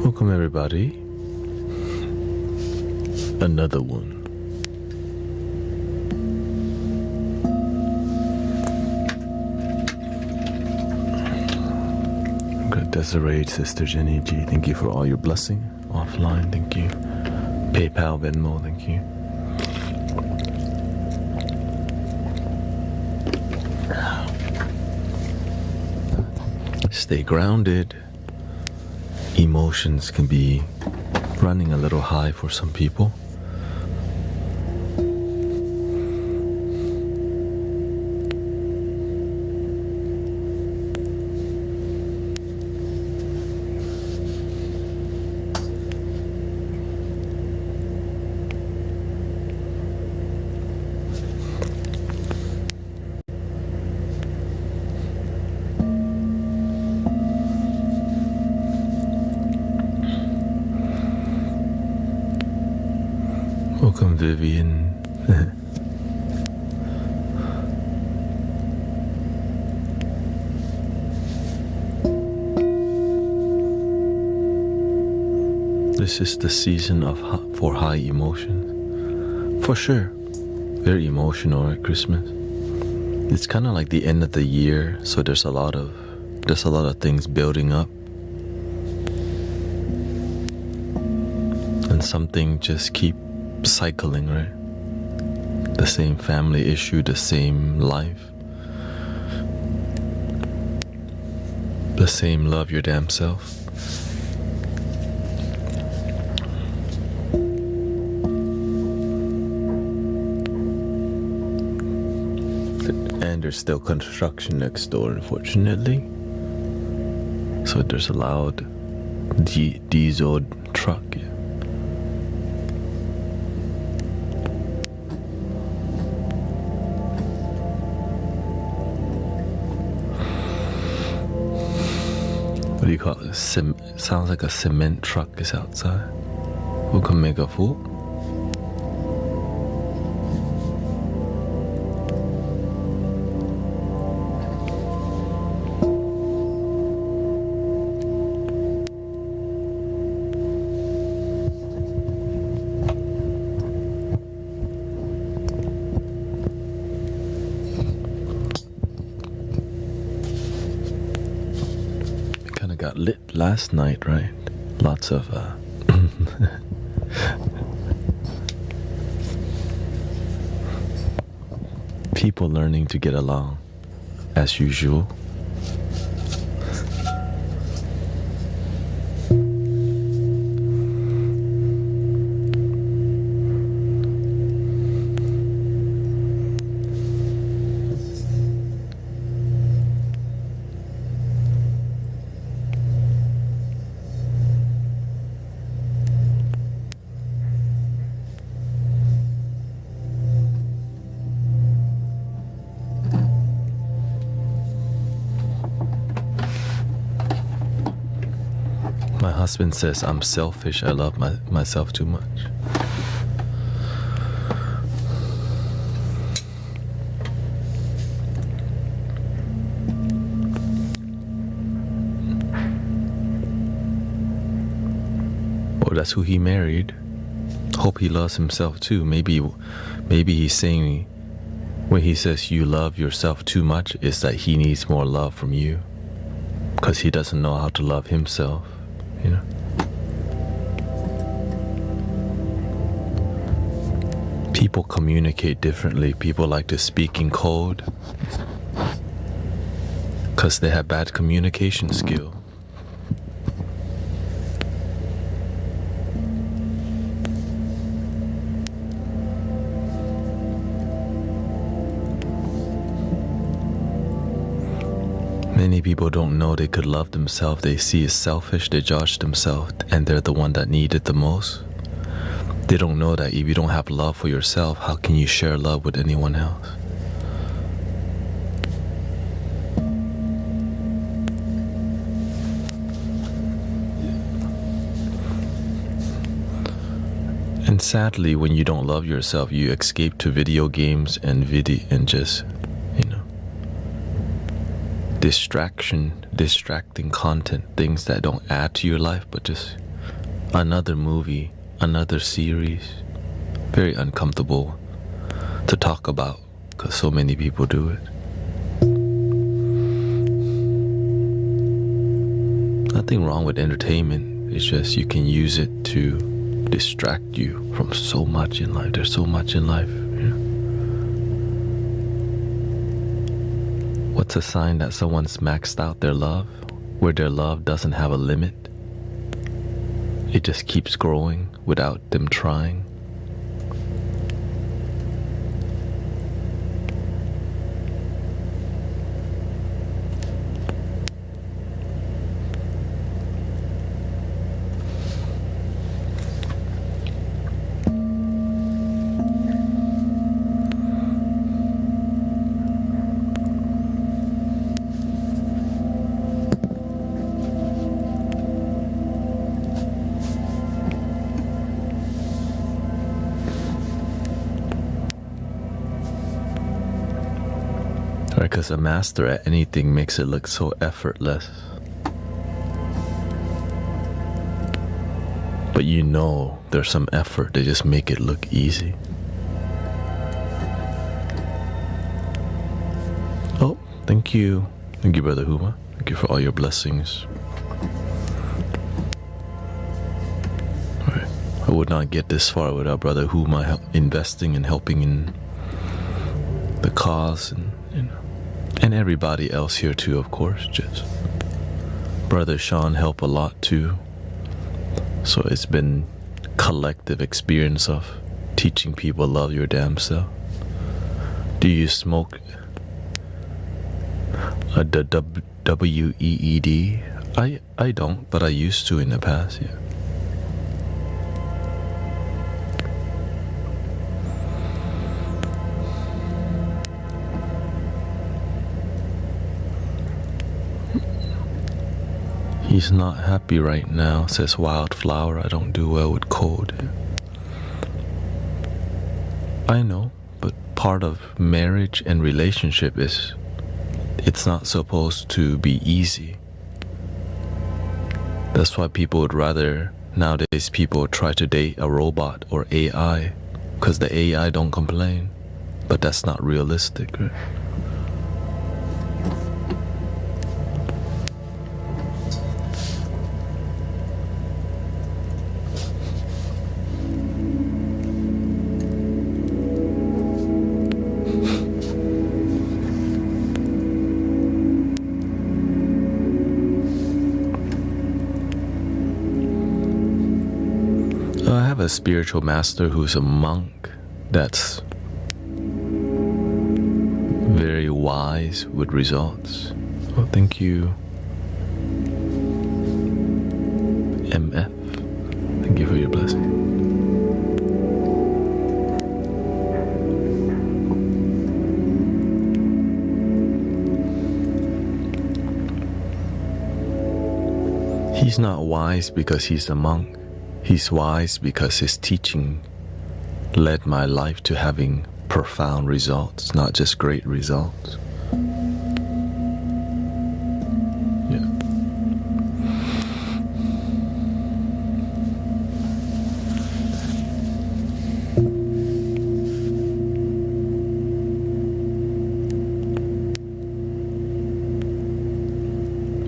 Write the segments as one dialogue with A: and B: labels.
A: Welcome everybody. Another one. Good Desiree, Sister Jenny G, thank you for all your blessing. Offline, thank you. PayPal, Venmo, thank you. Stay grounded. Emotions can be running a little high for some people. Welcome, Vivian. This is the season for high emotions. For sure. Very emotional at Christmas. It's kind of like the end of the year, so there's a lot of things building up. And something just keep cycling, right? The same family issue, the same life, the same love your damn self. And there's still construction next door, unfortunately. So there's a loud diesel truck. Yeah. What do you call it? Sounds like a cement truck is outside. Who can make a fool? Got lit last night, right? Lots of people learning to get along as usual. My husband says I'm selfish. I love myself too much. Oh, that's who he married. Hope he loves himself too. Maybe he's saying when he says you love yourself too much, is that he needs more love from you because he doesn't know how to love himself. You know, people communicate differently. People like to speak in code because they have bad communication skill. Many people don't know they could love themselves. They see it's selfish, they judge themselves, and they're the one that need it the most. They don't know that if you don't have love for yourself, how can you share love with anyone else? And sadly, when you don't love yourself, you escape to video games and just, distracting content, things that don't add to your life, but just another movie, another series. Very uncomfortable to talk about because so many people do it. Nothing wrong with entertainment. It's just you can use it to distract you from so much in life. There's so much in life. What's a sign that someone's maxed out their love, where their love doesn't have a limit? It just keeps growing without them trying. Because a master at anything makes it look so effortless. But you know there's some effort, they just make it look easy. Oh, thank you. Thank you, Brother Huma. Thank you for all your blessings. Alright. I would not get this far without Brother Huma investing and helping in the cause and everybody else here too, of course. Just Brother Sean helped a lot too. So it's been collective experience of teaching people love your damn self. Do you smoke the WEED? I don't, but I used to in the past, yeah. He's not happy right now, says Wildflower. I don't do well with cold. I know, but part of marriage and relationship is it's not supposed to be easy. That's why people would rather, nowadays people try to date a robot or AI, because the AI don't complain. But that's not realistic, right? A spiritual master who's a monk that's very wise with results. Oh, thank you, MF. Thank you for your blessing. He's not wise because he's a monk. He's wise because his teaching led my life to having profound results, not just great results. Yeah.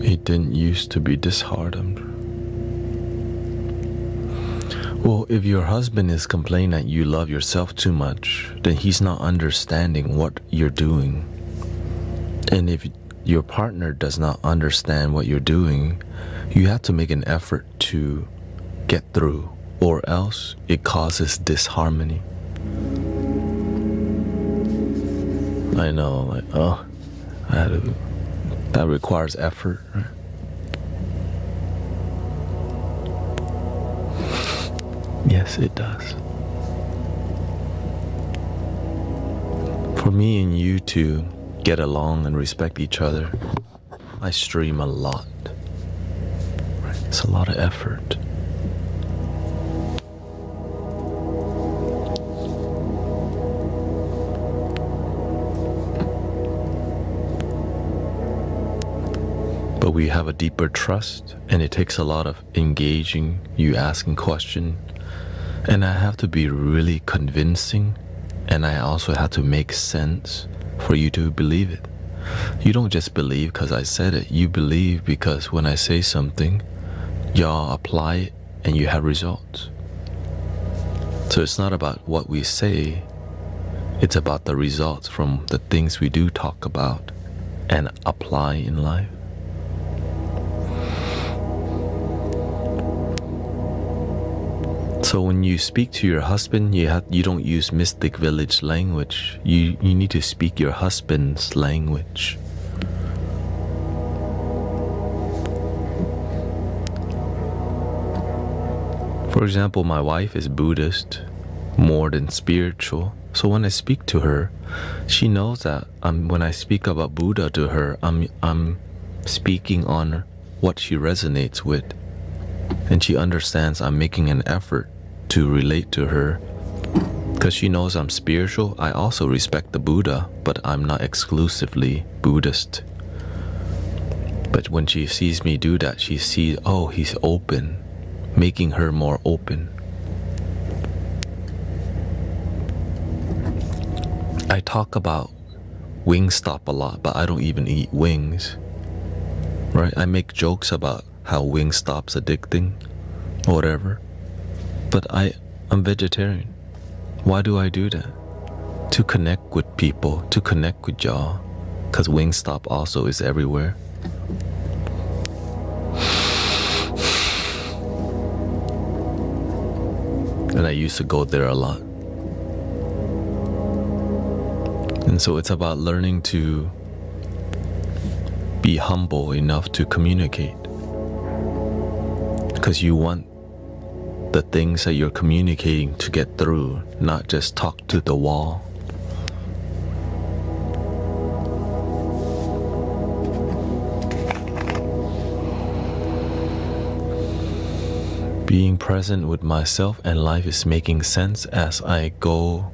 A: It didn't used to be disheartened. Well, if your husband is complaining that you love yourself too much, then he's not understanding what you're doing. And if your partner does not understand what you're doing, you have to make an effort to get through, or else it causes disharmony. I know, like, oh, I had to That requires effort, right? Yes, it does. For me and you to get along and respect each other, I stream a lot. Right? It's a lot of effort. But we have a deeper trust, and it takes a lot of engaging, you asking questions, and I have to be really convincing, and I also have to make sense for you to believe it. You don't just believe because I said it, you believe because when I say something, y'all apply it and you have results. So it's not about what we say, it's about the results from the things we do talk about and apply in life. So when you speak to your husband, you don't use Mystic Village language. You need to speak your husband's language. For example, my wife is Buddhist, more than spiritual. So when I speak to her, she knows that when I speak about Buddha to her, I'm speaking on what she resonates with. And she understands I'm making an effort to relate to her. Because she knows I'm spiritual, I also respect the Buddha, but I'm not exclusively Buddhist. But when she sees me do that, she sees, oh, he's open, making her more open. I talk about Wingstop a lot, but I don't even eat wings. Right? I make jokes about how Wingstop's addicting or whatever. But I'm vegetarian. Why do I do that? To connect with people, to connect with y'all. Because Wingstop also is everywhere. And I used to go there a lot. And so it's about learning to be humble enough to communicate. Because you want the things that you're communicating to get through, not just talk to the wall. Being present with myself and life is making sense as I go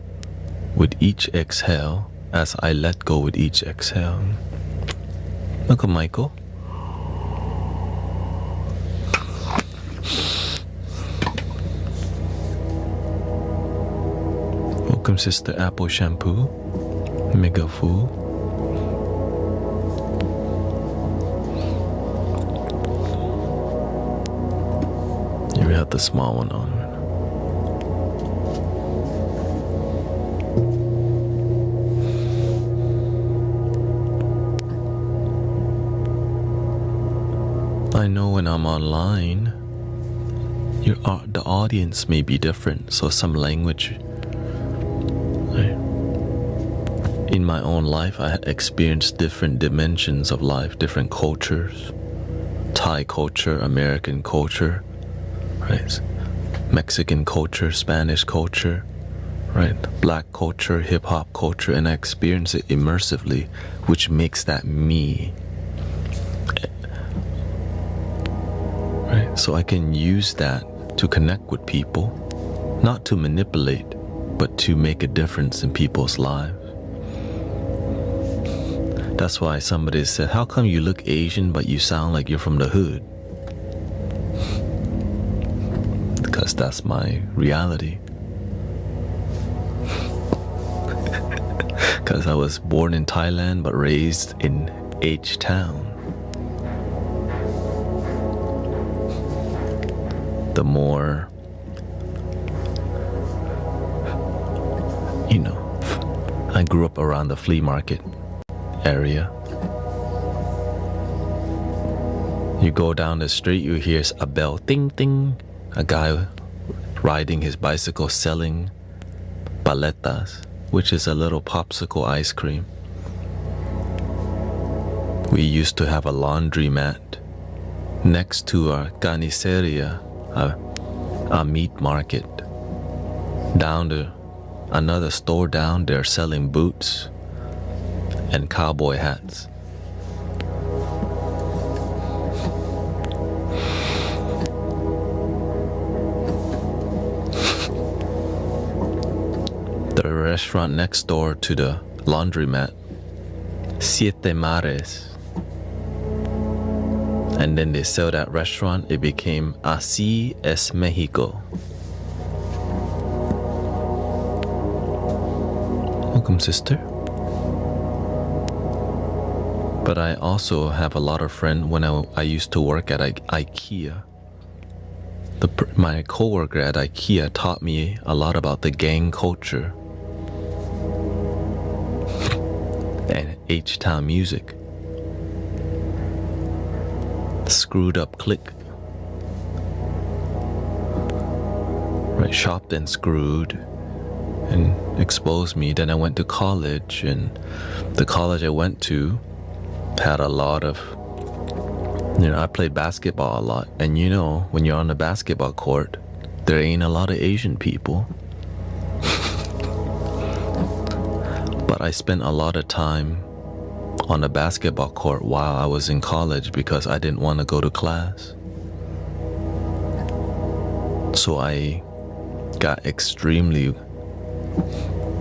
A: with each exhale, as I let go with each exhale. Uncle Michael. Welcome, Sister Apple Shampoo, Mega Fu. Here we have the small one on. I know when I'm online, the audience may be different, so some language. In my own life, I experienced different dimensions of life, different cultures. Thai culture, American culture, right? Mexican culture, Spanish culture, right? Black culture, hip-hop culture, and I experience it immersively, which makes that me. Right? So I can use that to connect with people, not to manipulate, but to make a difference in people's lives. That's why somebody said, how come you look Asian but you sound like you're from the hood? Because that's my reality. Because I was born in Thailand but raised in H-Town. The more, I grew up around the flea market area. You go down the street, you hear a bell, ding ding, a guy riding his bicycle selling paletas, which is a little popsicle ice cream. we used to have a laundromat next to our carniceria, a meat market. Down to another store down, they're selling boots and cowboy hats. The restaurant next door to the laundromat, Siete Mares. And then they sell that restaurant, it became Así es Mexico. Welcome, sister. But I also have a lot of friends when I used to work at IKEA. My coworker at IKEA taught me a lot about the gang culture and H-Town music. Screwed up click. Right, shopped and screwed and exposed me. Then I went to college, and the college I went to had a lot of, I played basketball a lot. And when you're on the basketball court, there ain't a lot of Asian people. But I spent a lot of time on the basketball court while I was in college because I didn't want to go to class. So I got extremely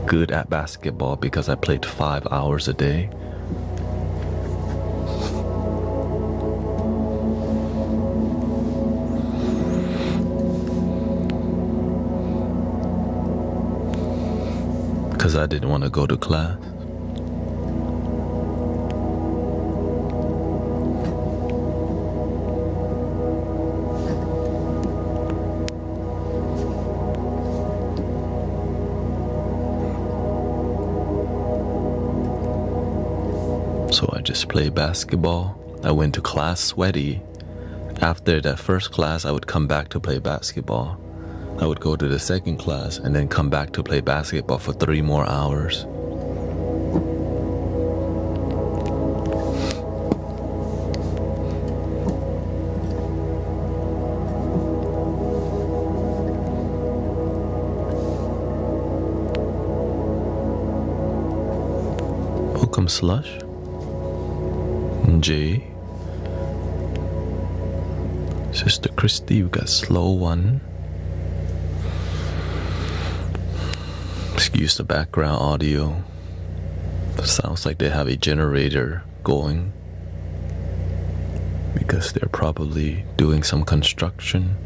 A: good at basketball because I played 5 hours a day. Because I didn't want to go to class. So I just played basketball. I went to class sweaty. After that first class, I would come back to play basketball. I would go to the second class and then come back to play basketball for 3 more hours. Welcome, Slush. Jay. Sister Christy, you got slow one. Excuse the background audio. Sounds like they have a generator going because they're probably doing some construction.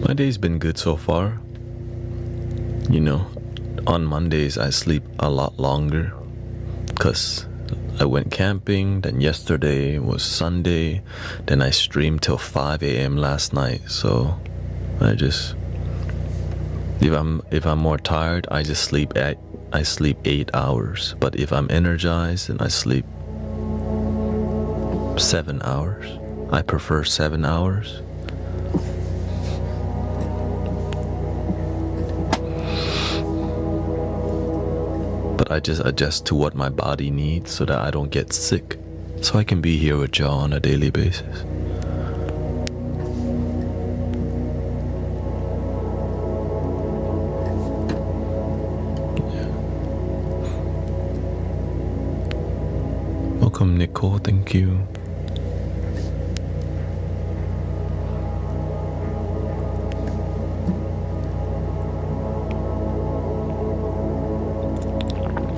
A: My day's been good so far. On Mondays I sleep a lot longer because I went camping, then yesterday was Sunday, then I streamed till 5 a.m. last night. So I just, if I'm more tired, I just sleep 8 hours. But if I'm energized, then I sleep 7 hours. I prefer 7 hours. But I just adjust to what my body needs so that I don't get sick, so I can be here with y'all on a daily basis. Yeah. Welcome, Nicole. Thank you.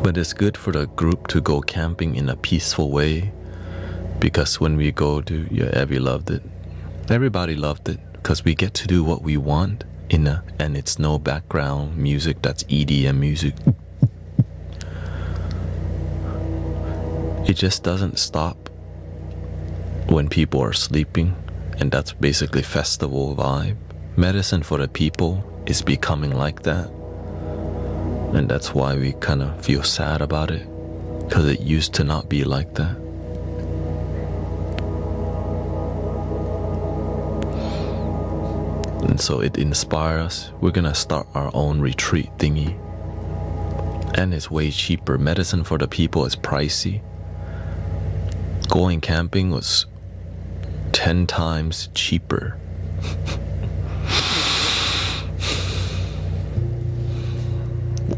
A: But it's good for the group to go camping in a peaceful way, because when we go to, Evie loved it. Everybody loved it because we get to do what we want and it's no background music that's EDM music. It just doesn't stop when people are sleeping, and that's basically festival vibe. Medicine for the people is becoming like that. And that's why we kind of feel sad about it. because it used to not be like that. And so it inspires us. We're gonna start our own retreat thingy. And it's way cheaper. Medicine for the people is pricey. Going camping was 10 times cheaper.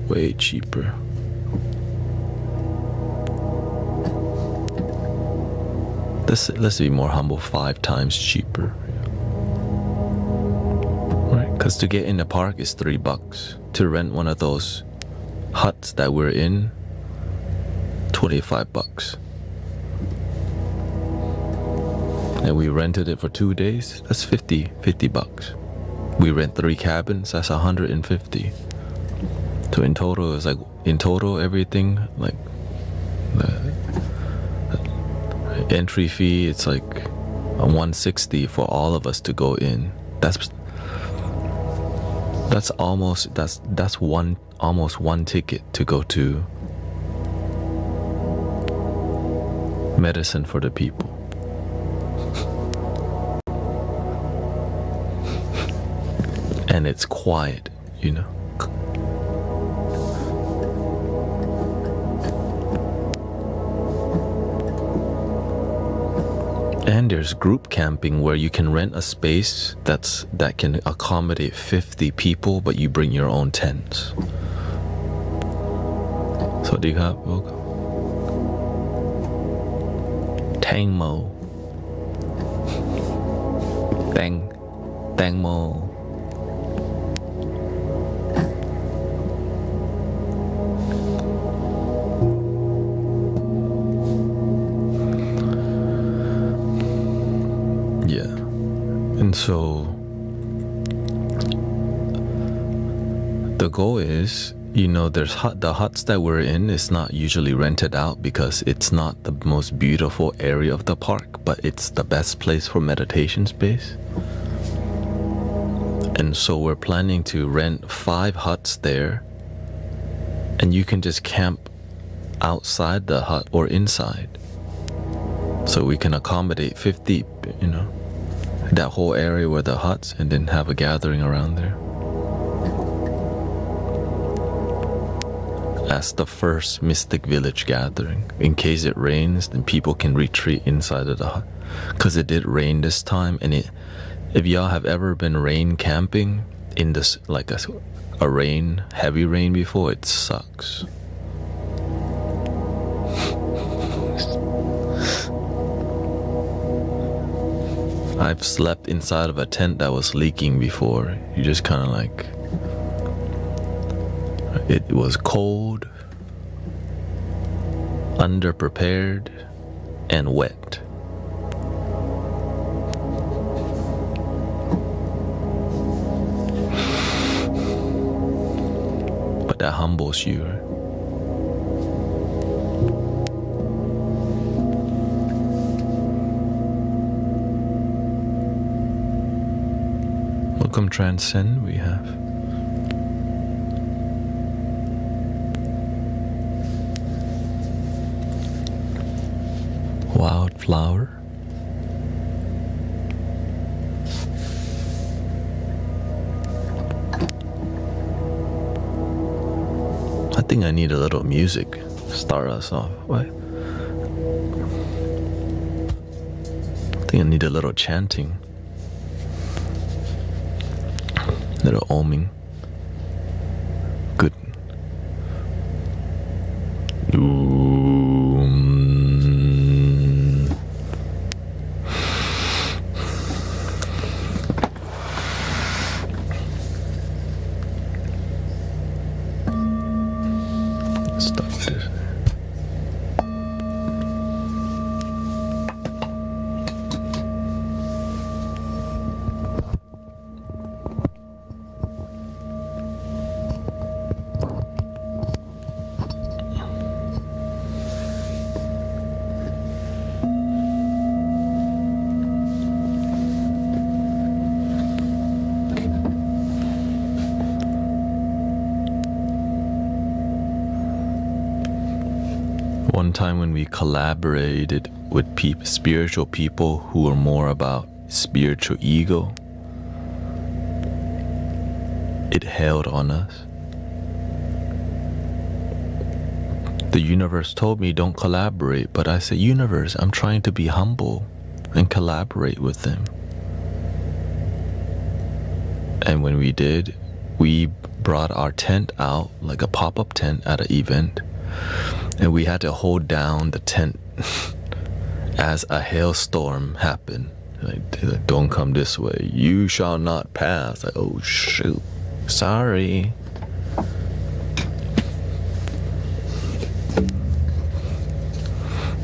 A: Way cheaper. Let's be more humble, 5 times cheaper. Right? Because to get in the park is $3. To rent one of those huts that we're in, $25. And we rented it for 2 days, that's $50. We rent 3 cabins, that's $150. So in total, it's like, everything, like, the entry fee, it's like $160 for all of us to go in. That's almost one ticket to go to medicine for the people. And it's quiet, you know. And there's group camping where you can rent a space that can accommodate 50 people, but you bring your own tents. So do you have Tangmo. Tangmo. And so the goal is, you know, there's the huts that we're in is not usually rented out because it's not the most beautiful area of the park, but it's the best place for meditation space. And so we're planning to rent 5 huts there, and you can just camp outside the hut or inside. So we can accommodate 50, you know, that whole area where the huts, and then have a gathering around there. As the first Mystic Village gathering. In case it rains, then people can retreat inside of the hut. Because it did rain this time, and if y'all have ever been rain camping in this, like a heavy rain before, it sucks. I've slept inside of a tent that was leaking before. You just kind of like, it was cold, underprepared, and wet. But that humbles you, right? Welcome, Transcend, we have. Wildflower. I think I need a little music to start us off. What? I think I need a little chanting. Little oming. Good. Stop this. one time when we collaborated with spiritual people who were more about spiritual ego, it held on us. The universe told me don't collaborate, but I said, universe, I'm trying to be humble and collaborate with them. And when we did, we brought our tent out, like a pop-up tent at an event, and we had to hold down the tent as a hailstorm happened. Like, don't come this way, you shall not pass. Like, oh shoot, sorry.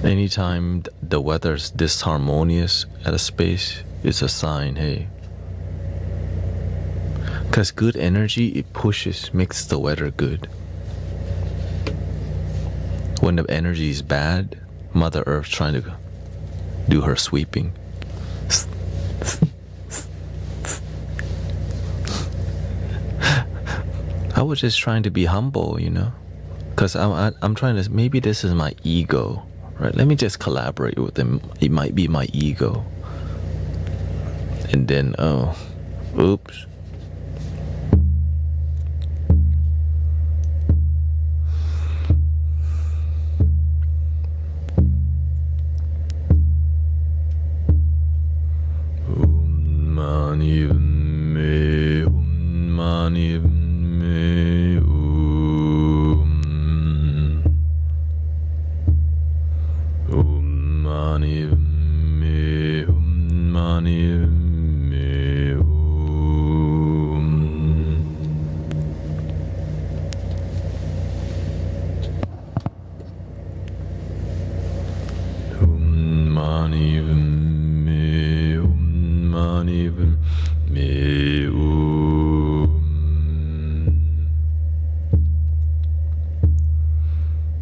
A: Anytime the weather's disharmonious at a space, it's a sign, hey. Because good energy, it pushes, makes the weather good. When the energy is bad, Mother Earth's trying to do her sweeping. I was just trying to be humble, you know? Because I'm trying to, maybe this is my ego. Right, let me just collaborate with them. It might be my ego. And then, oh, oops.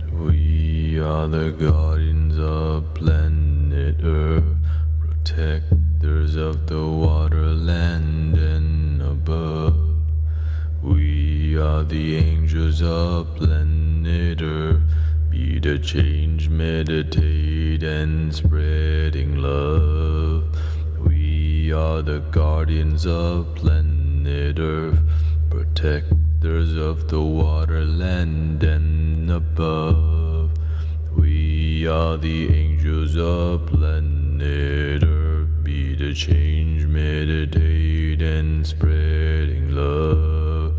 A: We are the guardians of planet Earth, protectors of the water, land, and above. We are the angels of planet Earth, be the change, meditate, and spreading love. We are the guardians of planet Earth, protectors of the water, land, and above. We are the angels of planet Earth, be the change, meditate, and spreading love.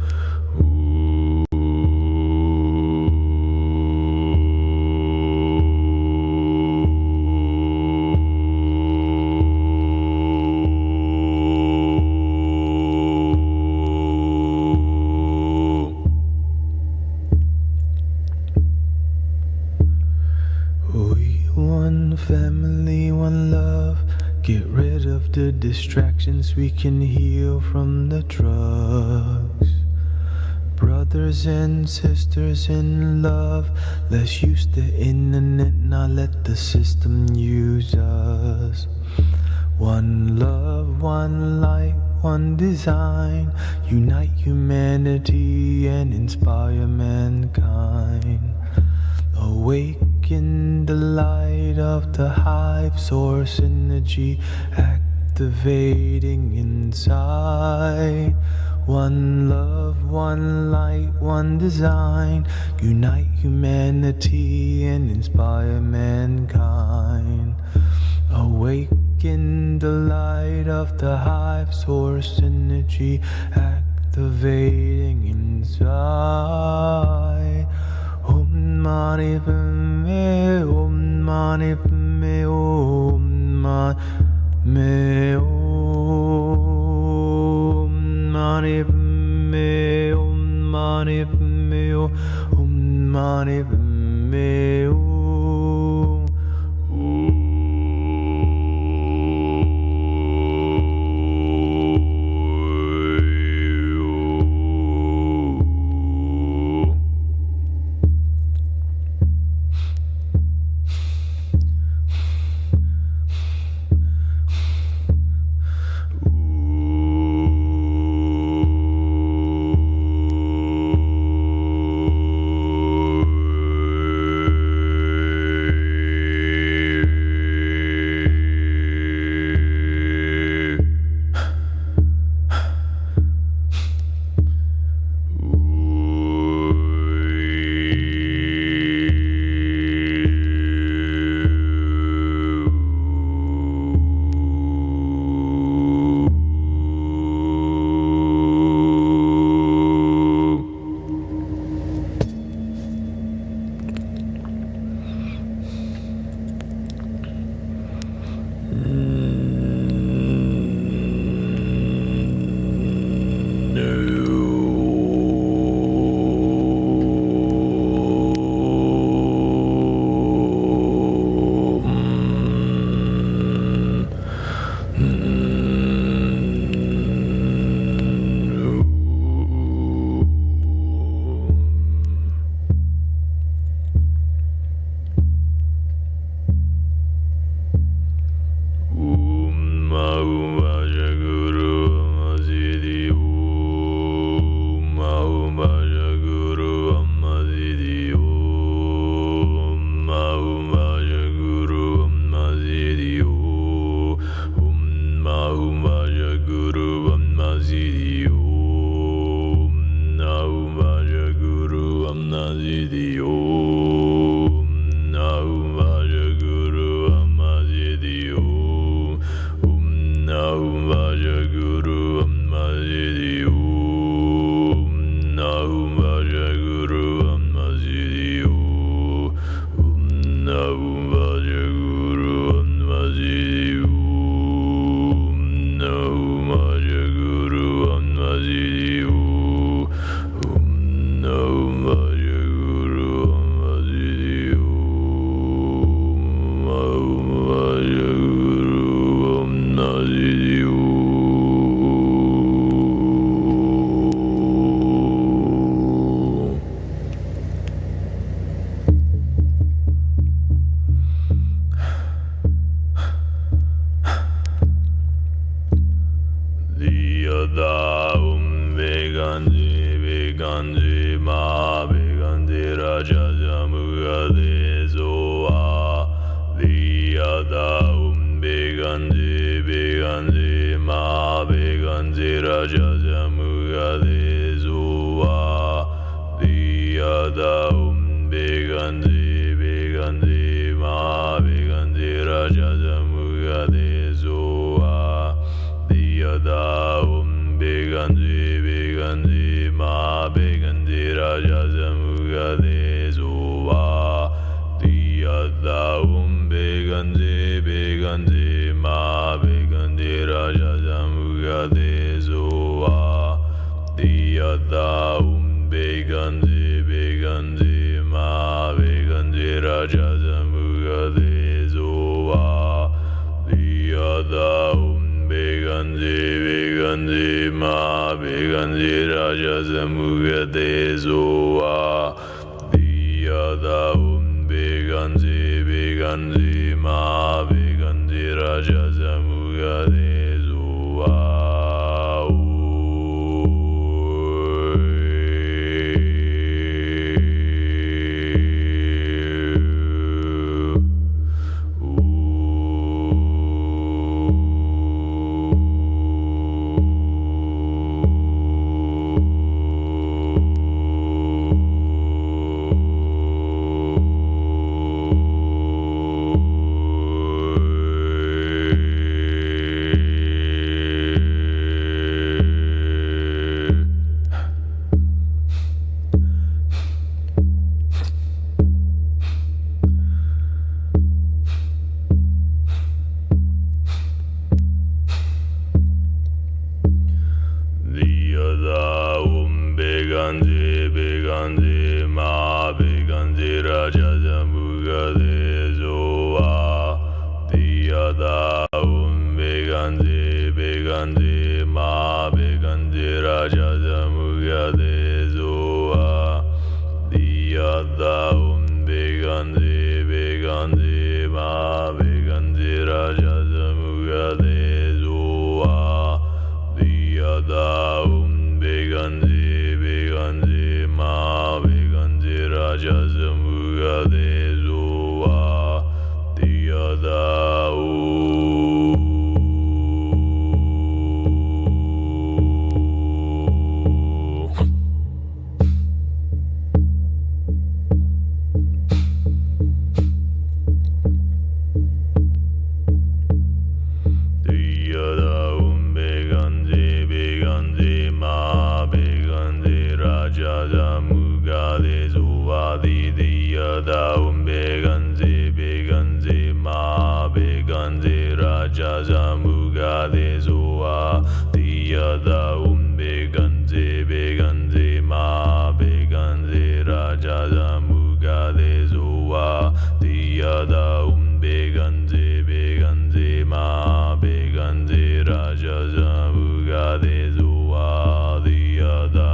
A: Family, one love, get rid of the distractions, we can heal from the drugs. Brothers and sisters in love, let's use the internet, not let the system use us. One love, one light, one design, unite humanity and inspire mankind. Awaken the light of the hive source energy, activating inside. One love, one light, one design, unite humanity and inspire mankind. Awaken the light of the hive source energy, activating inside. Om Mani Padme, Om Mani Padme, Om Mani Padme, Om Mani Padme, Om Mani Padme, Om. raja samugade zoa diyada beganzi beganzi ma beganzi raja samugade zoa diyada beganzi beganzi ma beganzi raja samugade zoa diyada beganzi beganzi ma beganzi raja samugade zoa diyada beganzi beganzi ma beganzi raja samugade zoa diyada beganzi beganzi ma beganzi raja samugade zoa diyada beganzi beganzi ma beganzi raja samugade zoa beganzi beganzi ma beganzi raja samugade zoa diyada beganzi beganzi ma beganzi raja samugade zoa diyada beganzi beganzi ma beganzi raja samugade zoa diyada beganzi beganzi ma beganzi raja samugade zoa diyada beganzi beganzi ma beganzi raja samugade zoa diyada beganzi beganzi ma beganzi raja samugade zoa diyada beganzi beganzi ma beganzi raja samugade zoa diyada beganzi beganzi ma beganzi raja samugade zoa diyada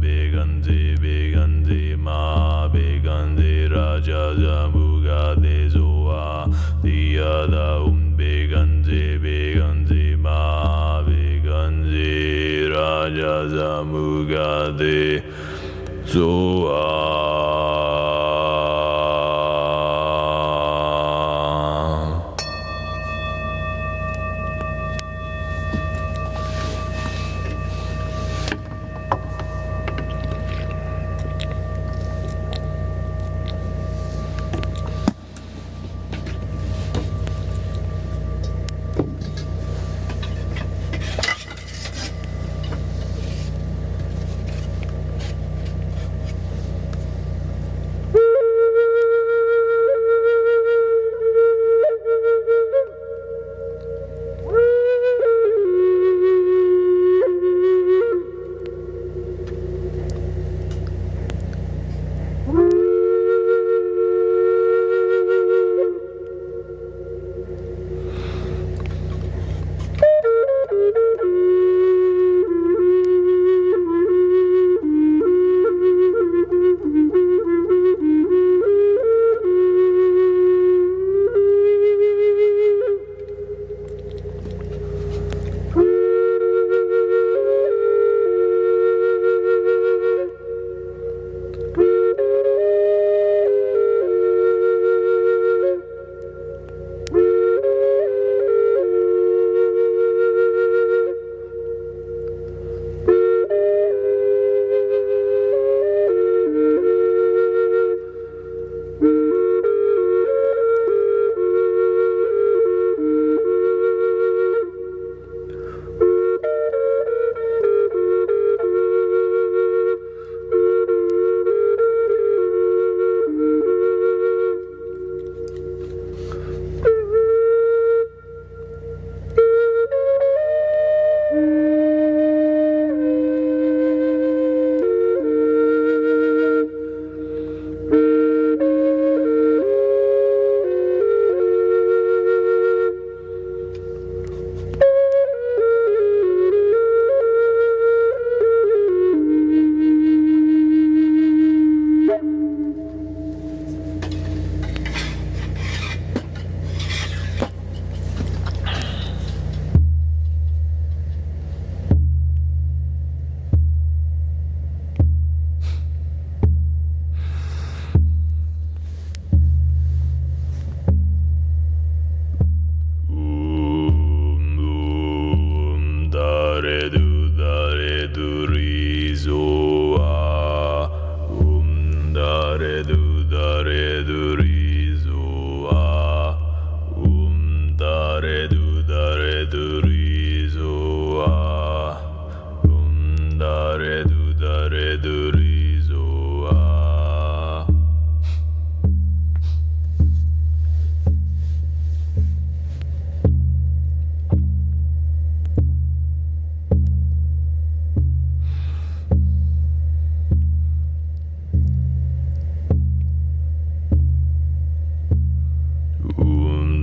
A: beganzi beganzi ma beganzi raja samugade zoa diyada beganzi beganzi ma beganzi raja samugade zoa.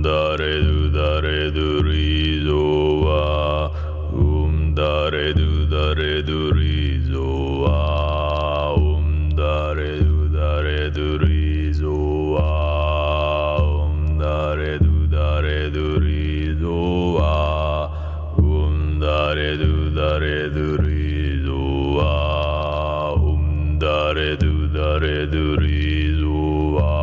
A: dare du dare du riso wa. Dare du dare du riso wa. Dare du dare du riso wa. Dare du dare du riso wa. Dare du dare du riso wa. Dare du dare du riso wa.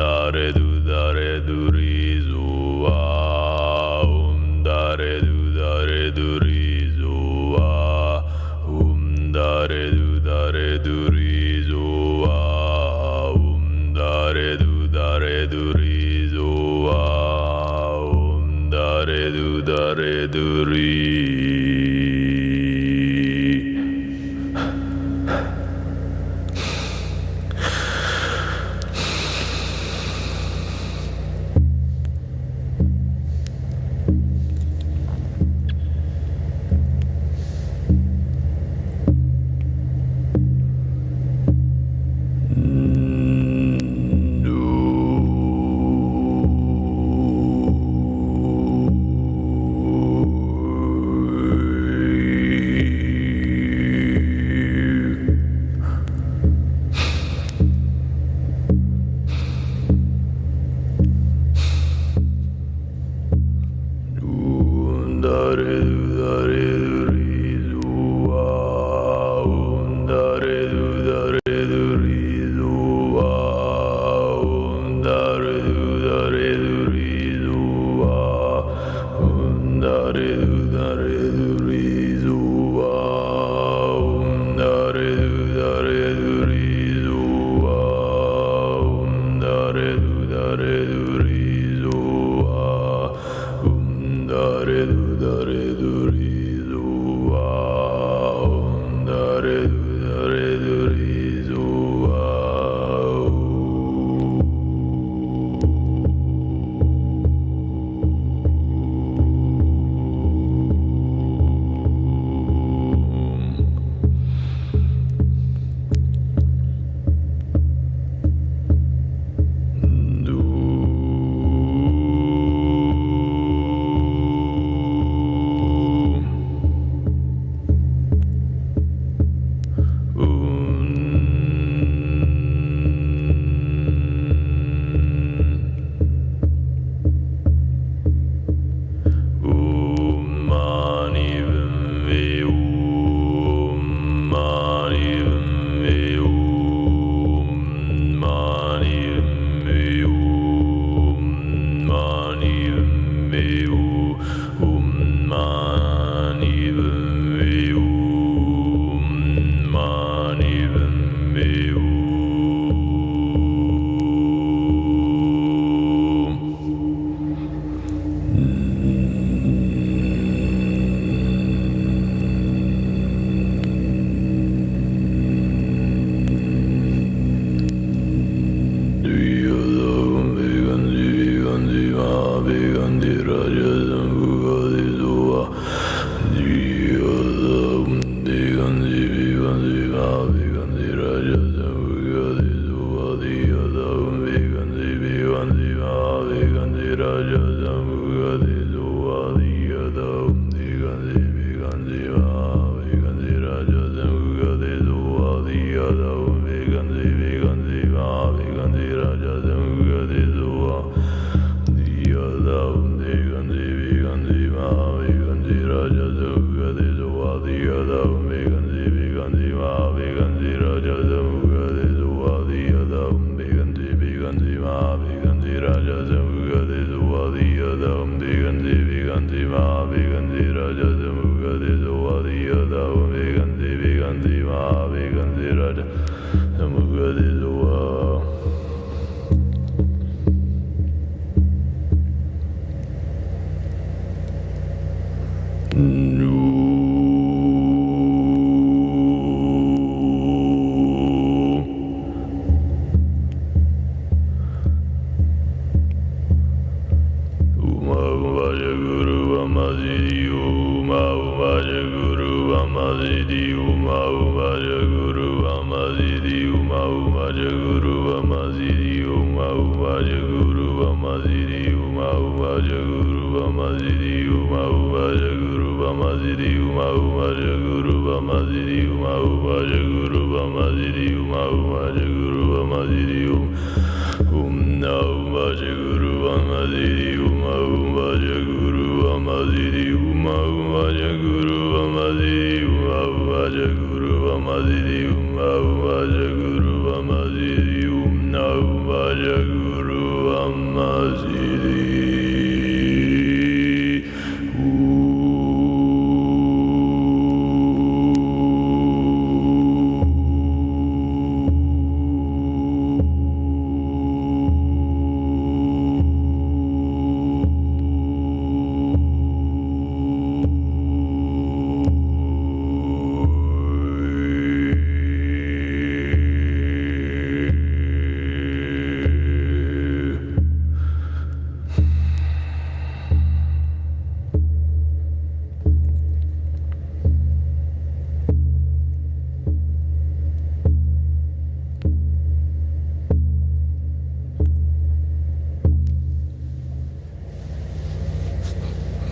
A: Dare du dare du riso wa. Dare du dare du riso wa. Dare du dare du riso wa. Dare du dare du riso wa. Dare du dare du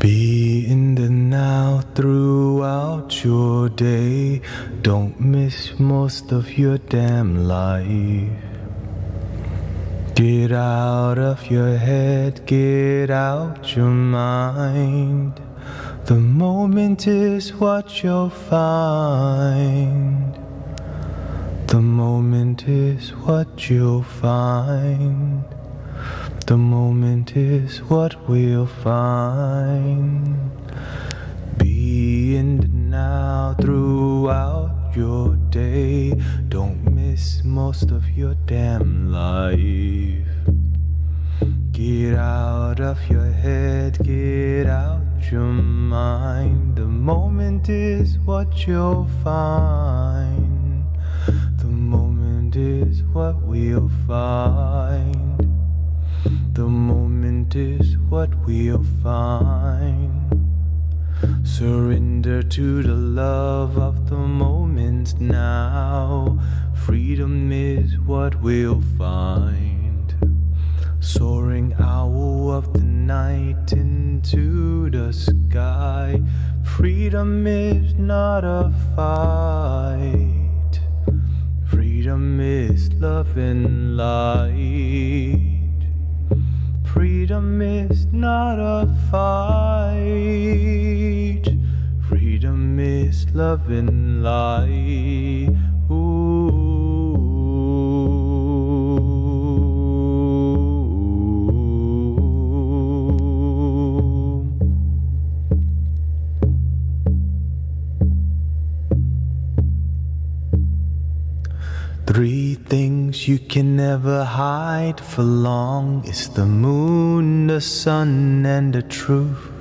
B: Be in the now throughout your day. Don't miss most of your damn life. Get out of your head, get out your mind. The moment is what you'll find. The moment is what you'll find. The moment is what we'll find. Be in the now throughout your day. Don't miss most of your damn life. Get out of your head, get out your mind. The moment is what you'll find. The moment is what we'll find. The moment is what we'll find. Surrender to the love of the moment now. Freedom is what we'll find. Soaring owl of the night into the sky. Freedom is not a fight. Freedom is love and light. Freedom is not a fight. Freedom is love and light. Ooh. 3 things you can never hide for long. It's the moon, the sun, and the truth.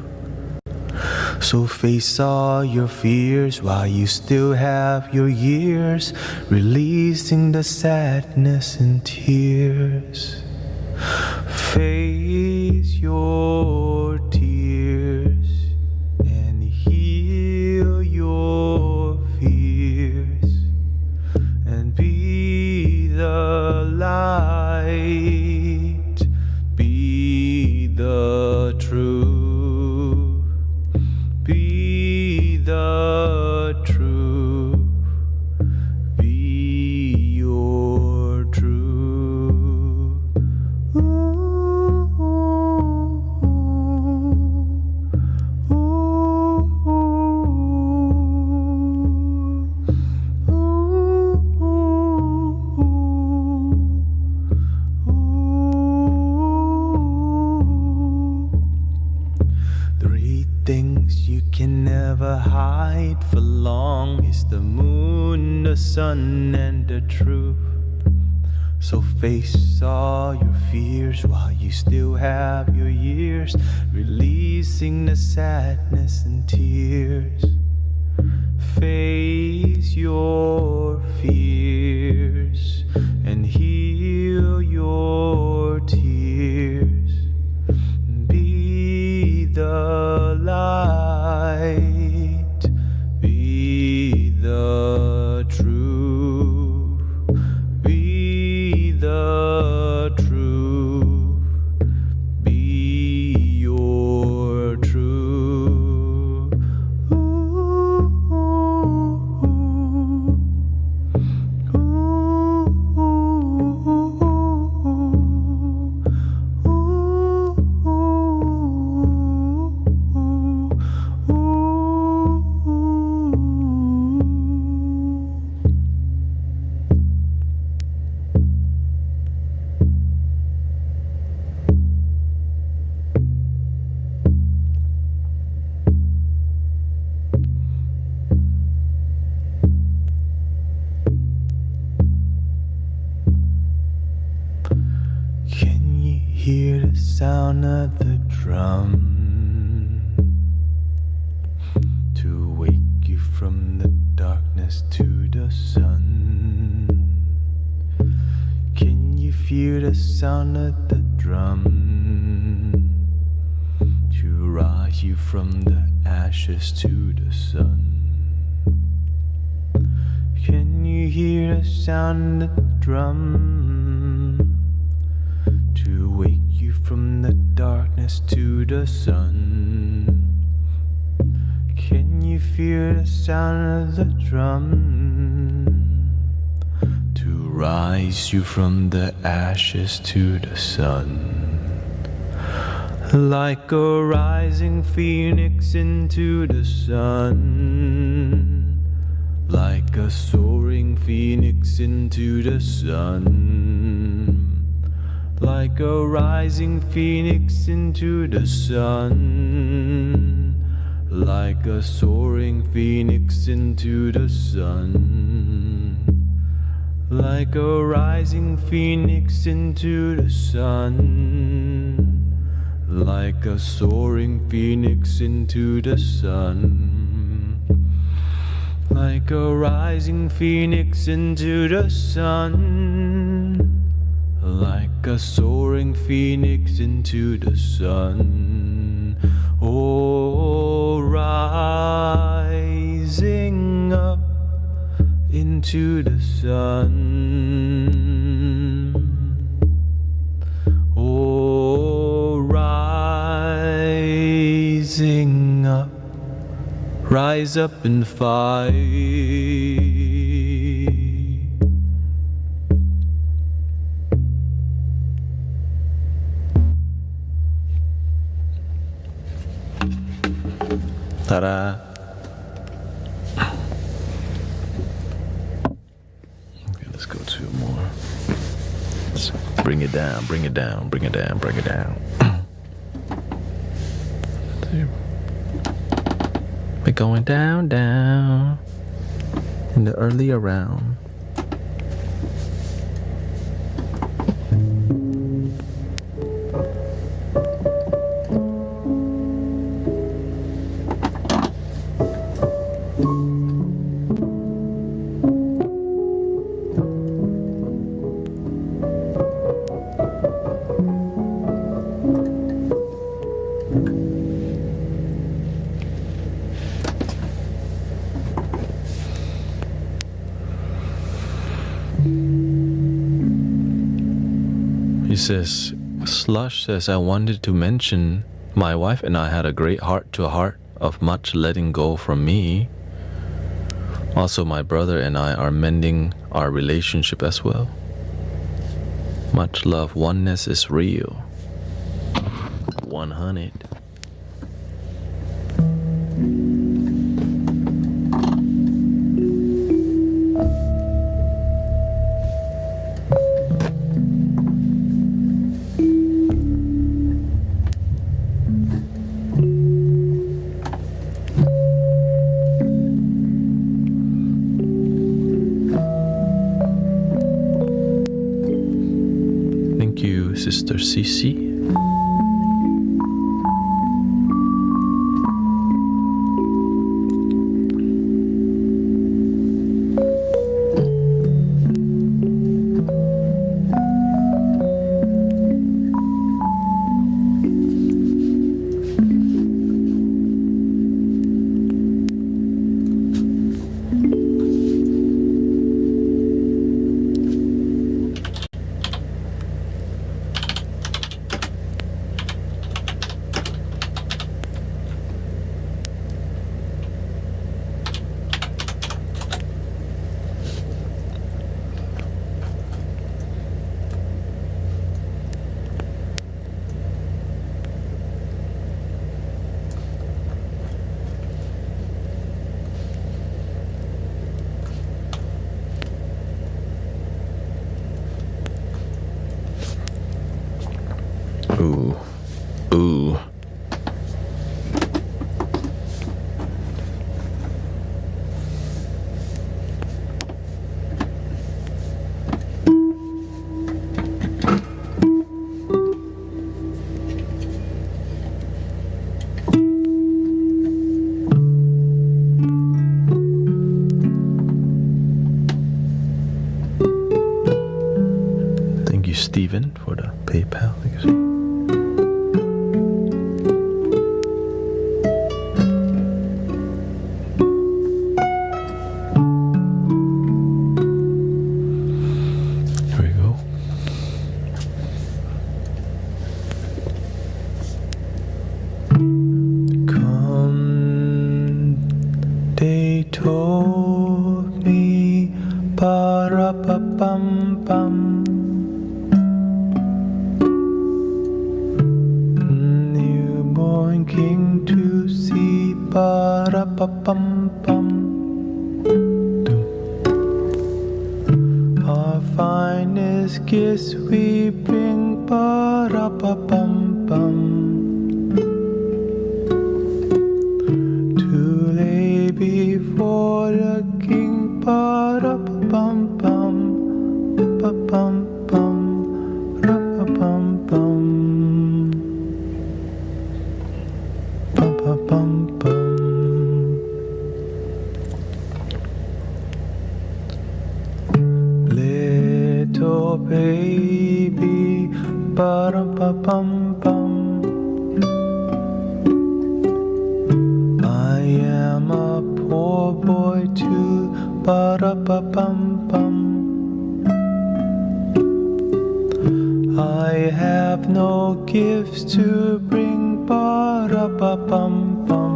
B: So face all your fears while you still have your years, releasing the sadness and tears. Face your tears and heal your fears, and be the light, be the truth, be the truth, be your truth. Ooh, ooh, ooh, things you can never hide for long is the moon, the sun, and the truth. So face all your fears while you still have your years, releasing the sadness and tears. Face your fears and heal your tears. Be the light, be the truth, be the truth, hear the sound of the drum to wake you from the darkness to the sun? Can you feel the sound of the drum to rise you from the ashes to the sun? Can you hear the sound of the drum to wake you from the darkness to the sun? Can you feel the sound of the drum to rise you from the ashes to the sun? Like a rising phoenix into the sun, like a soaring phoenix into the sun, like a rising phoenix into the sun, like a soaring phoenix into the sun, like a rising phoenix into the sun, like a soaring phoenix into the sun, like a rising phoenix into the sun, like a soaring phoenix into the sun. Oh, rising up into the sun. Oh, rising up, rise up and fight. Ta-da! Okay, let's go 2 more. Let's bring it down, bring it down, bring it down, bring it down. We're going down, down in the earlier round. He says, Slush says, I wanted to mention my wife and I had a great heart-to-heart of much letting go from me. Also, my brother and I are mending our relationship as well. Much love, oneness is real. 100. Sister Cece. told me ba-ra-ba-bum-bum, newborn king to see ba-ra-ba-bum-bum. Our finest gifts we bring ba-ra-ba-bum-bum, to lay before the king ba-ra-ba-bum-bum, ba-bum-bum, ra-ba-bum-bum, ba-ba-bum-bum. Little baby, ba-dum-ba-bum-bum, I am a poor boy too, ba-da-ba-bum-bum. I have no gifts to bring, ba-da-ba-bum-bum,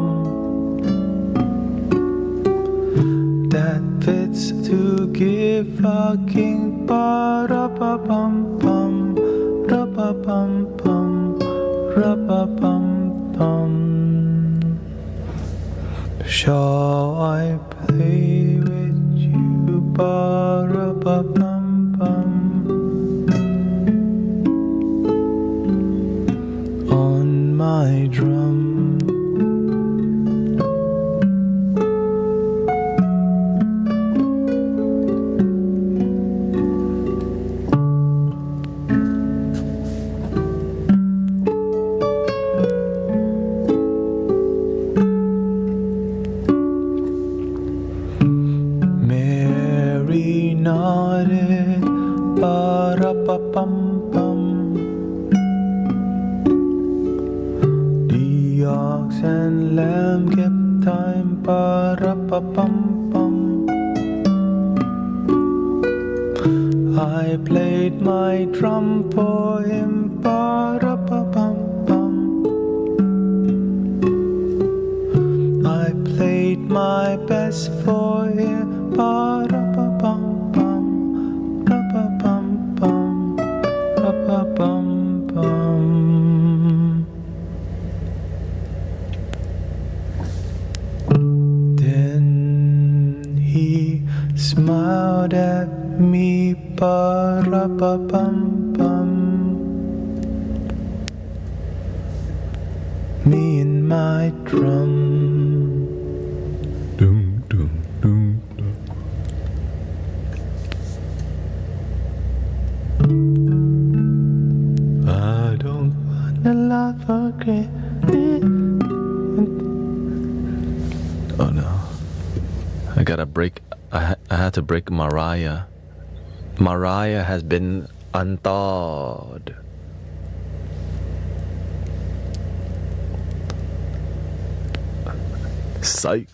B: that fits to give a king, ba-da-ba-bum-bum, ra-ba-bum-bum, ra-ba-bum-bum. Shall I play with you, ba-ra-ba-bum-bum, on my drum? Mary nodded, ba-ra-ba-bum-bum. The ox and lamb kept time, ba-ra-ba-bum-bum. I played my drum for him, ba-ra-ba-bum-bum. I played my best for him, ba-ra-ba-bum-bum, ra-ba-bum-bum, ra-ba-bum-bum. Then he smiled at me, ba-ra-ba-bum-bum, me and my drum. Doom, doom, doom, doom. I don't wanna laugh again. Oh no. I gotta break. I had to break Mariah. Mariah has been unthawed. Psych.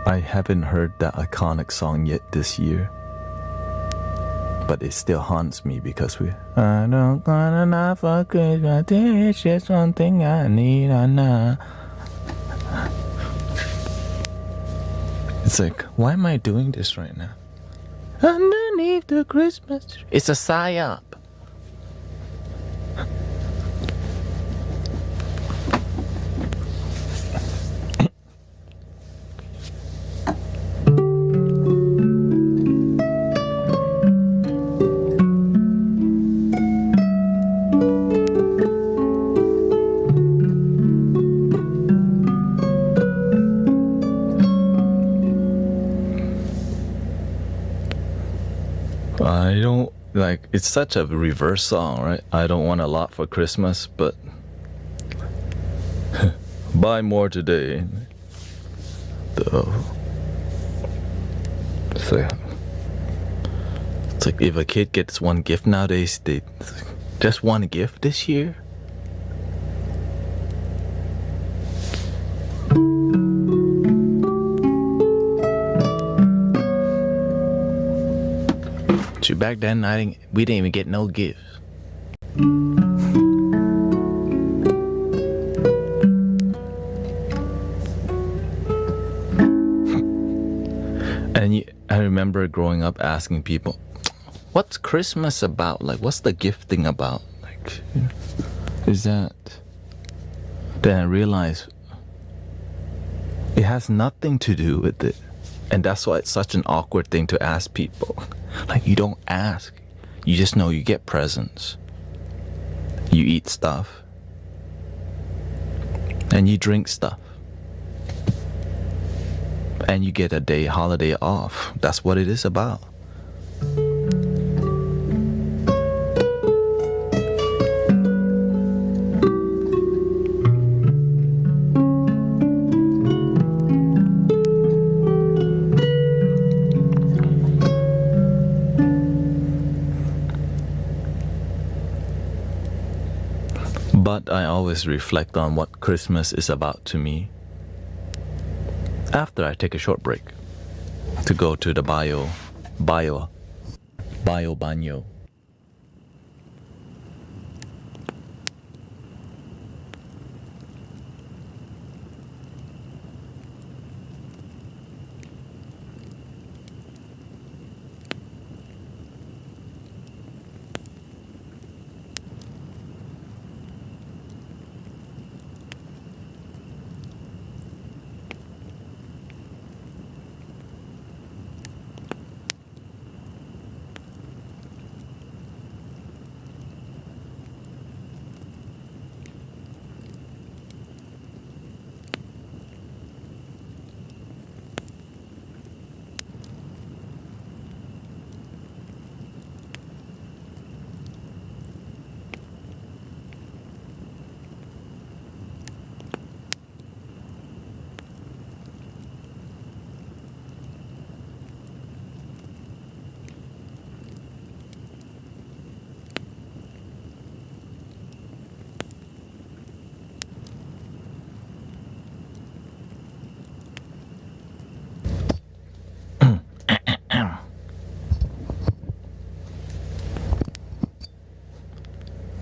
B: I haven't heard that iconic song yet this year, but it still haunts me because I don't wanna laugh for Christmas, it's just one thing I need, now. It's like, why am I doing this right now? Underneath the Christmas tree. It's a psyop. I don't like, it's such a reverse song, right? I don't want a lot for Christmas, but buy more today. It's like if a kid gets one gift nowadays, just one gift this year?
A: So back then, we didn't even get no gifts. And I remember growing up asking people, what's Christmas about? Like, what's the gifting about? Like, is that... Then I realized it has nothing to do with it. And that's why it's such an awkward thing to ask people. Like, you don't ask. You just know you get presents. You eat stuff. And you drink stuff. And you get a holiday off. That's what it is about. But I always reflect on what Christmas is about to me after I take a short break to go to the bio banyo.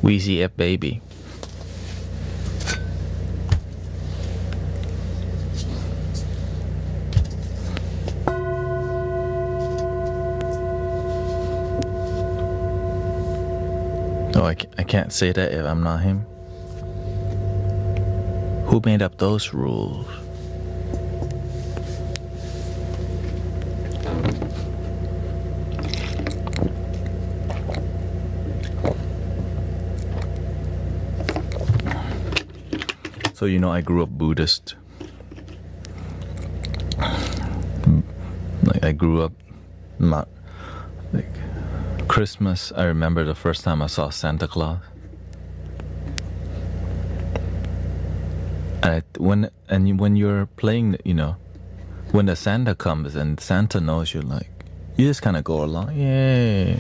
A: Wheezy F baby. Oh, I can't say that if I'm not him. Who made up those rules? So I grew up Buddhist. Like I grew up not like Christmas. I remember the first time I saw Santa Claus. And when you're playing, when the Santa comes and Santa knows you, like you just kind of go along, yay.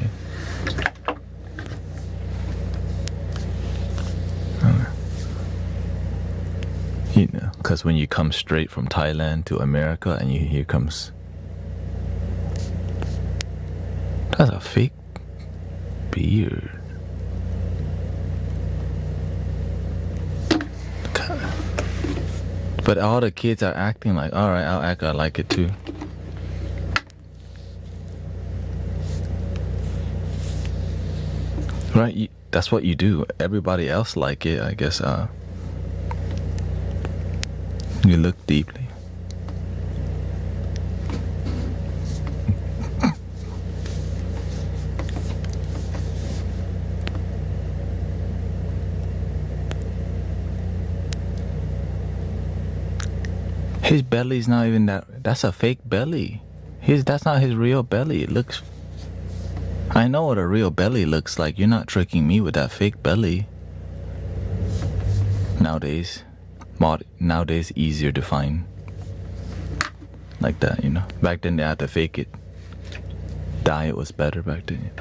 A: Because when you come straight from Thailand to America and here comes... That's a fake beard. But all the kids are acting like, alright, I'll act I like it too. Right, that's what you do. Everybody else like it, I guess. You look deeply. His belly's not even that's a fake belly. That's not his real belly. It looks... I know what a real belly looks like. You're not tricking me with that fake belly. Nowadays easier to find like that, Back then they had to fake it. Diet was better back then.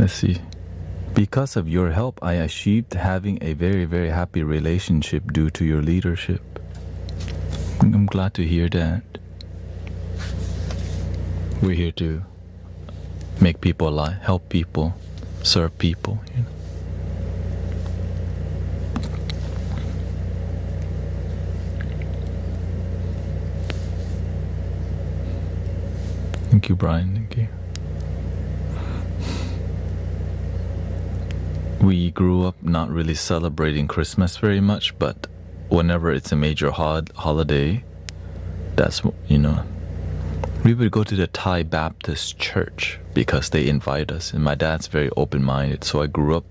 C: Let's see. Because of your help, I achieved having a very, very happy relationship due to your leadership. I'm glad to hear that. We're here to make people alive, help people, serve people. You know? Thank you, Brian. Thank you. We grew up not really celebrating Christmas very much, but whenever it's a major holiday, that's, you know, we would go to the Thai Baptist church because they invite us, and my dad's very open-minded, so I grew up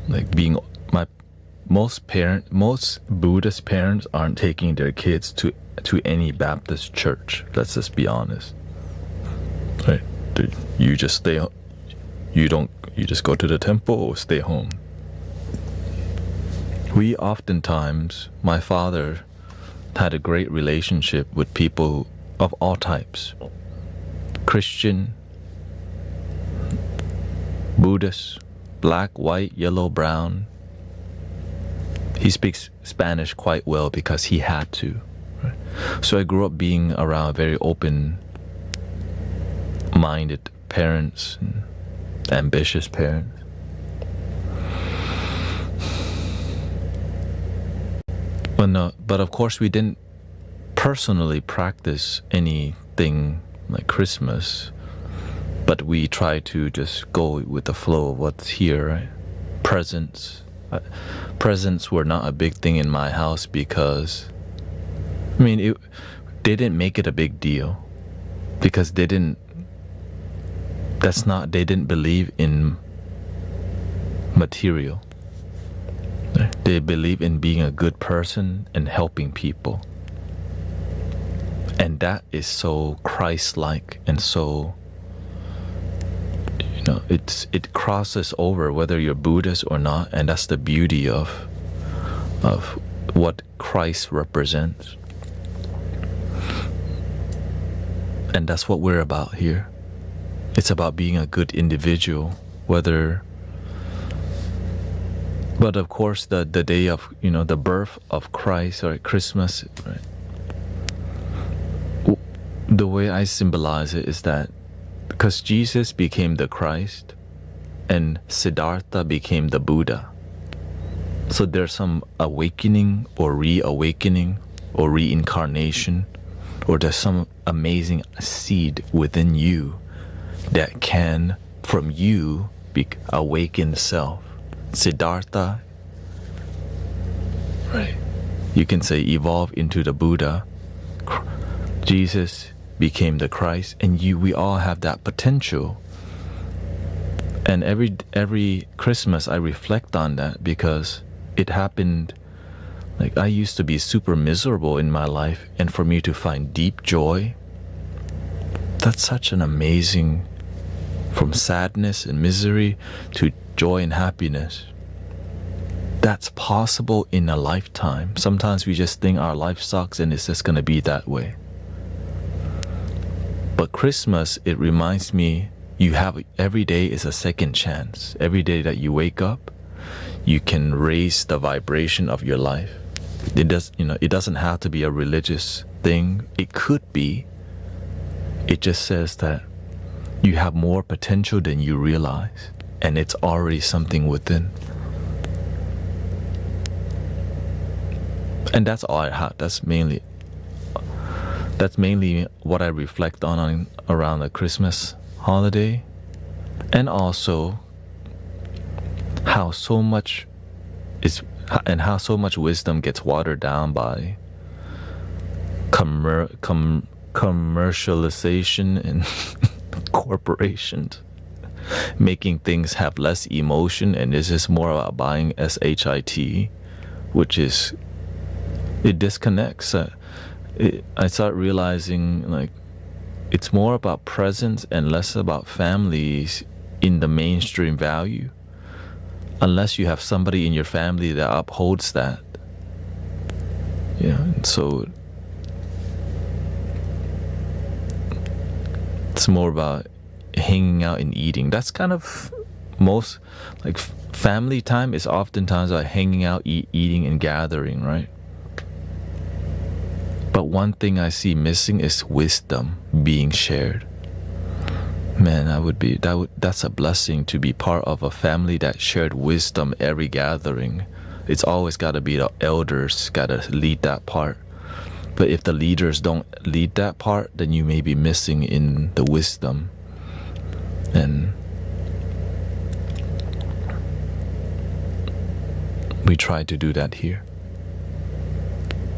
C: like being most Buddhist parents aren't taking their kids to any Baptist church. Let's just be honest. Right? You just stay. You just go to the temple or stay home. We oftentimes, my father had a great relationship with people of all types. Christian, Buddhist, black, white, yellow, brown. He speaks Spanish quite well because he had to. Right? So I grew up being around very open-minded parents and ambitious parents. But of course we didn't personally practice anything like Christmas, but we try to just go with the flow of what's here, right? Presents were not a big thing in my house because, I mean, they didn't make it a big deal because they didn't believe in material. They believe in being a good person and helping people. And that is so Christ-like and so, you know, it crosses over whether you're Buddhist or not, and that's the beauty of what Christ represents. And that's what we're about here. It's about being a good individual, but of course the day of, you know, the birth of Christ, or Christmas, right? The way I symbolize it is that because Jesus became the Christ and Siddhartha became the Buddha, so there's some awakening or reawakening or reincarnation, or there's some amazing seed within you that can, from you, awaken self. Siddhartha, right? You can say evolve into the Buddha. Jesus became the Christ, and we all have that potential. And every Christmas I reflect on that because it happened. Like, I used to be super miserable in my life, and for me to find deep joy, that's such an amazing, from sadness and misery to joy and happiness. That's possible in a lifetime. Sometimes we just think our life sucks and it's just going to be that way. But Christmas, it reminds me, every day is a second chance. Every day that you wake up, you can raise the vibration of your life. It doesn't have to be a religious thing. It could be. It just says that you have more potential than you realize, and it's already something within. And that's all I have. That's mainly what I reflect on around the Christmas holiday, and also how so much wisdom gets watered down by commercialization and corporations, making things have less emotion, and it's just more about buying shit, which is, it disconnects. I start realizing, like, it's more about presence and less about families in the mainstream value, unless you have somebody in your family that upholds that. Yeah, and so it's more about hanging out and eating. That's kind of most like family time is oftentimes like hanging out, eating and gathering, right? But one thing I see missing is wisdom being shared. Man, that's a blessing to be part of a family that shared wisdom every gathering. It's always got to be the elders got to lead that part. But if the leaders don't lead that part, then you may be missing in the wisdom. And we try to do that here.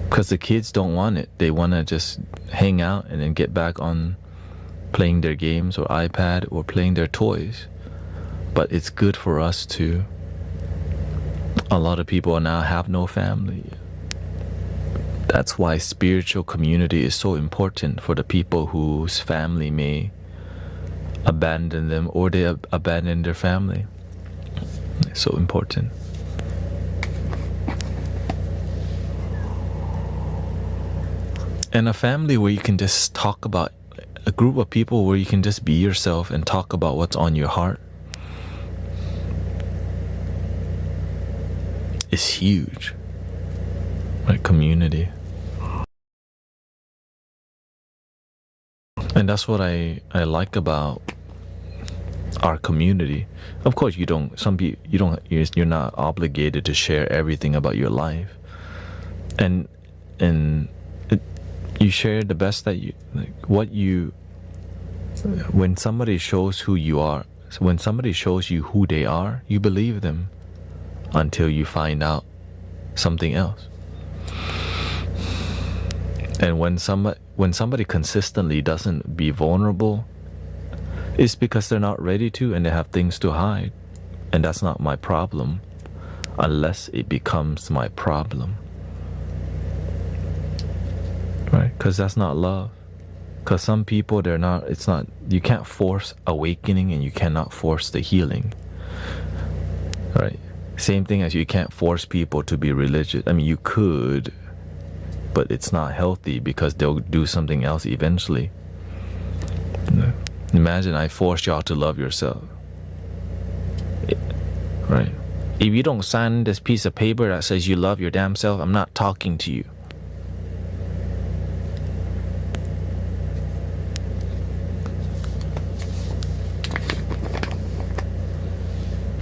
C: Because the kids don't want it. They want to just hang out and then get back on playing their games or iPad or playing their toys. But it's good for us to. A lot of people now have no family. That's why spiritual community is so important for the people whose family may abandon them or they abandon their family. It's so important. And a family where you can just talk about, a group of people where you can just be yourself and talk about what's on your heart is huge. Like community. And that's what I like about our community. Of course, you're not obligated to share everything about your life, and you share the best that you like. When somebody shows who you are, when somebody shows you who they are, you believe them until you find out something else. And when somebody consistently doesn't be vulnerable, it's because they're not ready to and they have things to hide. And that's not my problem unless it becomes my problem. Right? Because that's not love. Because some people, you can't force awakening and you cannot force the healing. Right? Same thing as you can't force people to be religious. I mean, you could, but it's not healthy because they'll do something else eventually. Imagine I forced y'all to love yourself. Right? If you don't sign this piece of paper that says you love your damn self, I'm not talking to you.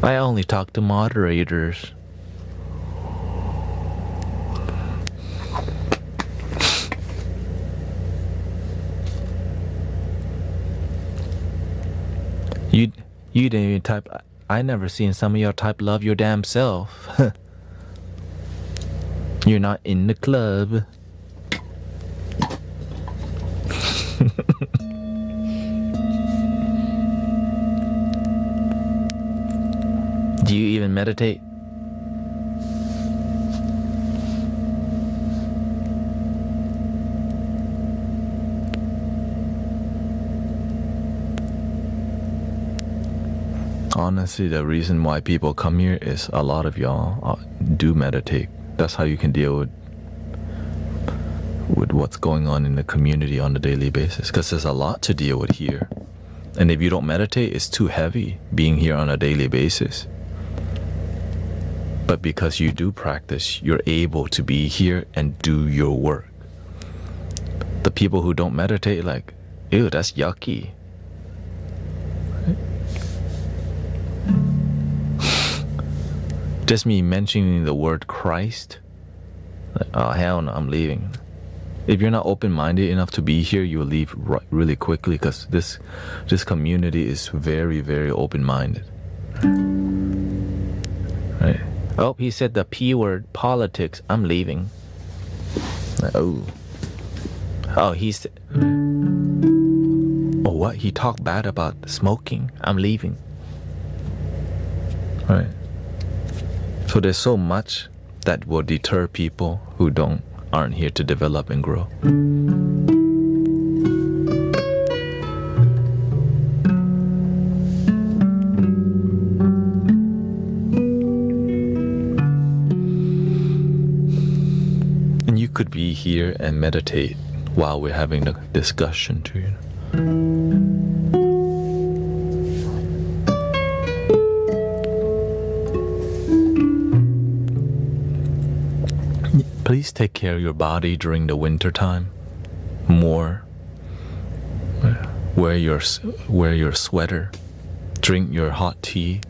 C: I only talk to moderators. You didn't even type. I never seen some of y'all type love your damn self. You're not in the club. Do you even meditate? Honestly, the reason why people come here is a lot of y'all do meditate. That's how you can deal with what's going on in the community on a daily basis, because there's a lot to deal with here. And if you don't meditate, it's too heavy being here on a daily basis. But because you do practice, you're able to be here and do your work. The people who don't meditate, like, ew, that's yucky. Just me mentioning the word Christ, like, oh hell no, I'm leaving. If you're not open-minded enough to be here, you will leave really quickly, because this community is very, very open-minded. Right? Oh, he said the P word, politics. I'm leaving. Oh, he said. Oh, what? He talked bad about smoking. I'm leaving. Right. So there's so much that will deter people who aren't here to develop and grow. And you could be here and meditate while we're having the discussion too.
A: please take care of your body during the winter time more. Wear your sweater, drink your hot tea,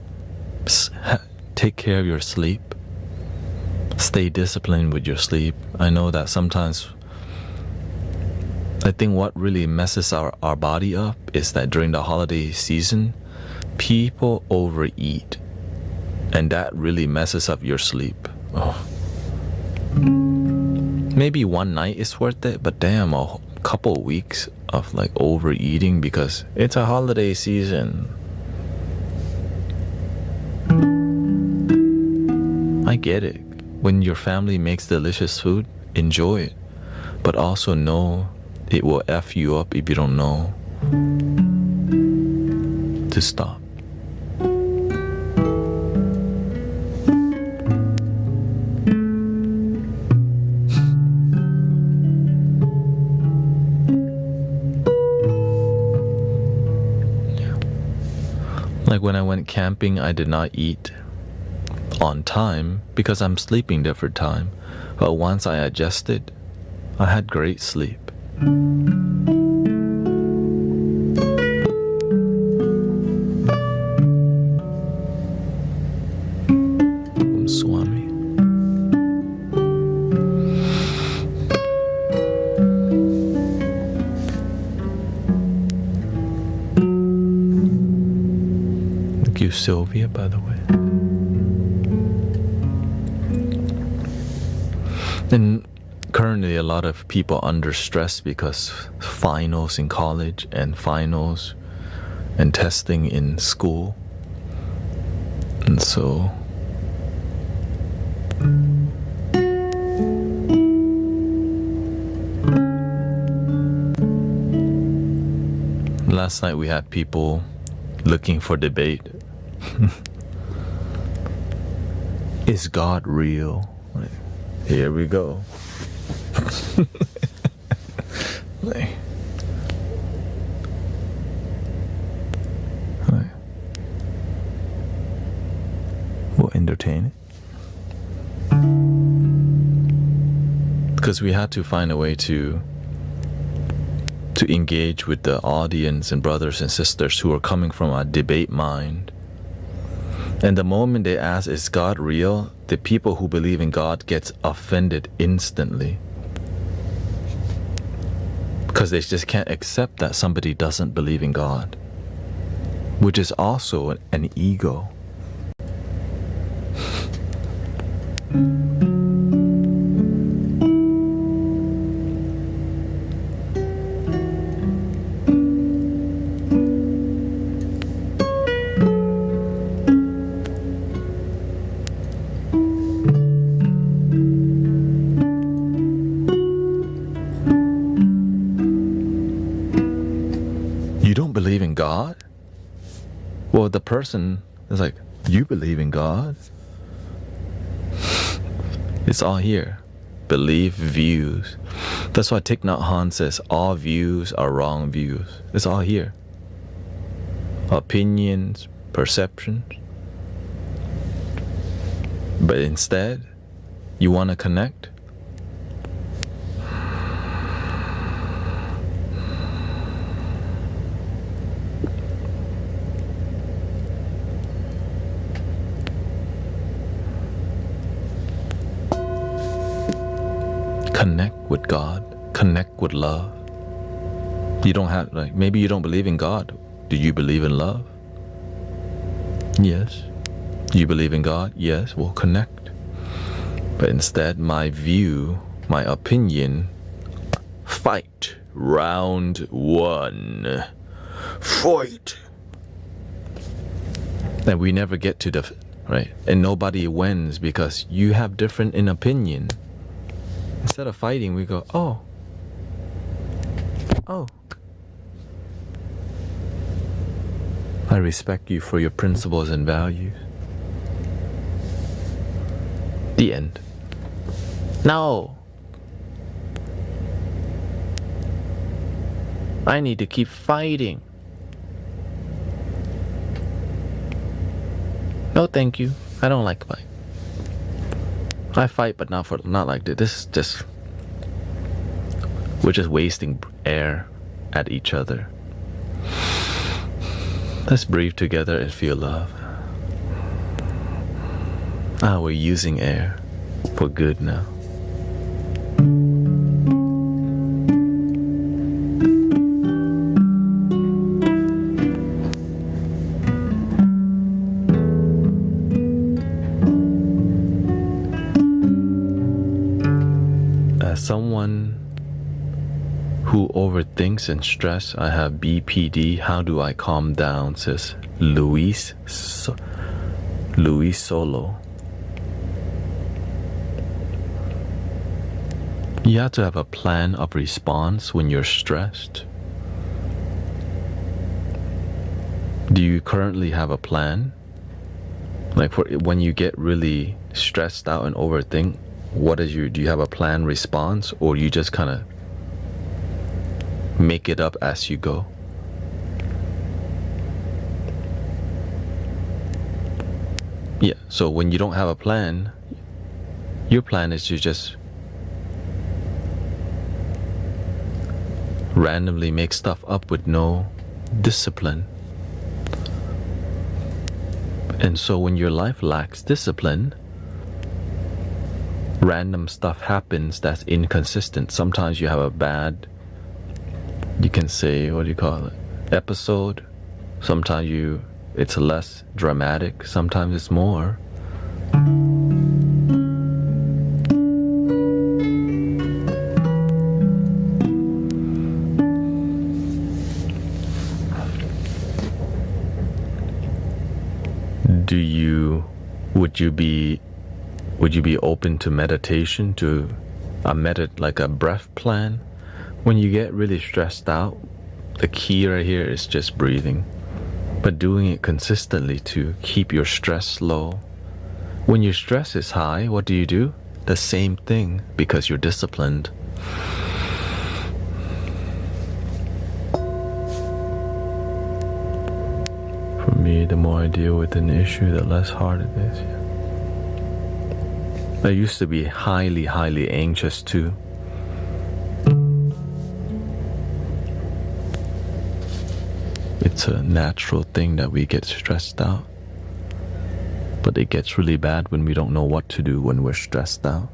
A: take care of your sleep, stay disciplined with your sleep. I know that sometimes I think what really messes our body up is that during the holiday season, people overeat, and that really messes up your sleep. Oh. Maybe one night is worth it, but damn, a couple weeks of like overeating because it's a holiday season. I get it. When your family makes delicious food, enjoy it, but also know it will F you up if you don't know to stop. Like when I went camping, I did not eat on time because I'm sleeping different time. But once I adjusted, I had great sleep. Swami. Thank you, Sylvia, by the way. And currently a lot of people under stress because finals in college and finals and testing in school. And so last night we had people looking for debate. Is God real? Here we go. We'll entertain it. Because we had to find a way to engage with the audience and brothers and sisters who are coming from a debate mind. And the moment they ask, is God real? The people who believe in God gets offended instantly. Because they just can't accept that somebody doesn't believe in God. Which is also an ego. Believe in God? Well, the person is like, you believe in God? It's all here. Belief, views. That's why Thich Nhat Hanh says all views are wrong views. It's all here. Opinions, perceptions. But instead, you want to connect? Connect with God, connect with love. You don't have, like, maybe you don't believe in God. Do you believe in love? Yes. Do you believe in God? Yes. Well, connect. But instead, my view, my opinion, fight. Round one. Fight. And we never get to the, right? And nobody wins because you have different in opinion. Instead of fighting, we go, oh. I respect you for your principles and values. The end. No. I need to keep fighting. No, thank you. I don't like fight.
C: I fight, but not like this. This is just, we're just wasting air at each other. Let's breathe together and feel love. We're using air for good now. As someone who overthinks and stress, I have BPD. How do I calm down? Says Luis Solo. You have to have a plan of response when you're stressed. Do you currently have a plan? Like for when you get really stressed out and overthink, do you have a planned response, or you just kind of make it up as you go? Yeah, so when you don't have a plan, your plan is to just randomly make stuff up with no discipline. And so when your life lacks discipline, random stuff happens that's inconsistent. Sometimes you have a bad, you can say, what do you call it, episode. Sometimes it's less dramatic. Sometimes it's more. Would you be open to meditation, to like a breath plan? When you get really stressed out, the key right here is just breathing, but doing it consistently to keep your stress low. When your stress is high, what do? The same thing, because you're disciplined. For me, the more I deal with an issue, the less hard it is. I used to be highly, highly anxious too. It's a natural thing that we get stressed out. But it gets really bad when we don't know what to do when we're stressed out.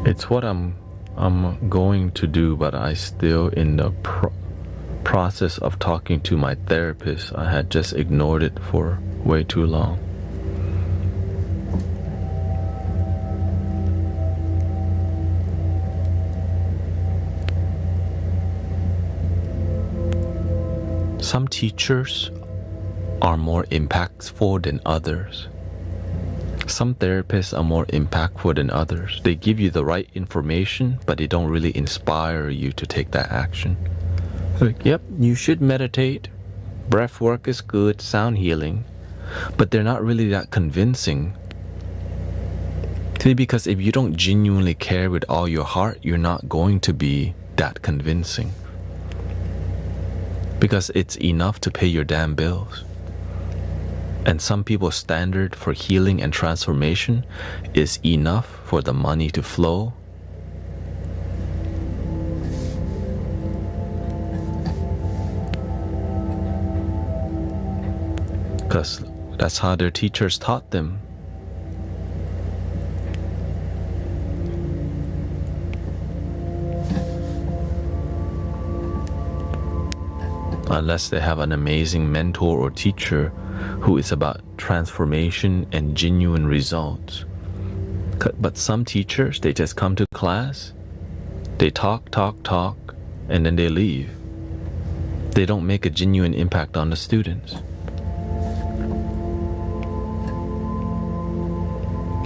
C: It's what I'm going to do, but I still in the process of talking to my therapist. I had just ignored it for way too long. Some teachers are more impactful than others. Some therapists are more impactful than others. They give you the right information, but they don't really inspire you to take that action. Like, yep, you should meditate. Breath work is good, sound healing. But they're not really that convincing. See, because if you don't genuinely care with all your heart, you're not going to be that convincing. Because it's enough to pay your damn bills. And some people's standard for healing and transformation is enough for the money to flow. Because that's how their teachers taught them. Unless they have an amazing mentor or teacher who is about transformation and genuine results. But some teachers, they just come to class, they talk, and then they leave. They don't make a genuine impact on the students.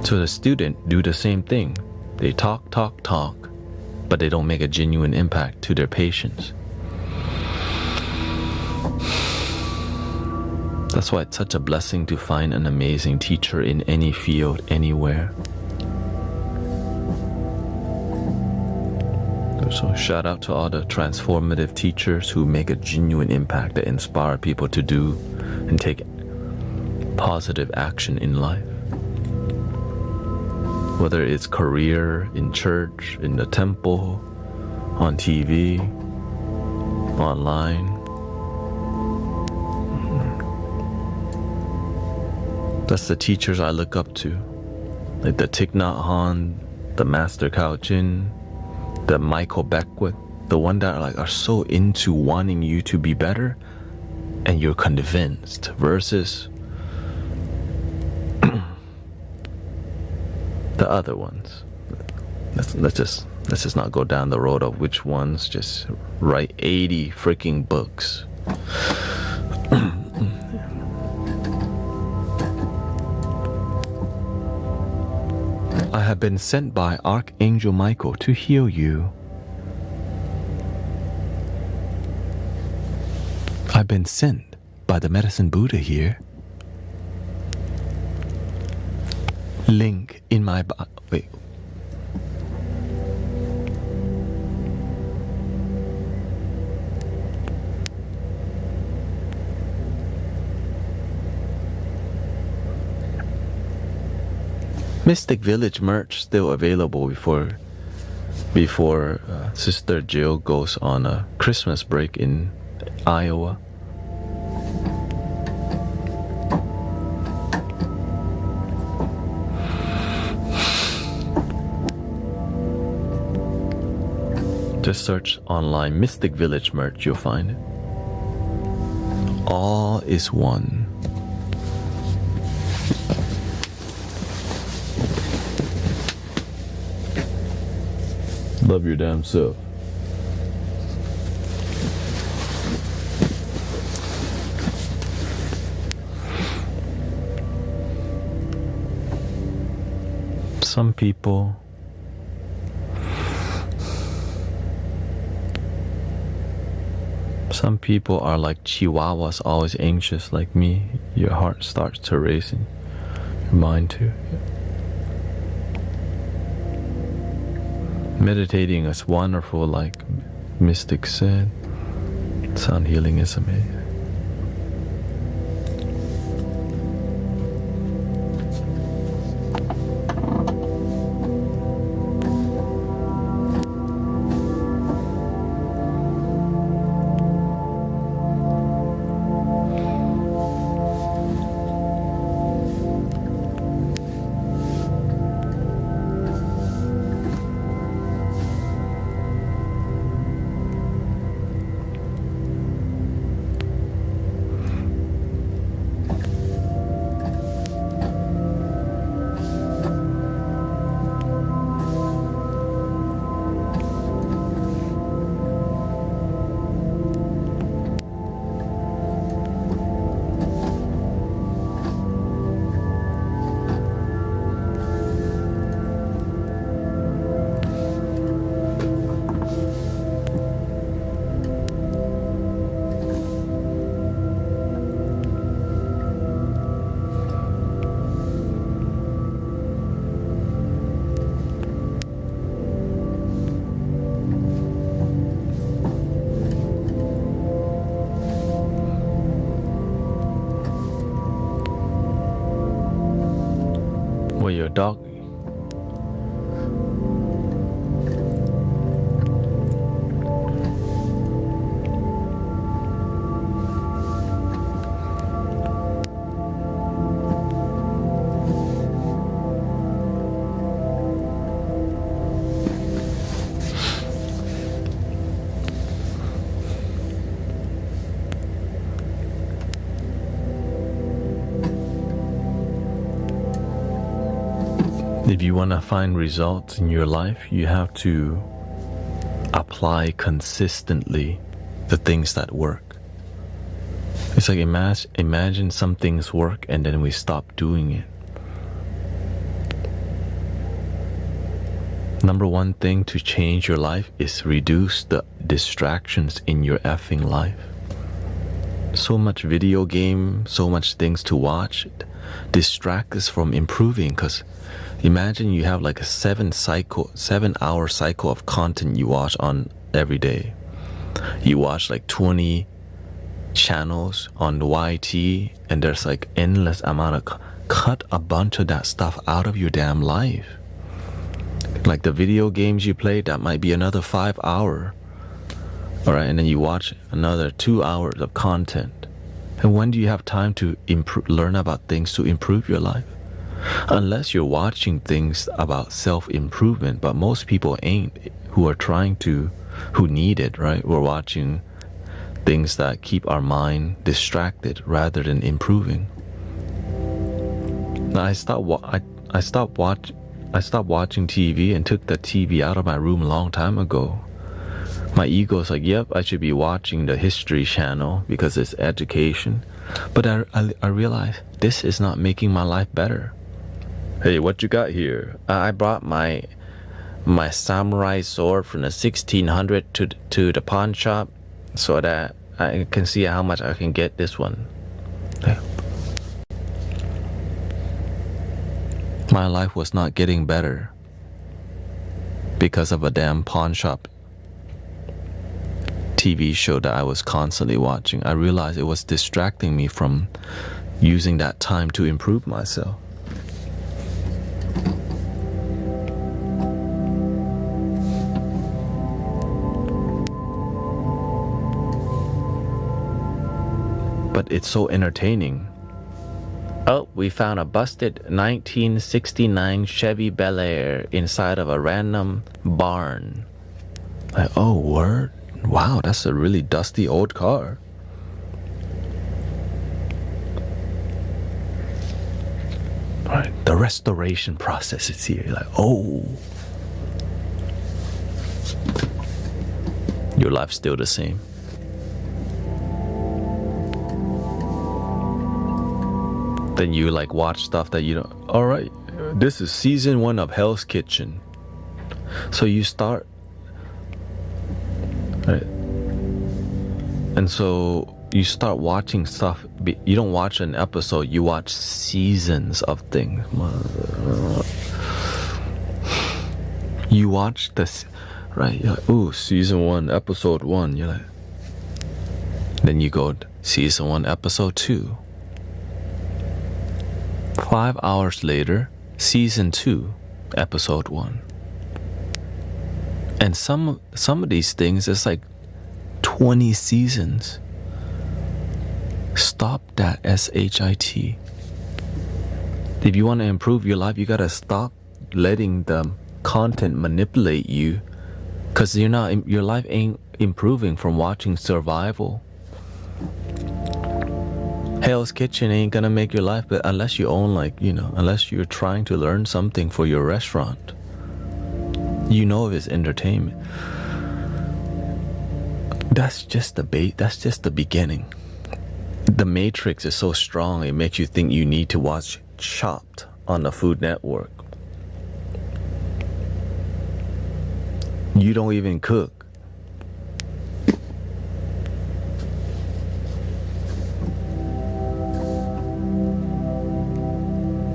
C: So the student do the same thing. They talk, but they don't make a genuine impact to their patients.
A: That's why it's such a blessing to find an amazing teacher in any field, anywhere. So shout out to all the transformative teachers who make a genuine impact that inspire people to do and take positive action in life. Whether it's career, in church, in the temple, on TV, online. That's the teachers I look up to. Like the Thich Nhat Hanh, the Master Khao Chin, the Michael Beckwith, the one that are so into wanting you to be better and you're convinced, versus the other ones. Let's just not go down the road of which ones. Just write 80 freaking books. I have been sent by Archangel Michael to heal you. I've been sent by the Medicine Buddha here. Link in my wait. Mystic Village merch still available before Sister Jill goes on a Christmas break in Iowa. Just search online Mystic Village merch, you'll find it. All is one. Love your damn self. Some people are like chihuahuas, always anxious like me. Your heart starts to race and your mind too. Meditating is wonderful, like Mystic said. Sound healing is amazing. Well, your dog. If you want to find results in your life, you have to apply consistently the things that work. It's like imagine some things work and then we stop doing it. Number one thing to change your life is reduce the distractions in your effing life. So much video game, so much things to watch, distract us from improving. Because imagine you have like a 7-hour cycle of content you watch on every day. You watch like 20 channels on the YT, and there's like endless amount of cut a bunch of that stuff out of your damn life. Like the video games you play, that might be another 5 hours. All right, and then you watch another 2 hours of content. And when do you have time to learn about things to improve your life? Unless you're watching things about self-improvement, but most people ain't, who need it, right? We're watching things that keep our mind distracted rather than improving. Now I stopped watching TV and took the TV out of my room a long time ago. My ego's like, yep, I should be watching the History Channel because it's education. But I realized this is not making my life better. Hey, what you got here? I brought my samurai sword from the 1600 to the pawn shop so that I can see how much I can get this one. Okay. My life was not getting better because of a damn pawn shop TV show that I was constantly watching. I realized it was distracting me from using that time to improve myself. But it's so entertaining. Oh, we found a busted 1969 Chevy Bel Air inside of a random barn. Like, oh, word? Wow, that's a really dusty old car. Right, the restoration process is here. You're like, oh. Your life's still the same. Then you like watch stuff that you don't. All right, this is season 1 of Hell's Kitchen. So you start, right? And so you start watching stuff. You don't watch an episode, you watch seasons of things. You watch this, right? You're like, ooh, season 1, episode 1. You're like, then you go season 1, episode 2. 5 hours later, season 2, episode 1. And some of these things, it's like 20 seasons. Stop that shit. If you want to improve your life, you gotta stop letting the content manipulate you, because your life ain't improving from watching survival. Hell's Kitchen ain't gonna make your life, but unless you own unless you're trying to learn something for your restaurant, if it's entertainment. That's just the beginning. The Matrix is so strong, it makes you think you need to watch Chopped on the Food Network. You don't even cook.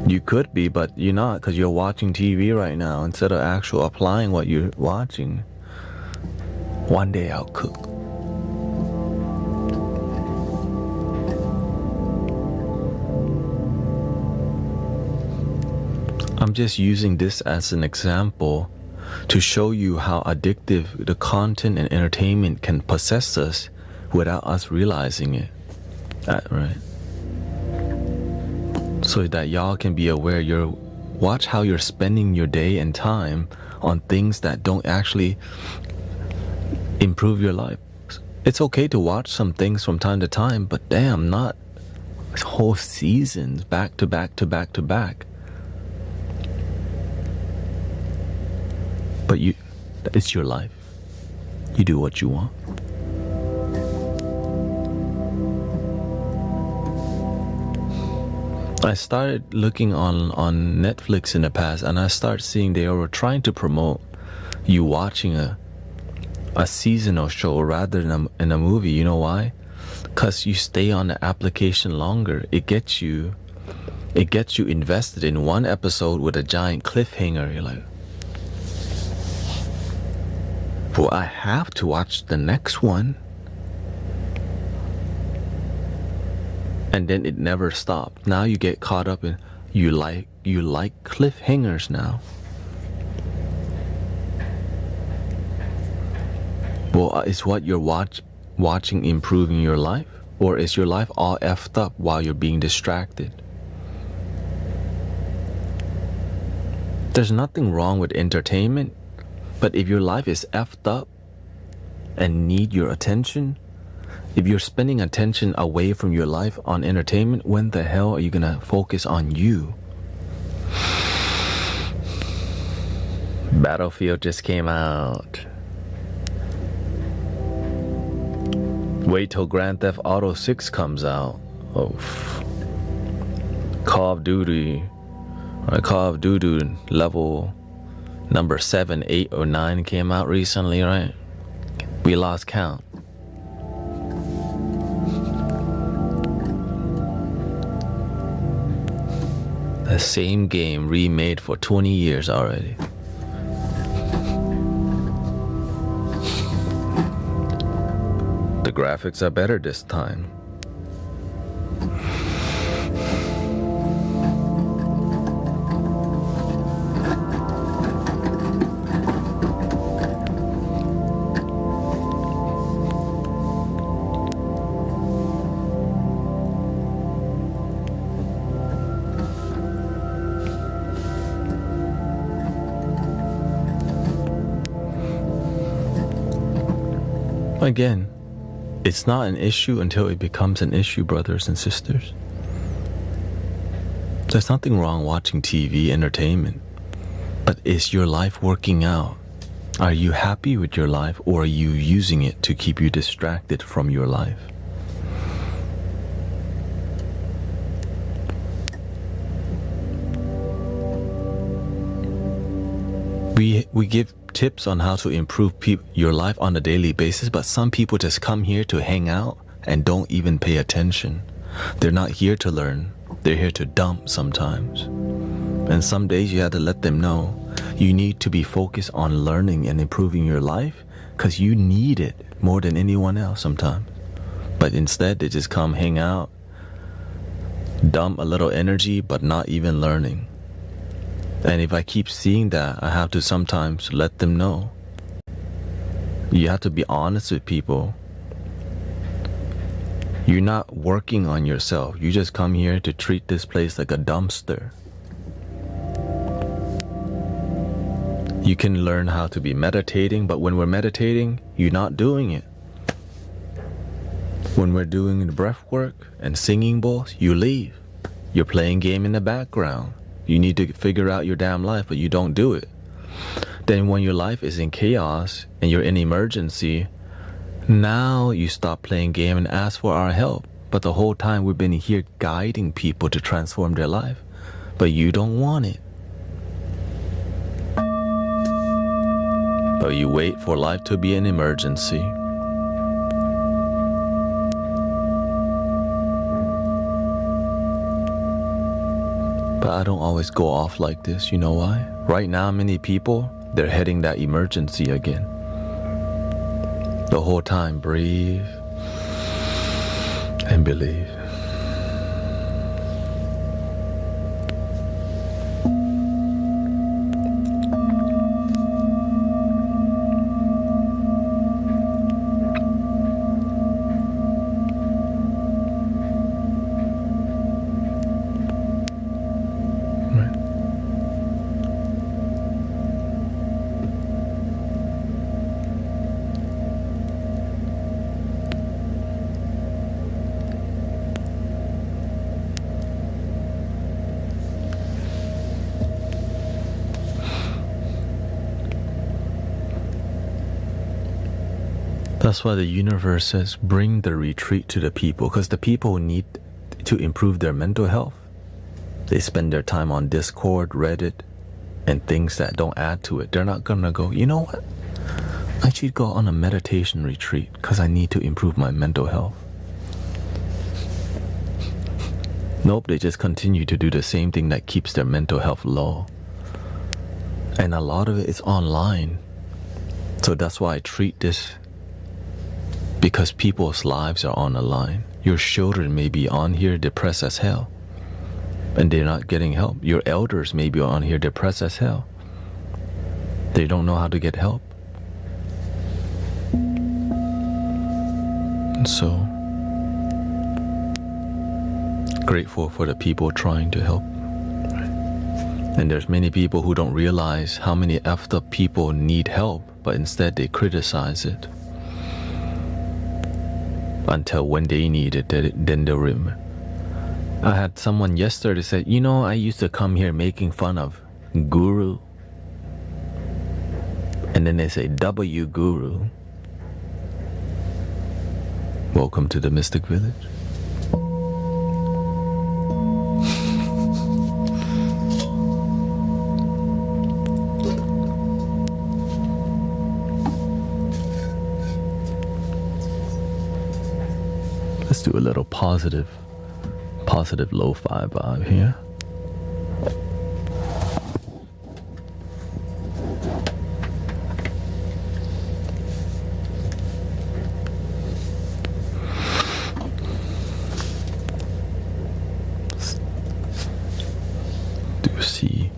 A: You could be, but you're not, because you're watching TV right now instead of actually applying what you're watching. One day I'll cook. I'm just using this as an example to show you how addictive the content and entertainment can possess us without us realizing it. Right? So that y'all can be aware, watch how you're spending your day and time on things that don't actually improve your life. It's okay to watch some things from time to time, but damn, not whole seasons back to back to back to back. But it's your life. You do what you want. I started looking on Netflix in the past, and I started seeing they were trying to promote you watching a seasonal show rather than in a movie. You know why? Because you stay on the application longer. It gets you invested in one episode with a giant cliffhanger. You're like, well, I have to watch the next one. And then it never stopped. Now you get caught up in, you like cliffhangers now. Well, is what you're watching improving your life? Or is your life all effed up while you're being distracted? There's nothing wrong with entertainment, but if your life is effed up and need your attention, if you're spending attention away from your life on entertainment, when the hell are you gonna focus on you? Battlefield just came out. Wait till Grand Theft Auto 6 comes out. Oh, Call of Duty level number 7, 8, or 9 came out recently, right? We lost count. The same game remade for 20 years already. The graphics are better this time. Again, it's not an issue until it becomes an issue, brothers and sisters. There's nothing wrong watching TV entertainment, but is your life working out? Are you happy with your life, or are you using it to keep you distracted from your life? We give tips on how to improve your life on a daily basis, but some people just come here to hang out and don't even pay attention. They're not here to learn. They're here to dump sometimes. And some days you have to let them know you need to be focused on learning and improving your life, because you need it more than anyone else sometimes. But instead they just come hang out, dump a little energy, but not even learning. And if I keep seeing that, I have to sometimes let them know. You have to be honest with people. You're not working on yourself. You just come here to treat this place like a dumpster. You can learn how to be meditating, but when we're meditating, you're not doing it. When we're doing the breath work and singing bowls, you leave. You're playing game in the background. You need to figure out your damn life, but you don't do it. Then when your life is in chaos and you're in emergency, now you stop playing game and ask for our help. But the whole time we've been here guiding people to transform their life, but you don't want it. But you wait for life to be an emergency. But I don't always go off like this. You know why? Right now, many people, they're heading that emergency again. The whole time, breathe and believe. That's why the universe says, bring the retreat to the people, because the people need to improve their mental health. They spend their time on Discord, Reddit, and things that don't add to it. They're not gonna go, you know what? I should go on a meditation retreat because I need to improve my mental health. Nope, they just continue to do the same thing that keeps their mental health low. And a lot of it is online. So that's why I treat this, because people's lives are on the line. Your children may be on here depressed as hell, and they're not getting help. Your elders may be on here depressed as hell. They don't know how to get help. And so, grateful for the people trying to help. And there's many people who don't realize how many effed up people need help, but instead they criticize it. Until when they need it, then they'll remember. I had someone yesterday say, you know, I used to come here making fun of Guru. And then they say, W Guru. Welcome to the Mystic Village. Let's do a little positive lo-fi vibe here. Do C.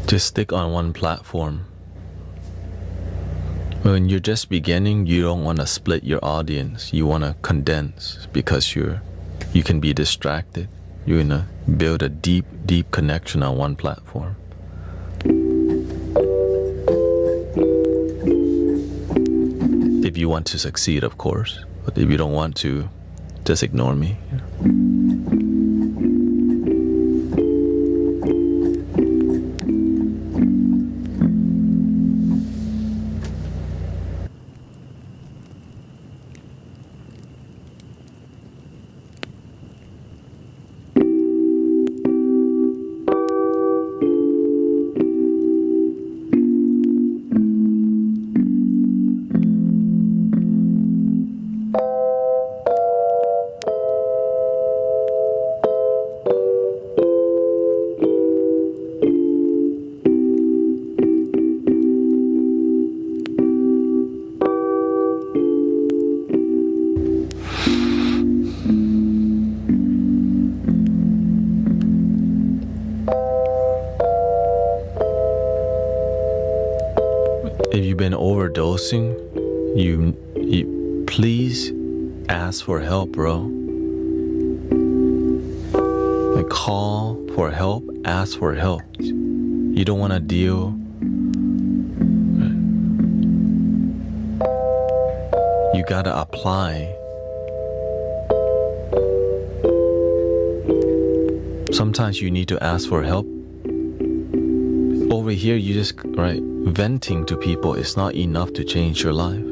A: Just stick on one platform. When you're just beginning, you don't want to split your audience. You want to condense, because you can be distracted. You're going to build a deep connection on one platform. If you want to succeed, of course. But if you don't want to, just ignore me. If you've been overdosing, you please ask for help, bro. Like, call for help, ask for help. You don't want to deal. You gotta apply. Sometimes you need to ask for help. Over here, you just, right, venting to people is not enough to change your life.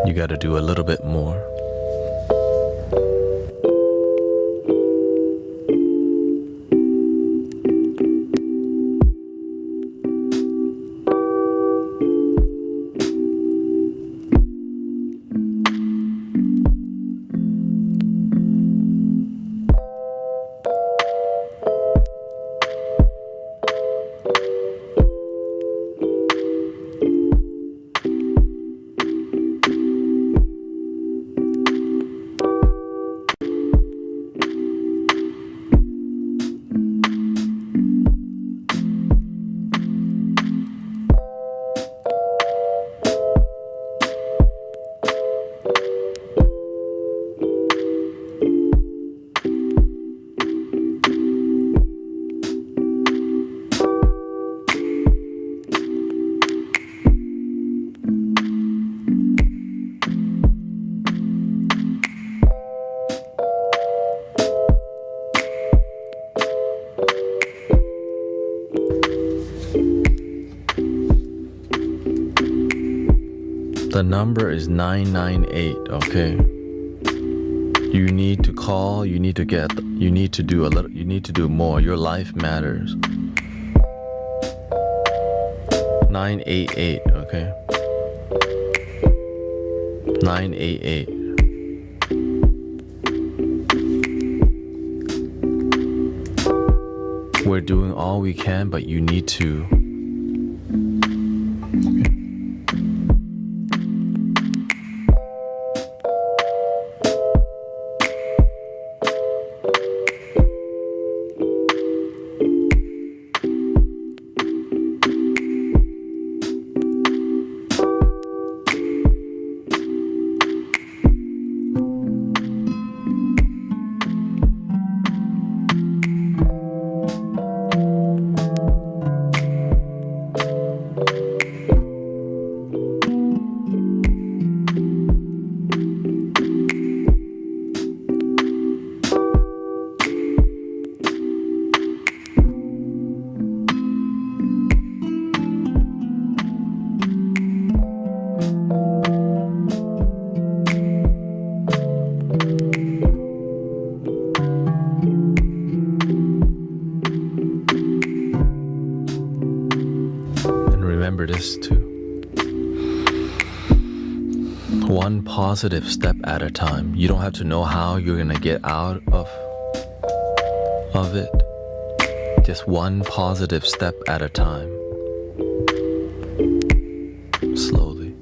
A: You gotta do a little bit more. The number is 998, okay? You need to call, you need to do more. Your life matters. 988, okay? 988. We're doing all we can, but you need to. Remember this too. One positive step at a time. You don't have to know how you're gonna get out of it. Just one positive step at a time. Slowly.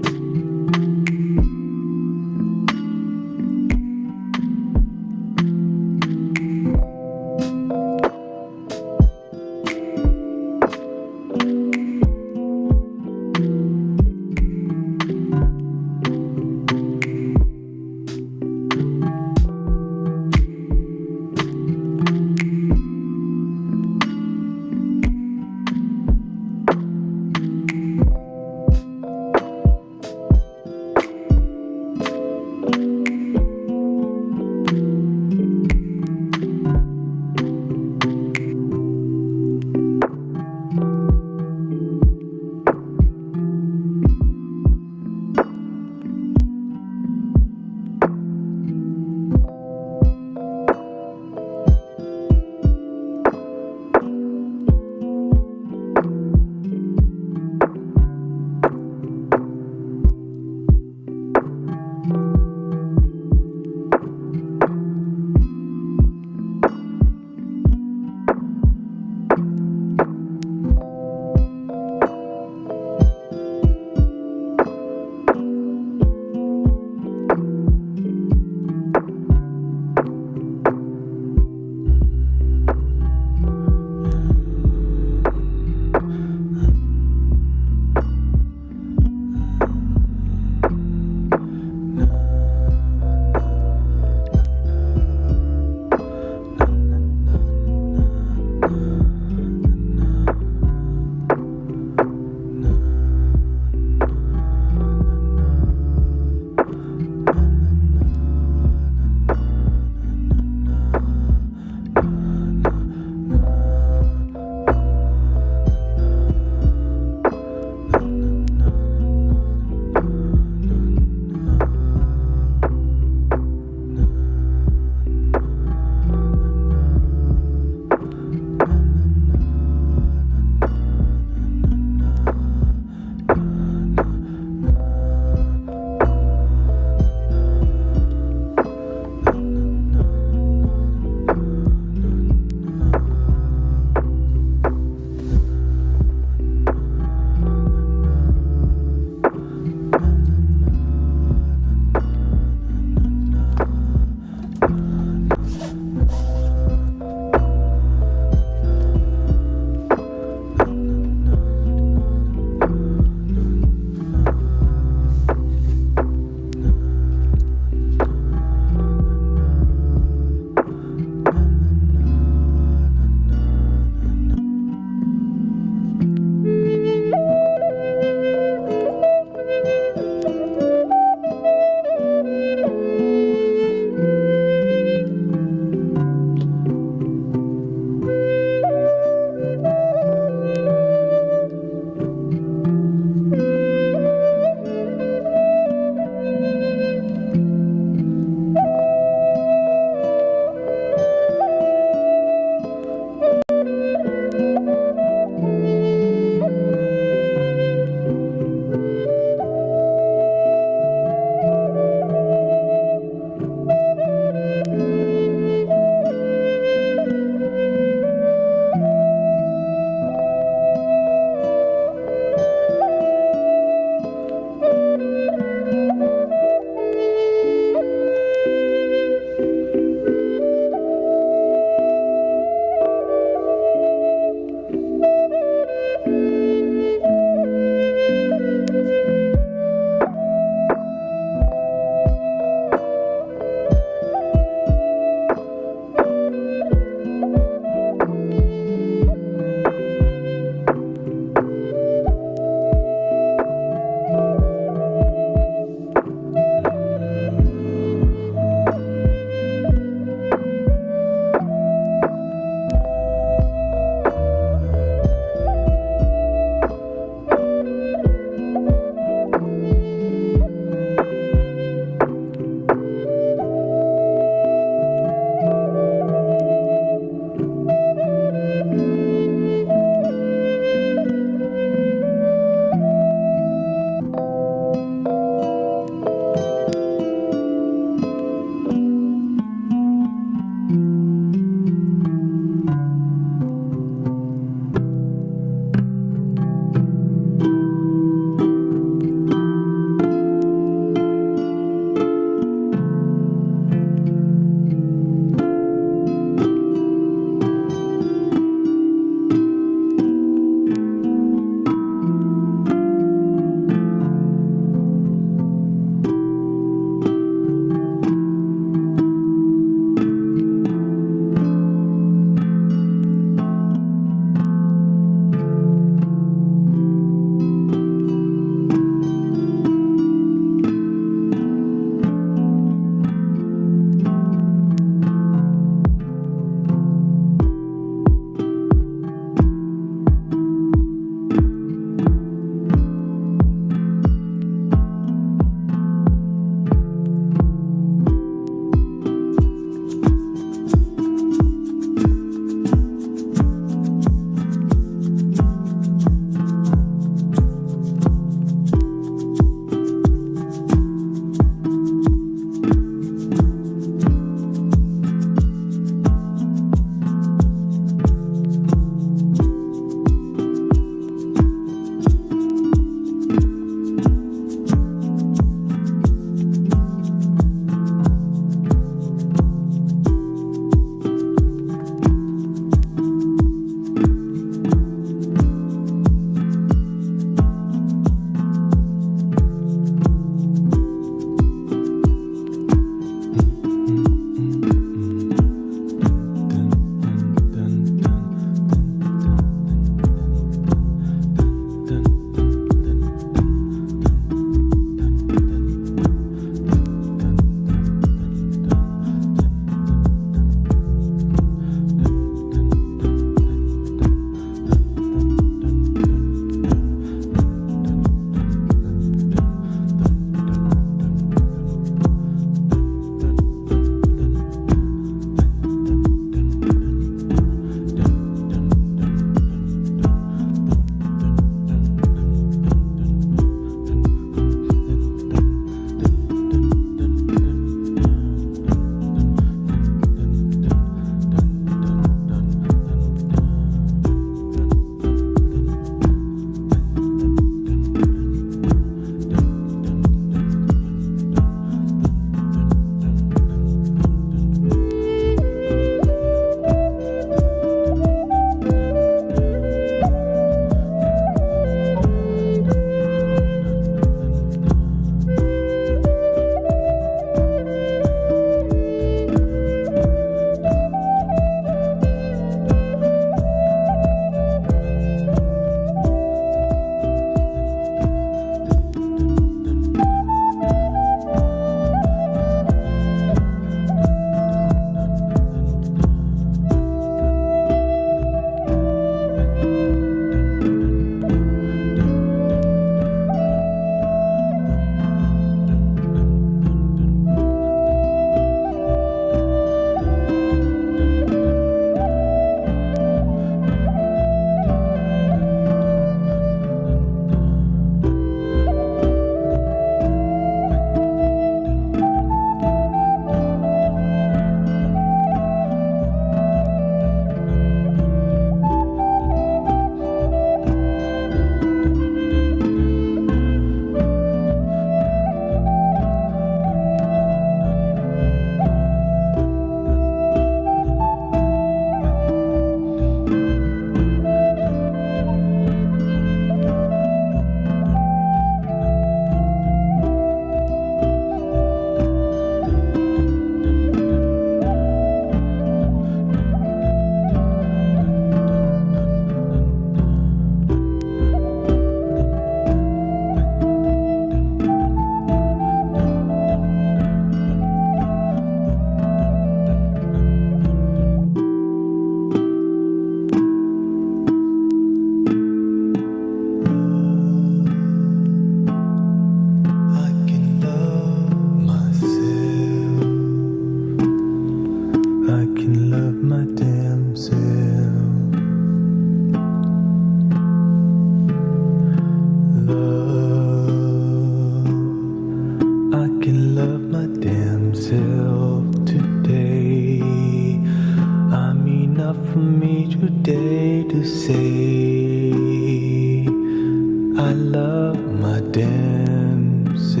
B: I love my damn self.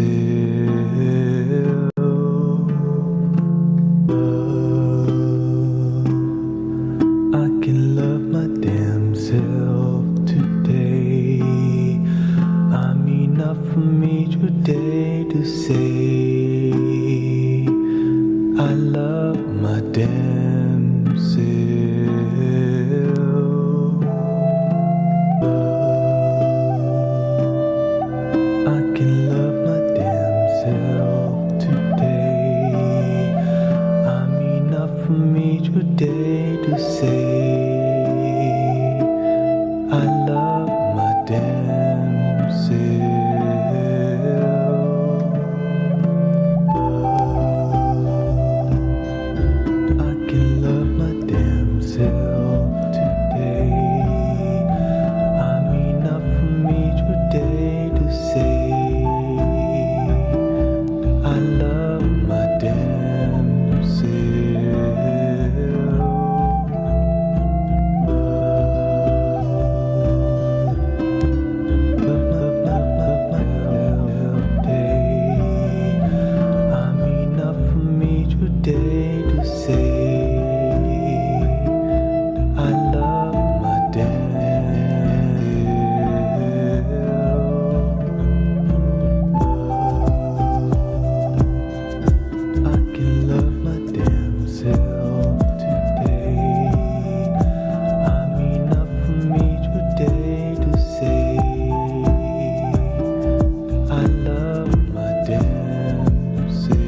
B: I can love my damn self today. I'm enough for me today to say I love my damn self. I can love my damn self today. I'm enough for me today to say I love my damn self. I can love my damn self today. I'm enough for me today to say I love my damn self. I'm enough for me today to say I love my damn self. I can love my damn self today. I'm enough for me today to say I love my damn self.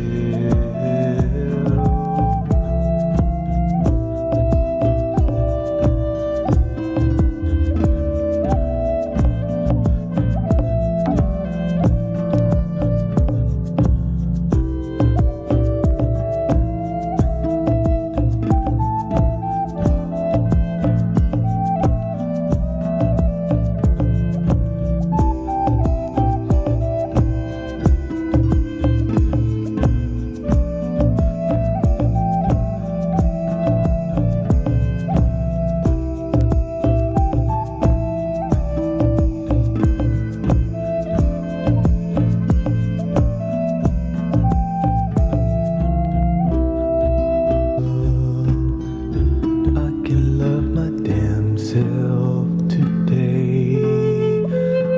B: I can love my damn self today.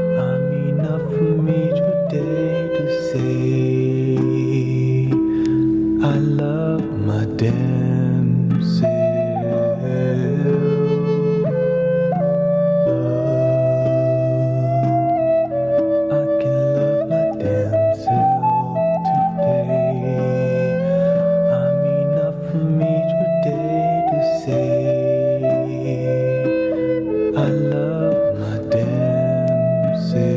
B: I'm enough for me today to say I love my damn self. I can love my damn self today. I'm enough for me today to say I love my damn self.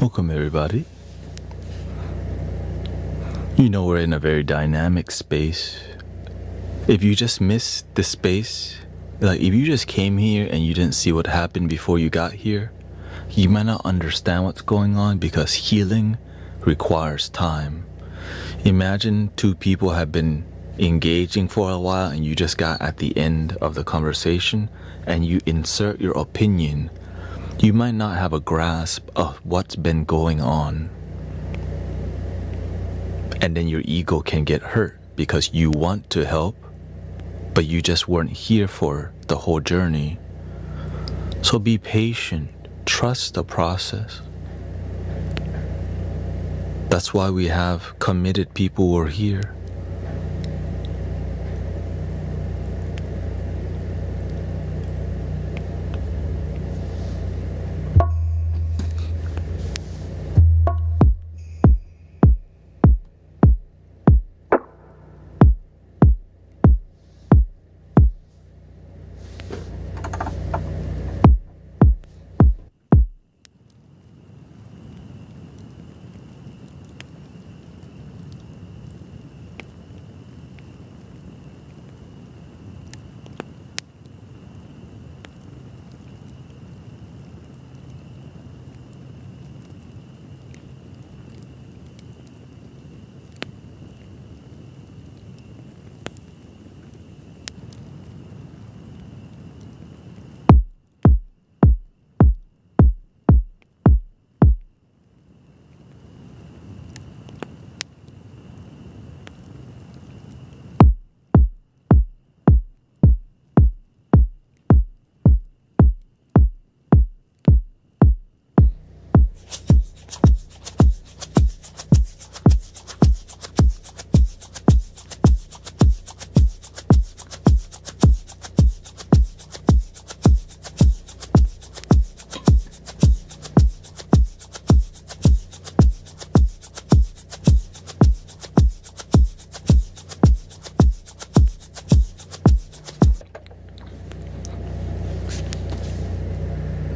C: Welcome, everybody. You know, we're in a very dynamic space. If you just missed the space, like if you just came here and you didn't see what happened before you got here, you might not understand what's going on because healing requires time. Imagine two people have been engaging for a while and you just got at the end of the conversation and you insert your opinion. You might not have a grasp of what's been going on. And then your ego can get hurt because you want to help, but you just weren't here for the whole journey. So be patient, trust the process. That's why we have committed people who are here.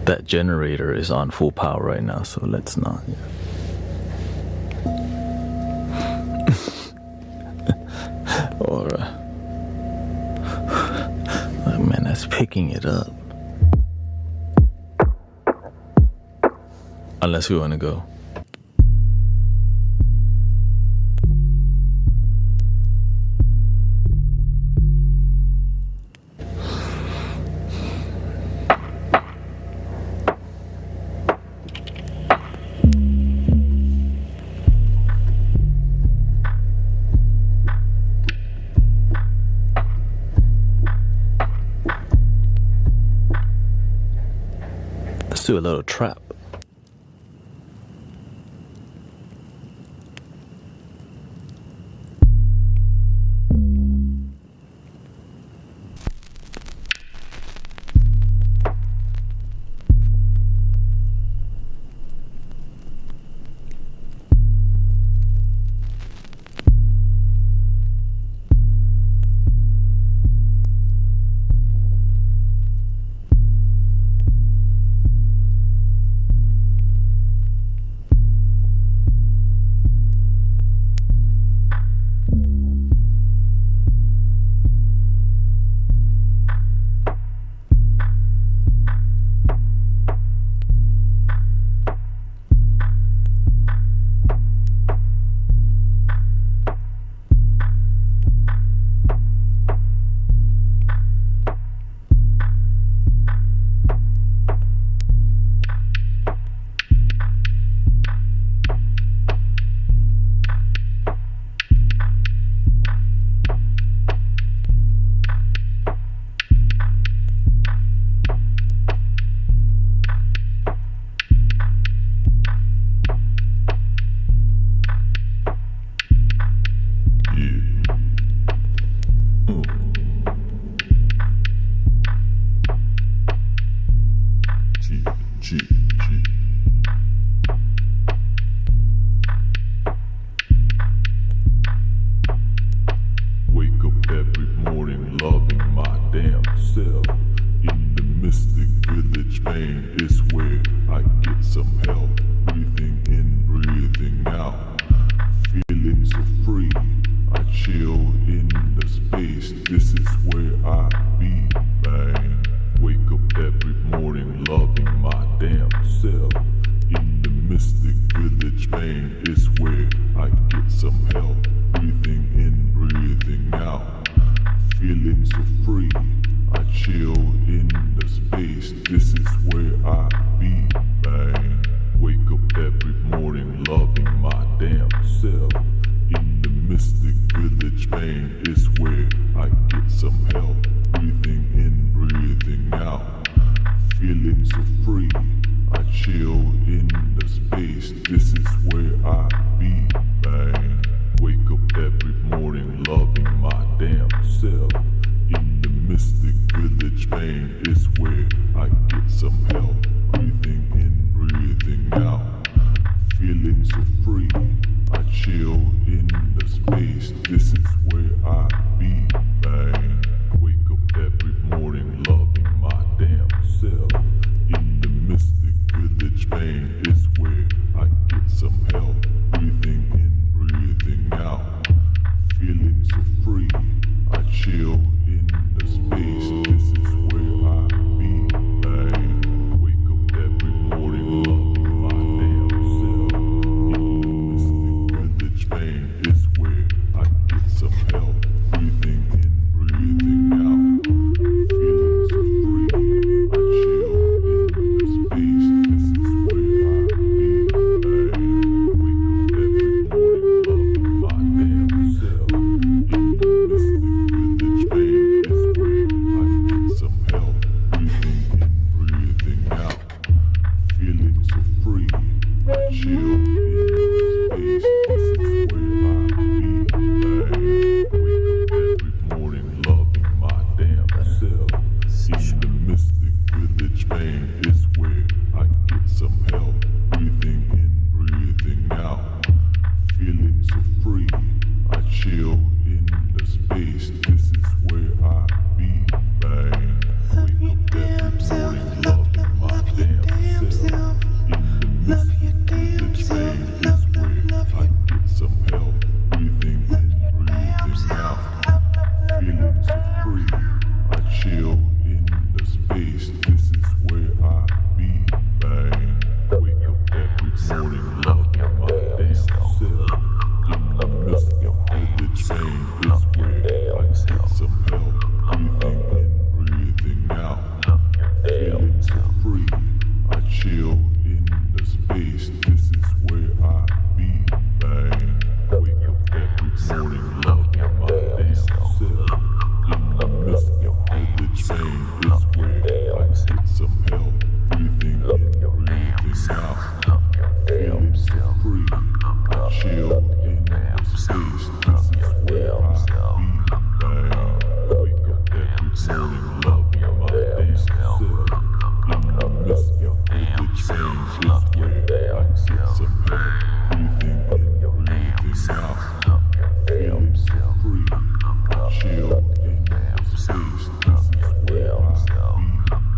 C: That generator is on full power right now, so let's not. Or, oh man, that's picking it up. Unless we want to go. Let's do a little trap.
D: Mystic village pain is where I get some help. Breathing damn self. In the mystic village, man, is where I get some help. Breathing in, breathing out, feeling so free. I chill in the space, this is where I be, man. Wake up every morning loving my damn self. In the mystic village, man, is where I get some help. Breathing in, breathing out, feeling so free. I chill in the space, this is where I be, man. Wake up every morning loving my damn self. In the mystic village, man, is where I get some help. Breathing in, breathing out, feeling so free. I chill in the space, this is where I be, man. Wake up every morning loving my damn self. In the mystic village, man, is where I get some help. Breathing in, breathing out, feeling so free. I chill in the space, this is where I be, man. Wake up every morning loving my damn self. In the mystic village, man, is where I get some help. Breathing in, breathing out, feeling so free. I chill in the space, this is where I be, man. Wake up every morning loving my damn self. In the mystic village, man, is where I get some help. Breathing in, breathing out, feeling so free. I chill in the space, this is where I be, man. Wake up every morning loving my damn self. In the mystic village, man, is where I get some help. Breathing in, breathing out, feeling so free. I chill in the space, this is where I be, man. Wake up every morning loving my damn self. In the mystic village, man, is where I get some help. Breathing in, breathing out, feeling so free. I chill in the space, this is where I be, man. Wake up every morning loving my damn self. In the mystic village, man, is where I get some help. Breathing in, breathing out, feeling so free. I chill in the space, this is where I be, man. Wake up every morning loving my damn self. In the mystic village, man, is where I get some help. Breathing in, breathing out, feeling so free. I chill in the space, this is where I be, man. Wake up every morning loving my damn self. In the mystic village, man, is where I get some help. Breathing in, breathing out, feeling so free. I chill in the space, this is where I be,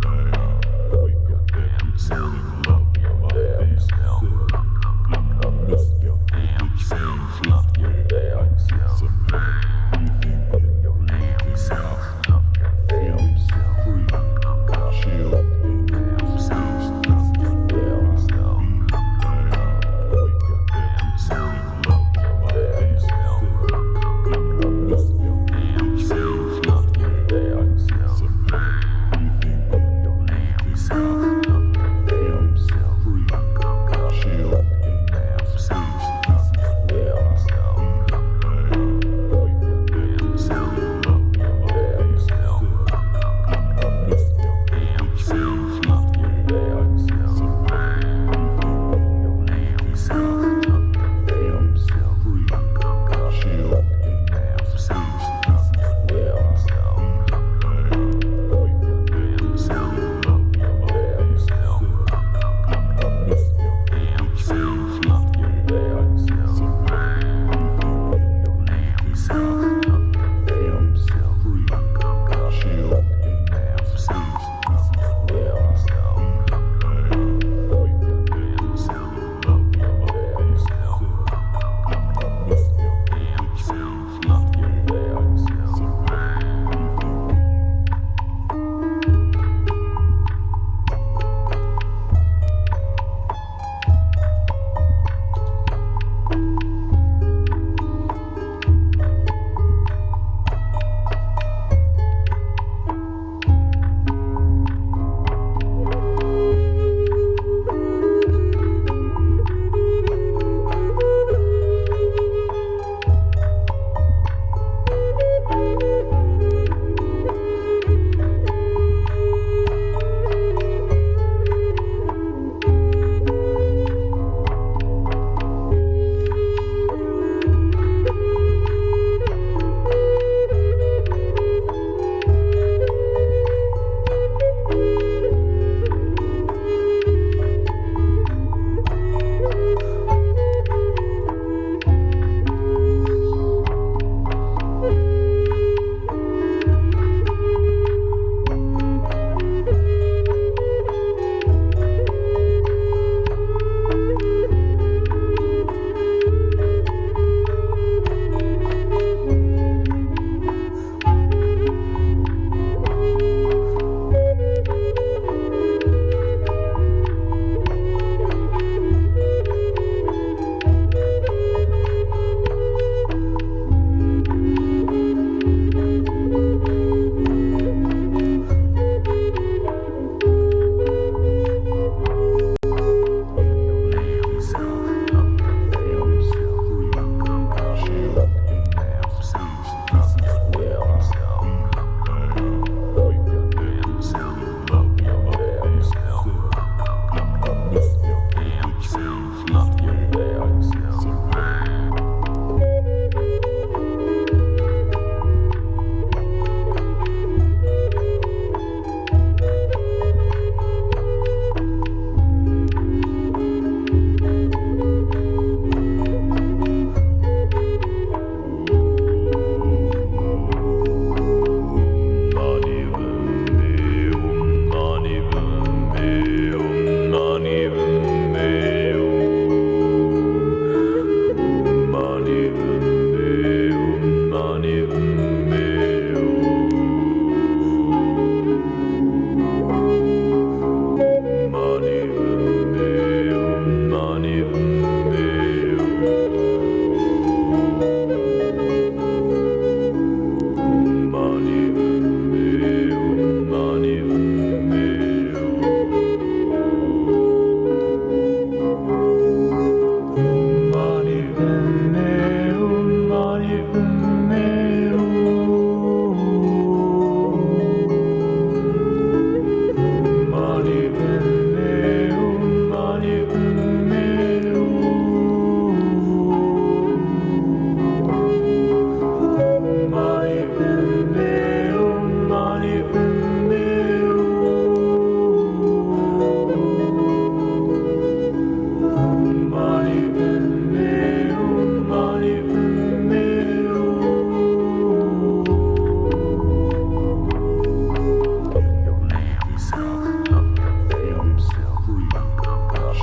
D: man. Wake up every morning loving my damn self.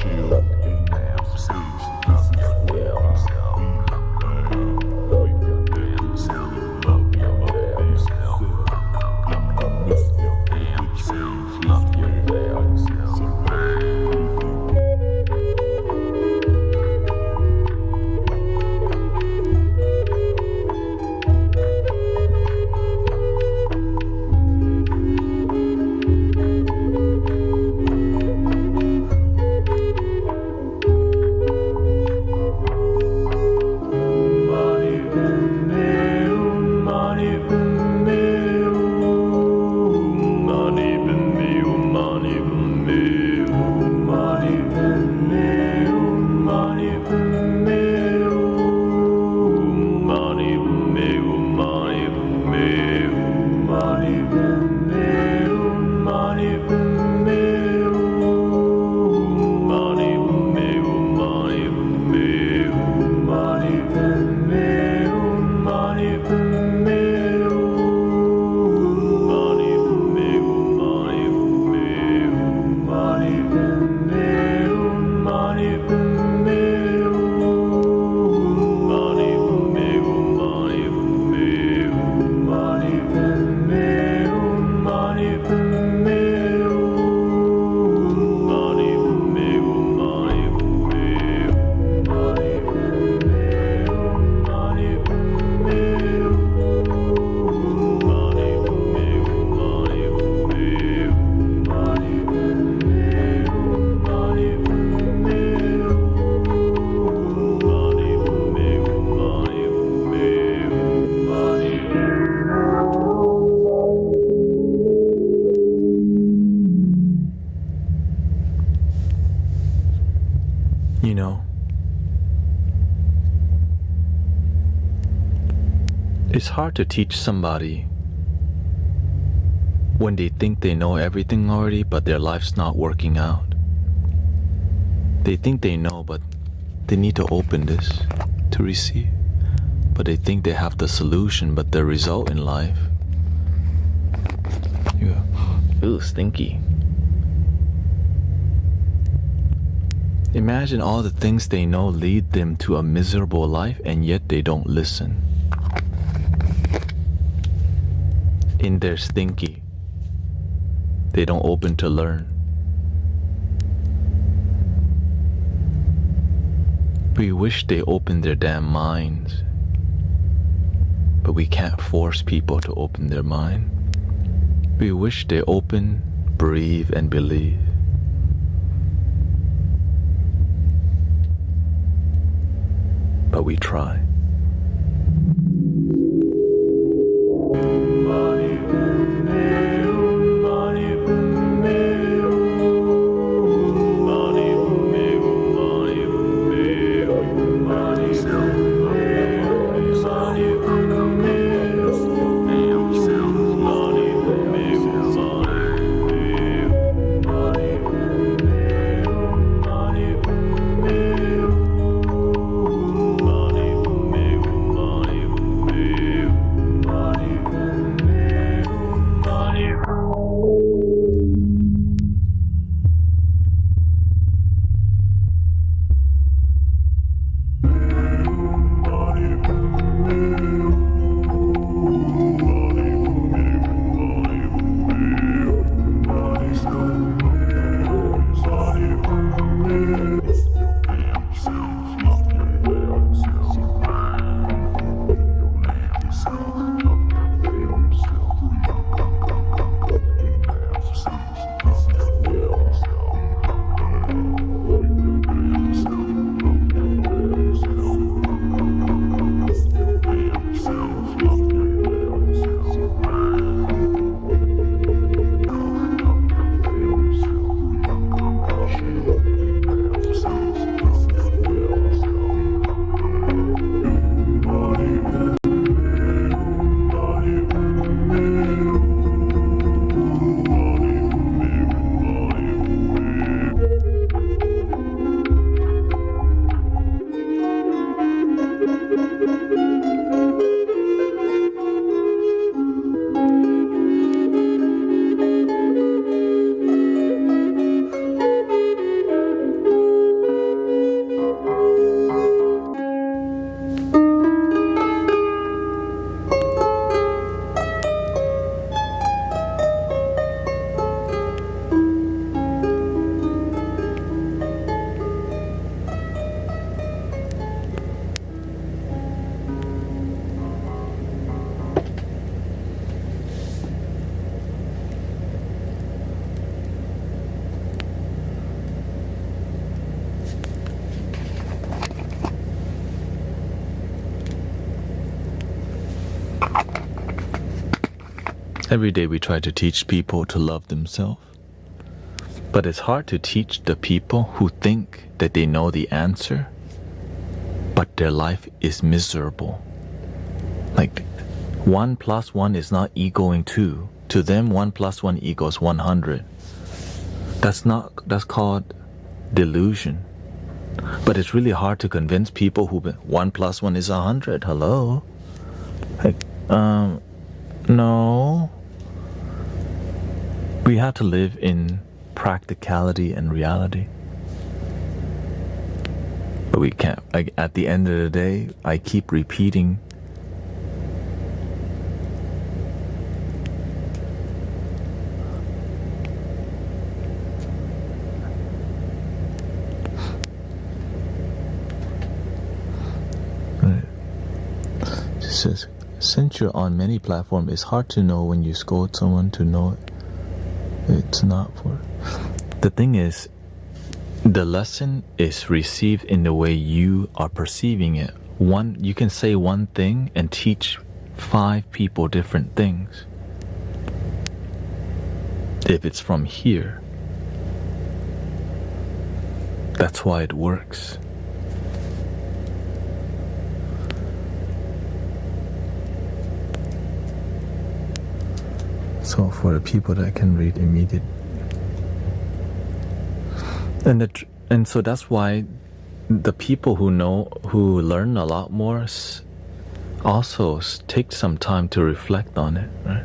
D: chill in your space. This is where I be, with your damn self. Love your damn self. In the midst of the change is where I get some help breathing.
A: You know, it's hard to teach somebody when they think they know everything already, but their life's not working out. They think they know, but they need to open this to receive. But they think they have the solution, but the result in life, you go, ooh, stinky. Imagine all the things they know lead them to a miserable life, and yet they don't listen. In their stinky, they don't open to learn. We wish they opened their damn minds, but we can't force people to open their mind. We wish they open, breathe, and believe. But we try.
C: Every day we try to teach people to love themselves. But it's hard to teach the people who think that they know the answer, but their life is miserable. Like 1 + 1 is not equaling 2. To them, 1 + 1 equals 100. That's called delusion. But it's really hard to convince people who 1 + 1 is 100. Hello? Like, no. We have to live in practicality and reality. But we can't. Like, at the end of the day, I keep repeating It says, since you're on many platforms, it's hard to know when you scold someone to know it's not for. The thing is, the lesson is received in the way you are perceiving it. You can say one thing and teach 5 people different things. If it's from here, that's why it works. So for the people that can read immediate, and so that's why the people who learn a lot more also take some time to reflect on it, right?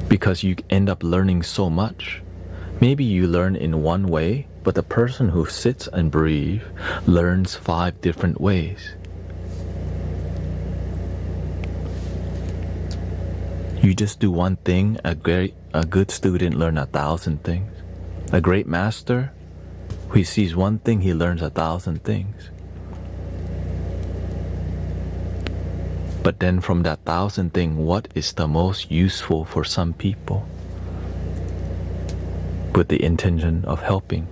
C: Because you end up learning so much. Maybe you learn in one way, but the person who sits and breathes learns 5 different ways. You just do one thing, a good student learns 1,000 things. A great master, who he sees one thing, he learns 1,000 things. But then from that 1,000 things, what is the most useful for some people? With the intention of helping.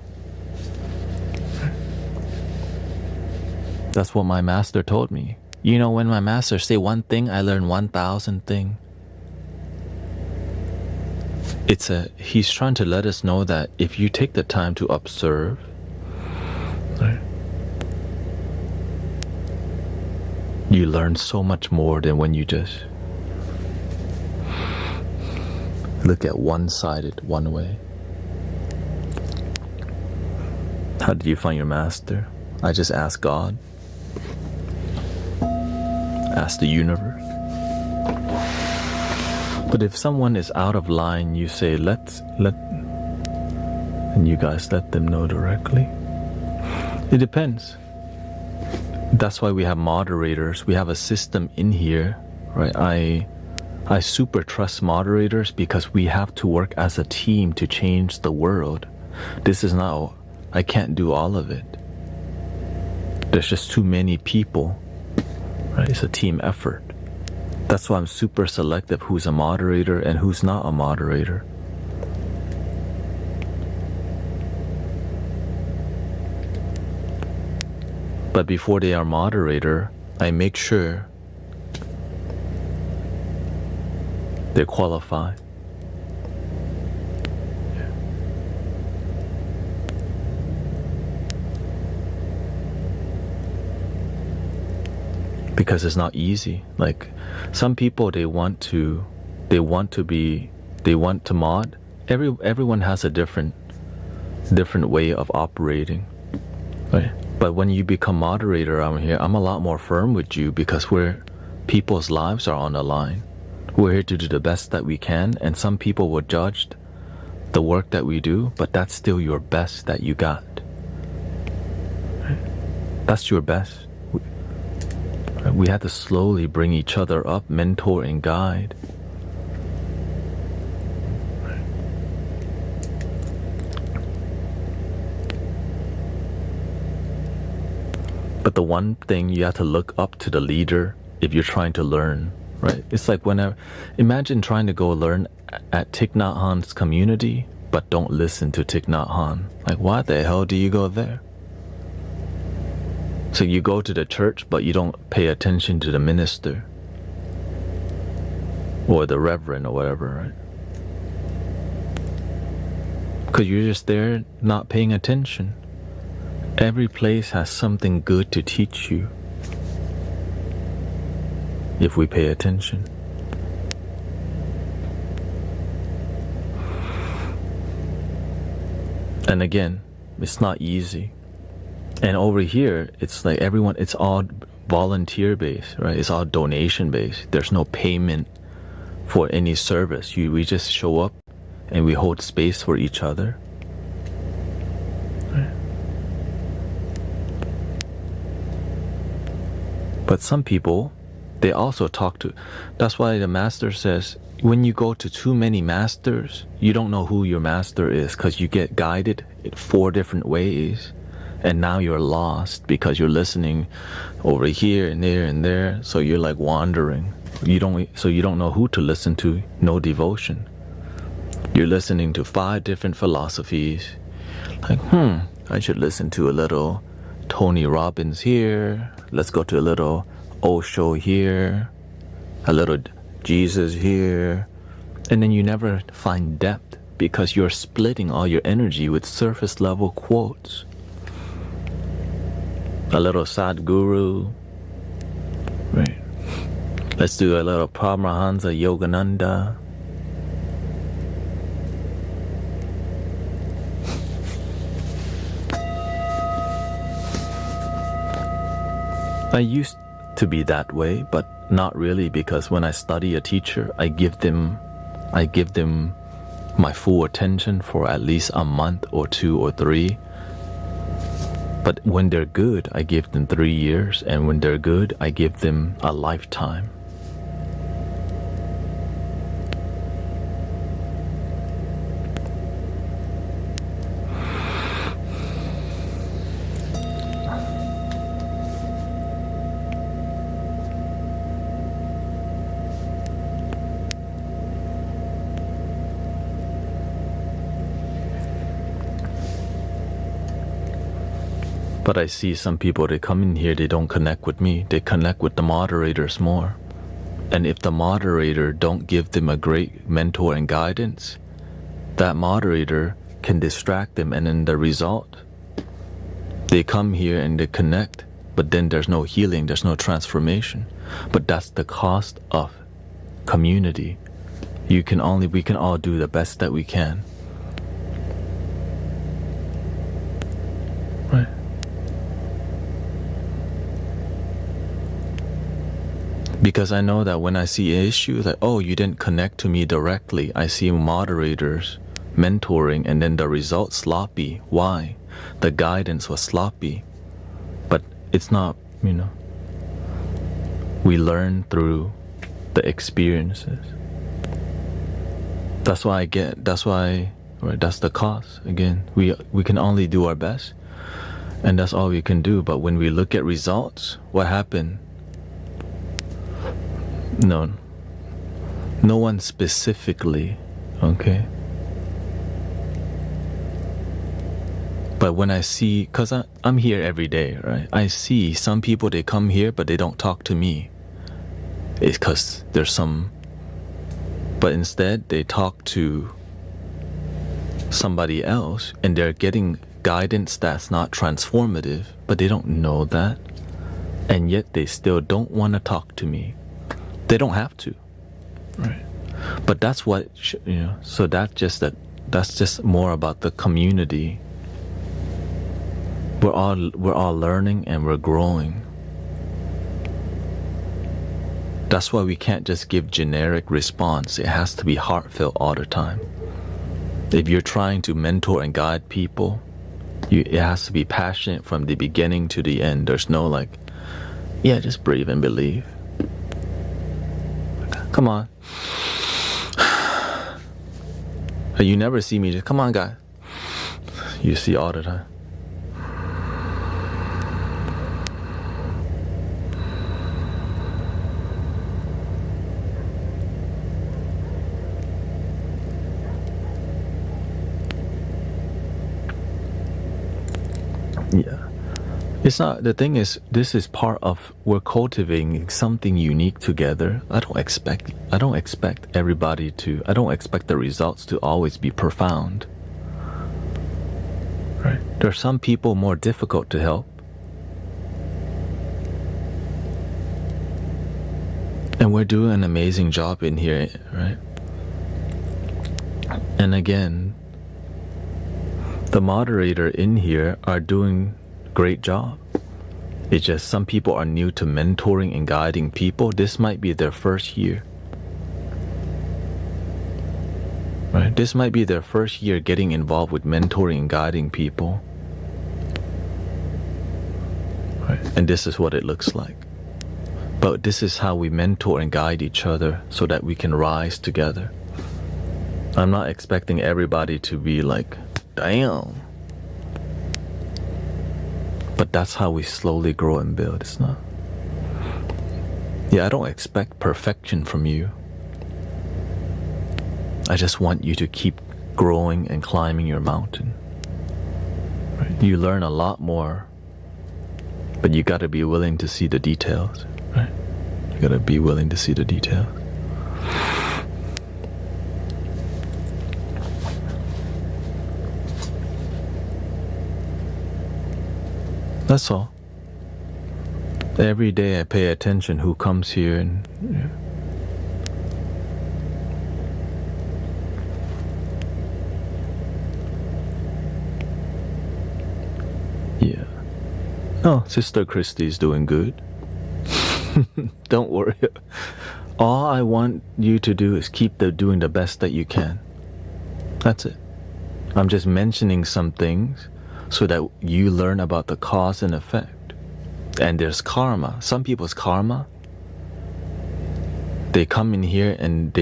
C: That's what my master told me. You know, when my master say one thing, I learn 1,000 things. He's trying to let us know that if you take the time to observe, right, you learn so much more than when you just look at one-sided, one way. How did you find your master? I just asked God, asked the universe. But if someone is out of line, you say, and you guys let them know directly. It depends. That's why we have moderators. We have a system in here, right? I super trust moderators because we have to work as a team to change the world. This is not, I can't do all of it. There's just too many people, right? It's a team effort. That's why I'm super selective who's a moderator and who's not a moderator. But before they are moderator, I make sure they're qualified. Because it's not easy. Like some people, they want to mod. Everyone has a different way of operating, right? But when you become moderator out here, I'm a lot more firm with you because people's lives are on the line. We're here to do the best that we can, and some people will judge the work that we do, but that's still your best that you got. Right? That's your best. We have to slowly bring each other up, mentor and guide. But the one thing, you have to look up to the leader if you're trying to learn, right? It's like imagine trying to go learn at Thich Nhat Hanh's community, but don't listen to Thich Nhat Hanh. Like, why the hell do you go there? So you go to the church, but you don't pay attention to the minister. or the reverend or whatever, right? Because you're just there not paying attention. Every place has something good to teach you if we pay attention. And again, it's not easy. And over here, it's like everyone, it's all volunteer based, right? It's all donation based. There's no payment for any service. We just show up and we hold space for each other. Right? But some people, they also talk to, that's why the master says, when you go to too many masters, you don't know who your master is, because you get guided in 4 different ways, and now you're lost because you're listening over here and there and there, so you're like wandering. You don't know who to listen to. No devotion. You're listening to 5 different philosophies. Like, I should listen to a little Tony Robbins here. Let's go to a little Osho here. A little Jesus here. And then you never find depth because you're splitting all your energy with surface level quotes. A little Sadhguru. Right. Let's do a little Paramahansa Yogananda. I used to be that way, but not really, because when I study a teacher, I give them my full attention for at least a month or 2 or 3. But when they're good, I give them 3 years, and when they're good, I give them a lifetime. But I see some people, they come in here, they don't connect with me. They connect with the moderators more. And if the moderator don't give them a great mentor and guidance, that moderator can distract them, and in the result, they come here and they connect, but then there's no healing, there's no transformation. But that's the cost of community. We can all do the best that we can. Right. Because I know that when I see issues, like, oh, you didn't connect to me directly, I see moderators mentoring, and then the results sloppy. Why? The guidance was sloppy. But it's not, we learn through the experiences. That's why, right, that's the cost. Again, we can only do our best, and that's all we can do. But when we look at results, what happened? No one specifically, okay? But when I see, because I'm here every day, right? I see some people, they come here, but they don't talk to me. It's because there's some, but instead they talk to somebody else, and they're getting guidance that's not transformative, but they don't know that. And yet they still don't want to talk to me. They don't have to, right? But that's what, so that's just more about the community. We're all learning and we're growing. That's why we can't just give generic response. It has to be heartfelt all the time. If you're trying to mentor and guide people, it has to be passionate from the beginning to the end. There's no like, yeah, just breathe and believe. Come on. You never see me just, come on, guys. You see all the time. Yeah. It's not, the thing is, this is part of, we're cultivating something unique together. I don't expect everybody to, I don't expect the results to always be profound. Right? There are some people more difficult to help. And we're doing an amazing job in here, right? And again, the moderator in here are doing great job. It's just some people are new to mentoring and guiding people. This might be their first year. Right? This might be their first year getting involved with mentoring and guiding people. Right? And this is what it looks like. But this is how we mentor and guide each other so that we can rise together. I'm not expecting everybody to be like, damn. But that's how we slowly grow and build. It's not. Yeah, I don't expect perfection from you. I just want you to keep growing and climbing your mountain. Right? You learn a lot more, but you got to be willing to see the details. Right? You got to be willing to see the details. That's all. Every day I pay attention who comes here and yeah. Oh, Sister Christie's doing good. Don't worry. All I want you to do is keep doing the best that you can. That's it. I'm just mentioning some things so that you learn about the cause and effect. And there's karma. Some people's karma, they come in here and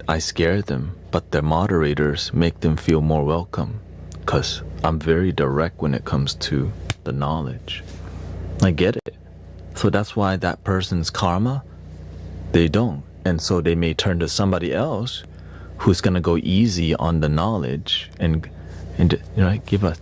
C: I scare them, but their moderators make them feel more welcome because I'm very direct when it comes to the knowledge. I get it. So that's why that person's karma, they don't. And so they may turn to somebody else who's going to go easy on the knowledge and give a.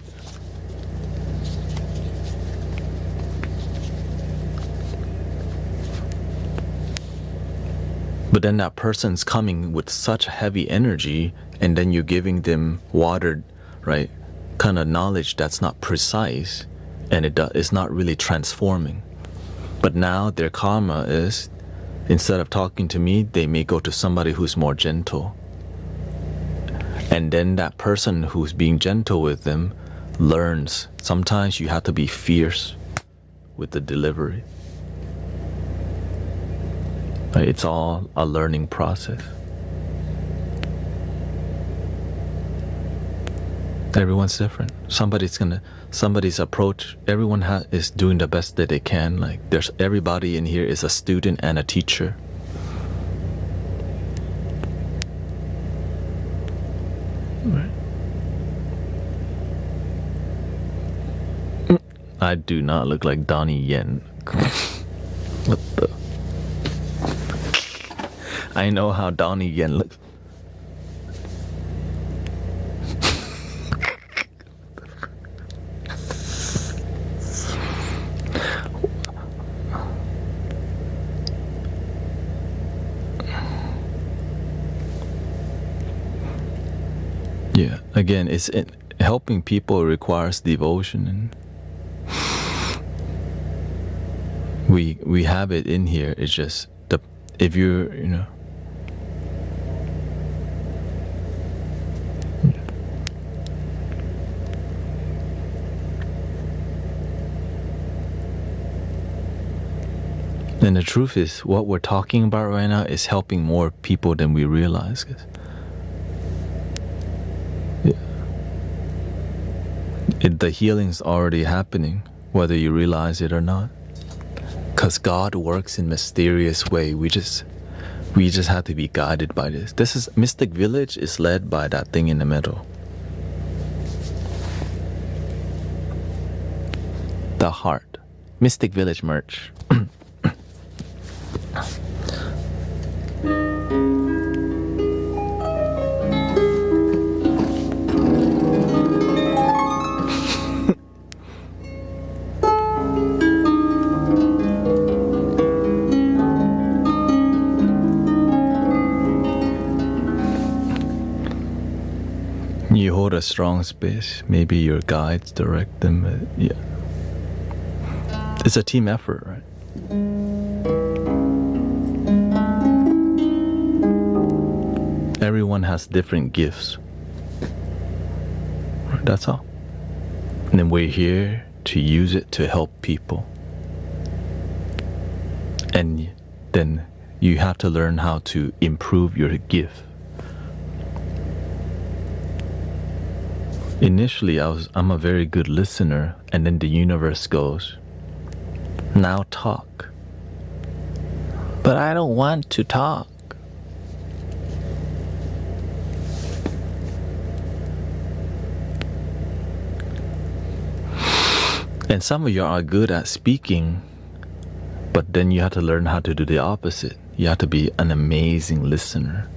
C: But then that person's coming with such heavy energy, and then you're giving them watered, right, kind of knowledge that's not precise, and it's not really transforming. But now their karma is, instead of talking to me, they may go to somebody who's more gentle. And then that person who's being gentle with them learns. Sometimes you have to be fierce with the delivery. It's all a learning process. Everyone's different. Somebody's approach, everyone is doing the best that they can. Like there's everybody in here is a student and a teacher. Right. I do not look like Donnie Yen. What the? I know how Donnie Yen looks. Yeah, again, helping people requires devotion, and we have it in here. It's just if you're, And the truth is, what we're talking about right now is helping more people than we realize. The healing's already happening, whether you realize it or not. Because God works in mysterious way. We just have to be guided by this. This is Mystic Village is led by that thing in the middle. The heart. Mystic Village merch. strong space, maybe your guides direct them. Yeah. It's a team effort, right? Everyone has different gifts. That's all. And then we're here to use it to help people. And then you have to learn how to improve your gift. Initially, I'm a very good listener, and then the universe goes, now talk. But I don't want to talk. And some of you are good at speaking, but then you have to learn how to do the opposite. You have to be an amazing listener.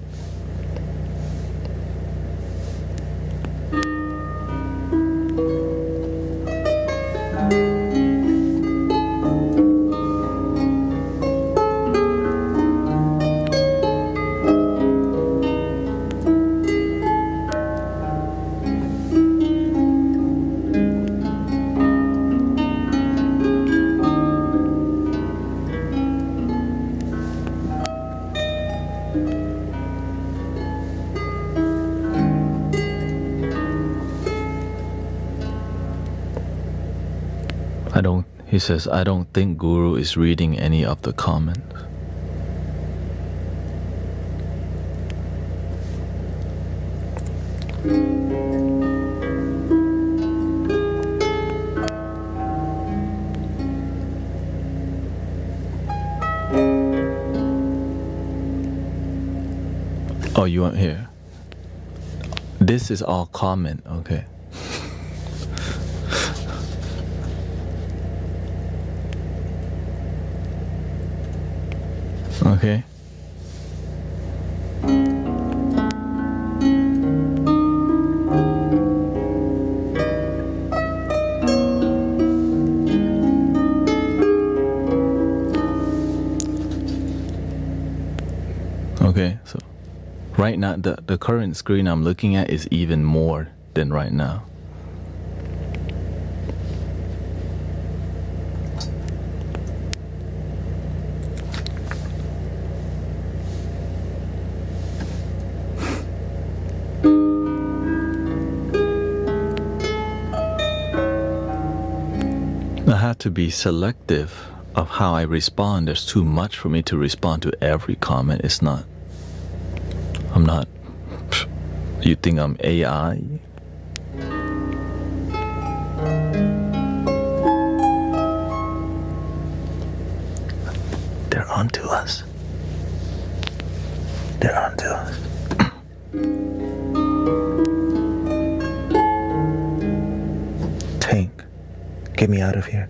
C: He says, I don't think Guru is reading any of the comments. Oh, you weren't here. This is all comment, okay. Okay. Okay, so right now the current screen I'm looking at is even more than right now. I have to be selective of how I respond. There's too much for me to respond to every comment. It's not. I'm not. You think I'm AI? They're onto us. They're onto us.
B: Tank, get me out of here.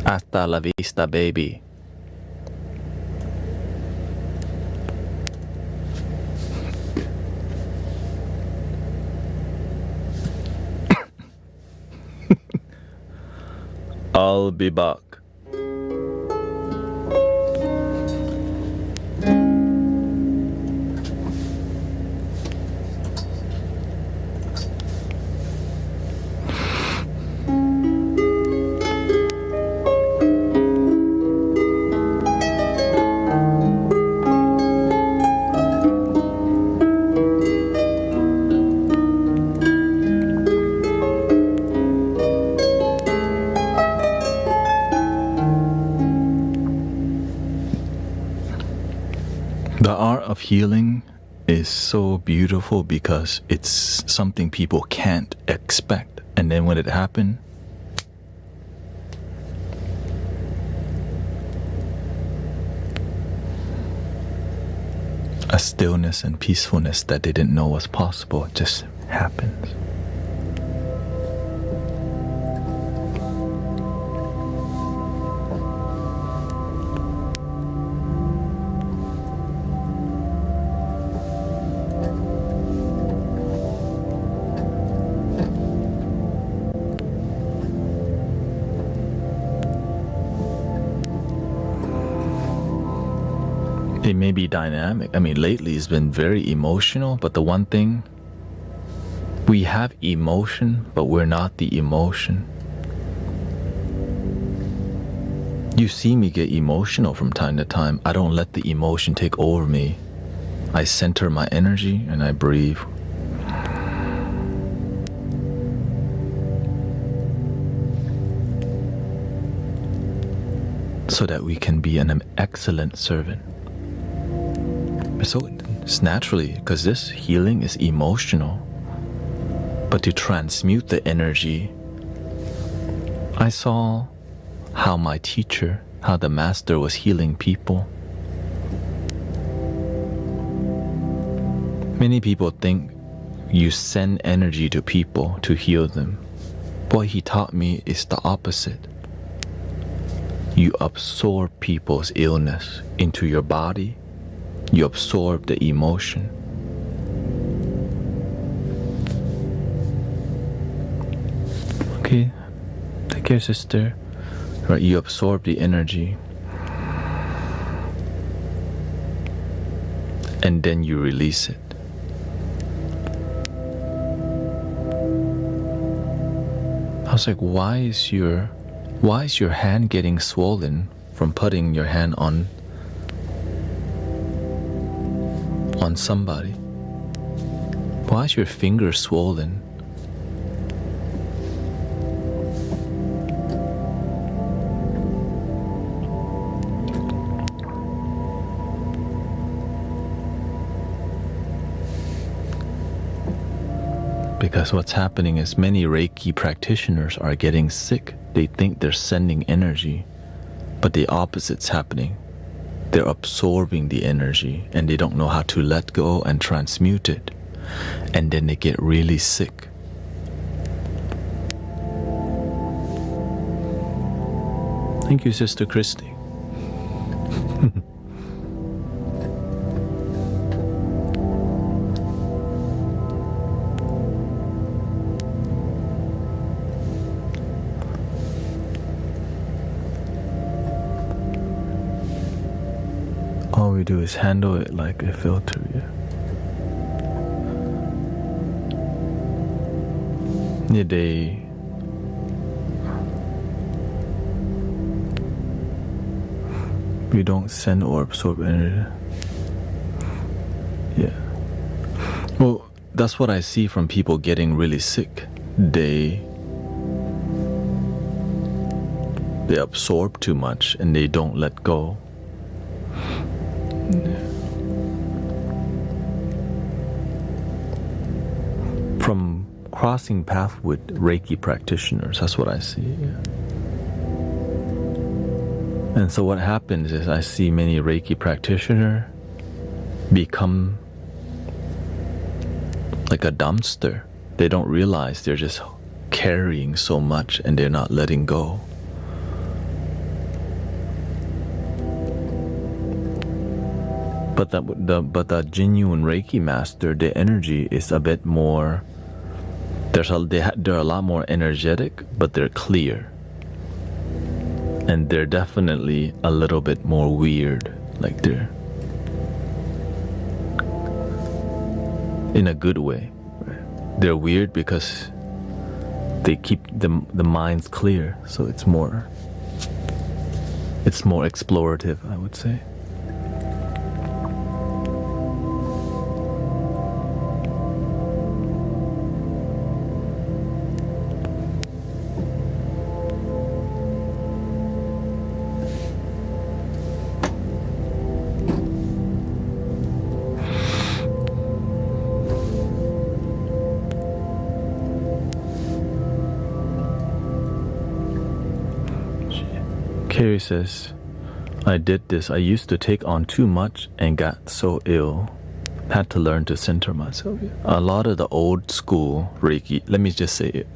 C: Hasta la vista, baby. I'll be back. The art of healing is so beautiful because it's something people can't expect. And then when it happens, a stillness and peacefulness that they didn't know was possible just happens. It may be dynamic. I mean, lately it's been very emotional, but the one thing, we have emotion, but we're not the emotion. You see me get emotional from time to time. I don't let the emotion take over me. I center my energy and I breathe. So that we can be an excellent servant. So it's naturally, because this healing is emotional. But to transmute the energy, I saw how my teacher, how the master was healing people. Many people think you send energy to people to heal them. What he taught me is the opposite. You absorb people's illness into your body. You absorb the emotion. Okay, take care, sister. Right, you absorb the energy. And then you release it. I was like, why is your hand getting swollen from putting your hand on somebody? Why is your finger swollen? Because what's happening is many Reiki practitioners are getting sick. They think they're sending energy, but the opposite's happening. They're absorbing the energy and they don't know how to let go and transmute it. And then they get really sick. Thank you, Sister Christy. All we do is handle it like a filter, yeah. We don't send or absorb energy. Yeah. Well, that's what I see from people getting really sick. They absorb too much and they don't let go. From crossing path with Reiki practitioners, that's what I see. Yeah. And so what happens is I see many Reiki practitioners become like a dumpster. They don't realize they're just carrying so much and they're not letting go. But the genuine Reiki master, the energy is a bit more. They're a lot more energetic, but they're clear, and they're definitely a little bit more weird. Like they're in a good way. They're weird because they keep the minds clear, so it's more explorative, I would say. Carrie says, I did this. I used to take on too much and got so ill. Had to learn to center myself. A lot of the old school Reiki, let me just say it,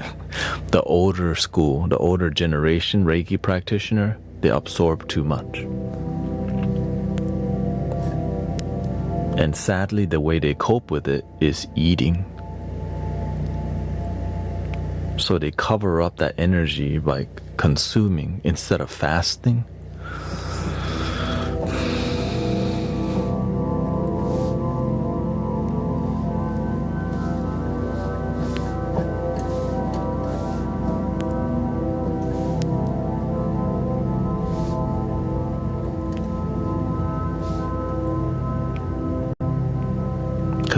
C: the older school, the older generation Reiki practitioner, they absorb too much. And sadly, the way they cope with it is eating. So they cover up that energy by consuming instead of fasting.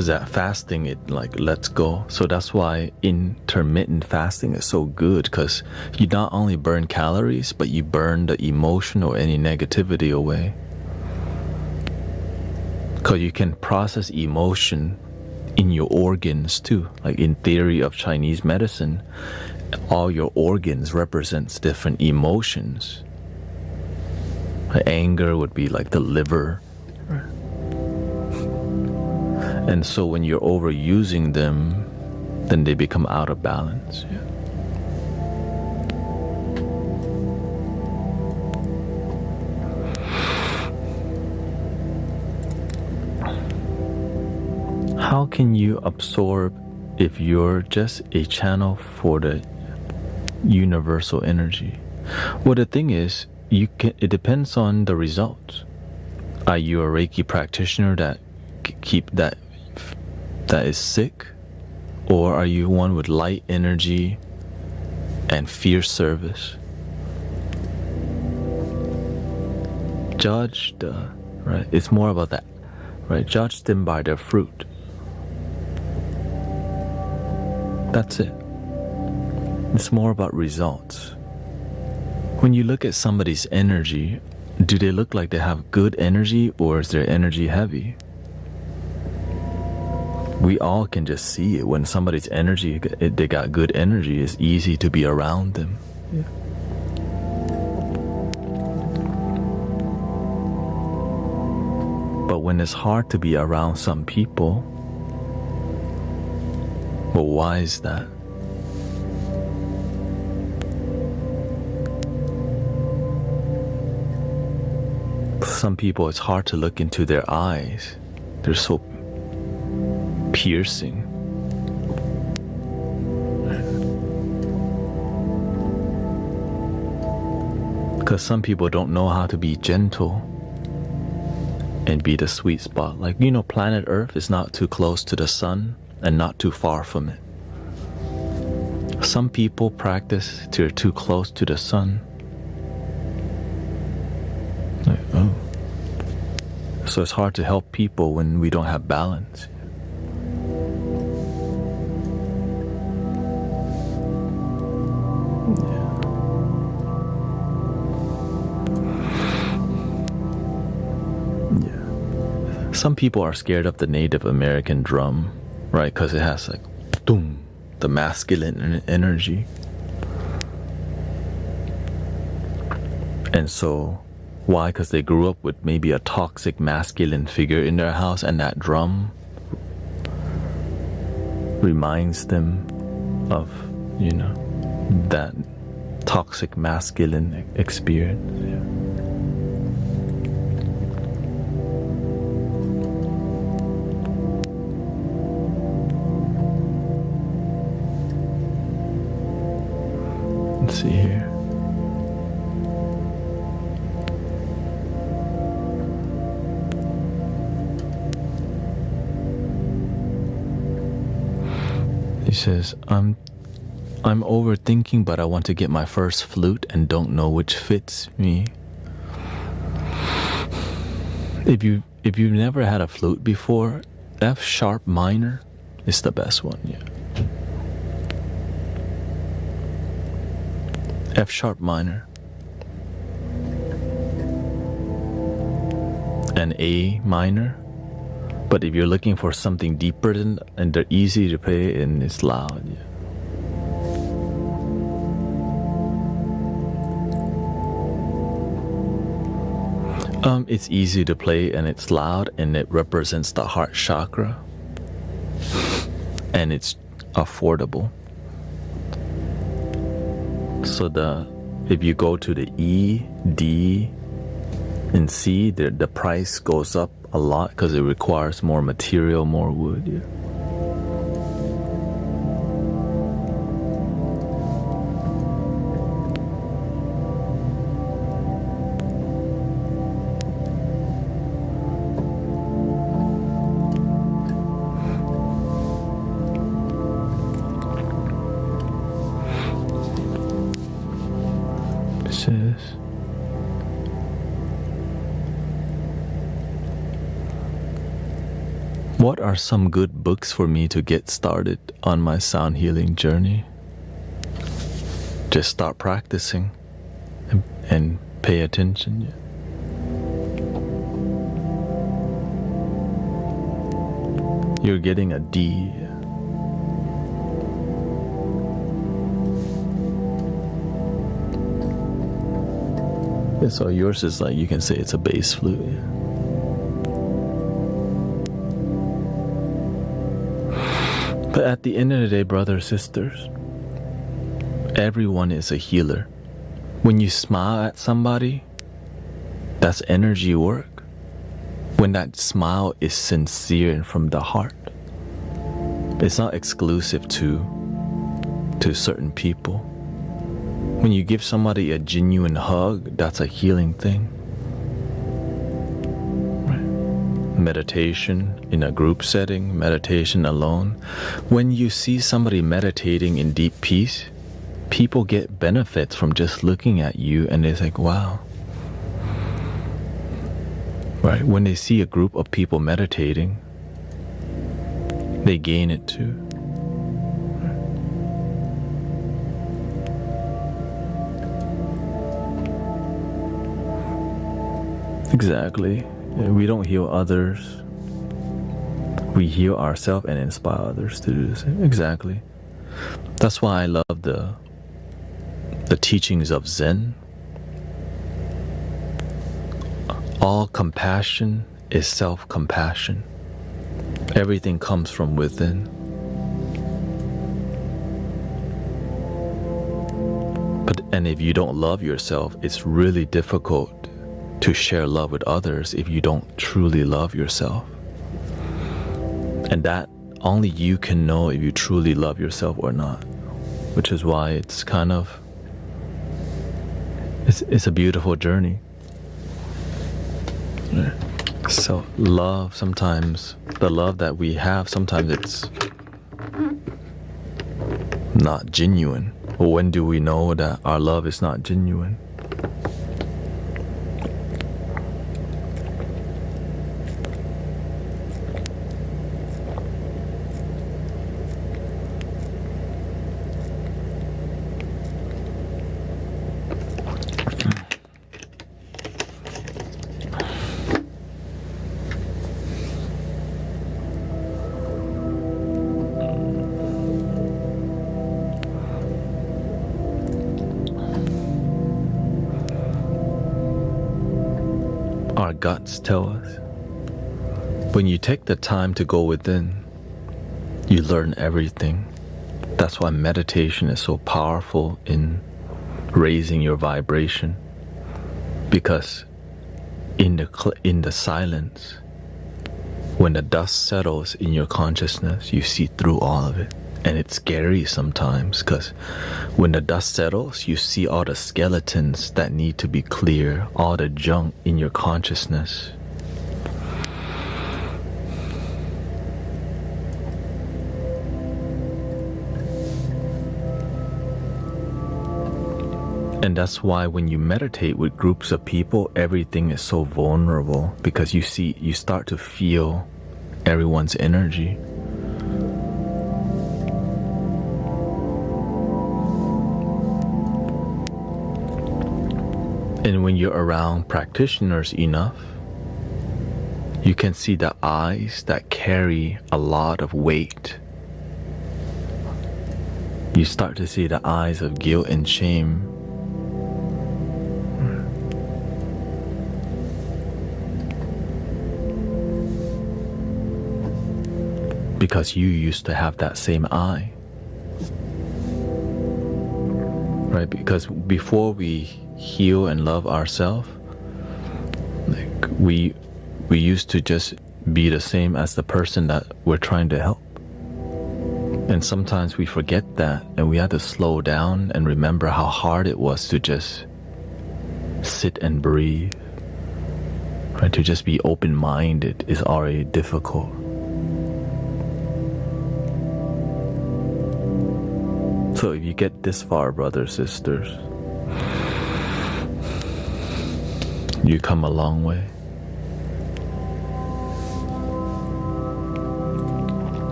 C: because that fasting, it like lets go. So that's why intermittent fasting is so good, because you not only burn calories, but you burn the emotion or any negativity away. Because you can process emotion in your organs too. Like in theory of Chinese medicine, all your organs represents different emotions. Anger would be like the liver. And so when you're overusing them, then they become out of balance. Yeah. How can you absorb if you're just a channel for the universal energy? Well, the thing is, it depends on the results. Are you a Reiki practitioner that is sick, or are you one with light energy and fierce service? Right? It's more about that, right? Judge them by their fruit. That's it. It's more about results. When you look at somebody's energy, do they look like they have good energy, or is their energy heavy? We all can just see it. When somebody's energy, they got good energy, it's easy to be around them. Yeah. But when it's hard to be around some people, well, why is that? Some people, it's hard to look into their eyes. They're so piercing. Because some people don't know how to be gentle and be the sweet spot. Like, planet Earth is not too close to the sun and not too far from it. Some people practice they're too close to the sun. Like, oh. So it's hard to help people when we don't have balance. Some people are scared of the Native American drum, right? Because it has like, boom, the masculine energy. And so, why? Because they grew up with maybe a toxic masculine figure in their house, and that drum reminds them of, that toxic masculine experience. Yeah. See here. He says, I'm overthinking, but I want to get my first flute and don't know which fits me. If you've never had a flute before, F sharp minor is the best one, yeah. F sharp minor and A minor, but if you're looking for something deeper and they're easy to play and it's loud, yeah. It's easy to play and it's loud and it represents the heart chakra and it's affordable. So if you go to the E, D, and C, the price goes up a lot because it requires more material, more wood. Yeah. What are some good books for me to get started on my sound healing journey? Just start practicing and pay attention. You're getting a D. Yeah, so yours is like, you can say it's a bass flute. Yeah. But at the end of the day, brothers, sisters, everyone is a healer. When you smile at somebody, that's energy work. When that smile is sincere and from the heart, it's not exclusive to certain people. When you give somebody a genuine hug, that's a healing thing. Meditation in a group setting, meditation alone. When you see somebody meditating in deep peace, people get benefits from just looking at you, and it's like, wow. Right? When they see a group of people meditating, they gain it too. Exactly. We don't heal others. We heal ourselves and inspire others to do the same. Exactly. That's why I love the teachings of Zen. All compassion is self-compassion. Everything comes from within. And if you don't love yourself, it's really difficult to share love with others if you don't truly love yourself. And that only you can know if you truly love yourself or not, which is why it's kind of, it's a beautiful journey. So love, sometimes the love that we have, sometimes it's not genuine. Well, when do we know that our love is not genuine? Our guts tell us. When you take the time to go within, you learn everything. That's why meditation is so powerful in raising your vibration. Because in the silence, when the dust settles in your consciousness, you see through all of it. And it's scary sometimes, because when the dust settles, you see all the skeletons that need to be clear, all the junk in your consciousness. And that's why when you meditate with groups of people, everything is so vulnerable, because you start to feel everyone's energy. And when you're around practitioners enough, you can see the eyes that carry a lot of weight. You start to see the eyes of guilt and shame. Because you used to have that same eye. Right? Because before we heal and love ourselves, like we used to just be the same as the person that we're trying to help. And sometimes we forget that, and we have to slow down and remember how hard it was to just sit and breathe. Right? To just be open-minded is already difficult. So if you get this far, brothers, sisters, you come a long way.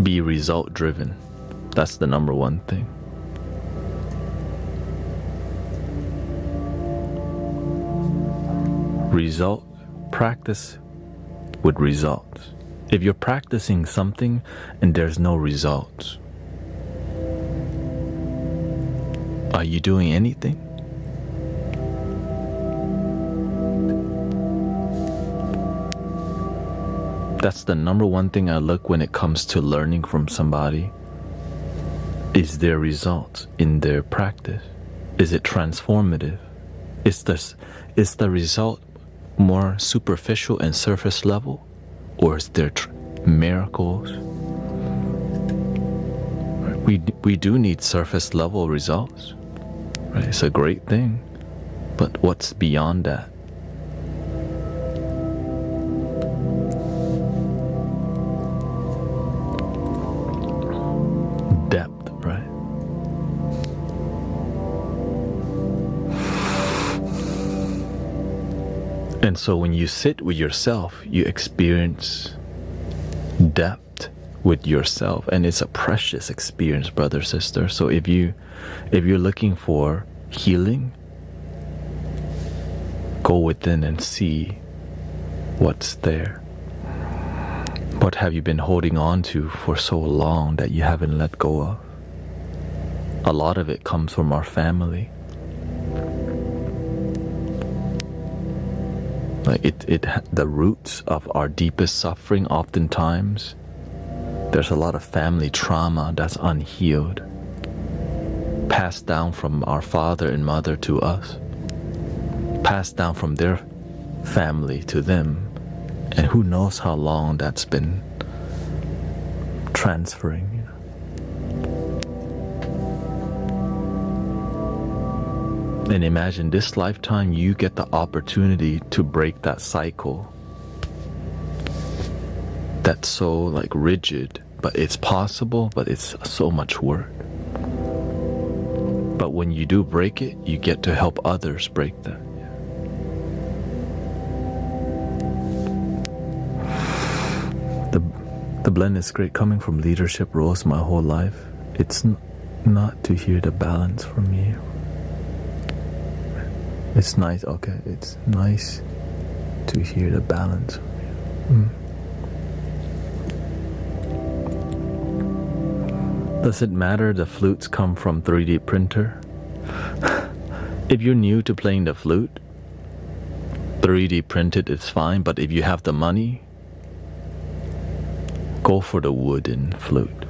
C: be result driven. That's the number one thing. Practice with results. If you're practicing something and there's no results, are you doing anything? That's the number one thing I look when it comes to learning from somebody. Is there results in their practice? Is it transformative? Is the result more superficial and surface level, or is there miracles? We do need surface level results, right? It's a great thing, but what's beyond that? Depth, right? And so when you sit with yourself, you experience depth with yourself, and it's a precious experience, brother, sister. So if you're looking for healing, go within and see what's there. What have you been holding on to for so long that you haven't let go of? A lot of it comes from our family. Like the roots of our deepest suffering, oftentimes, there's a lot of family trauma that's unhealed, passed down from our father and mother to us, passed down from their family to them, and who knows how long that's been transferring. And imagine this lifetime you get the opportunity to break that cycle that's so like rigid, but it's possible, but it's so much work. But when you do break it, you get to help others break that. The blend is great. Coming from leadership roles my whole life, it's not to hear the balance from you. It's nice, okay, it's nice to hear the balance from you. Does it matter the flutes come from 3D printer? If you're new to playing the flute, 3D printed is fine, but if you have the money, go for the wooden flute.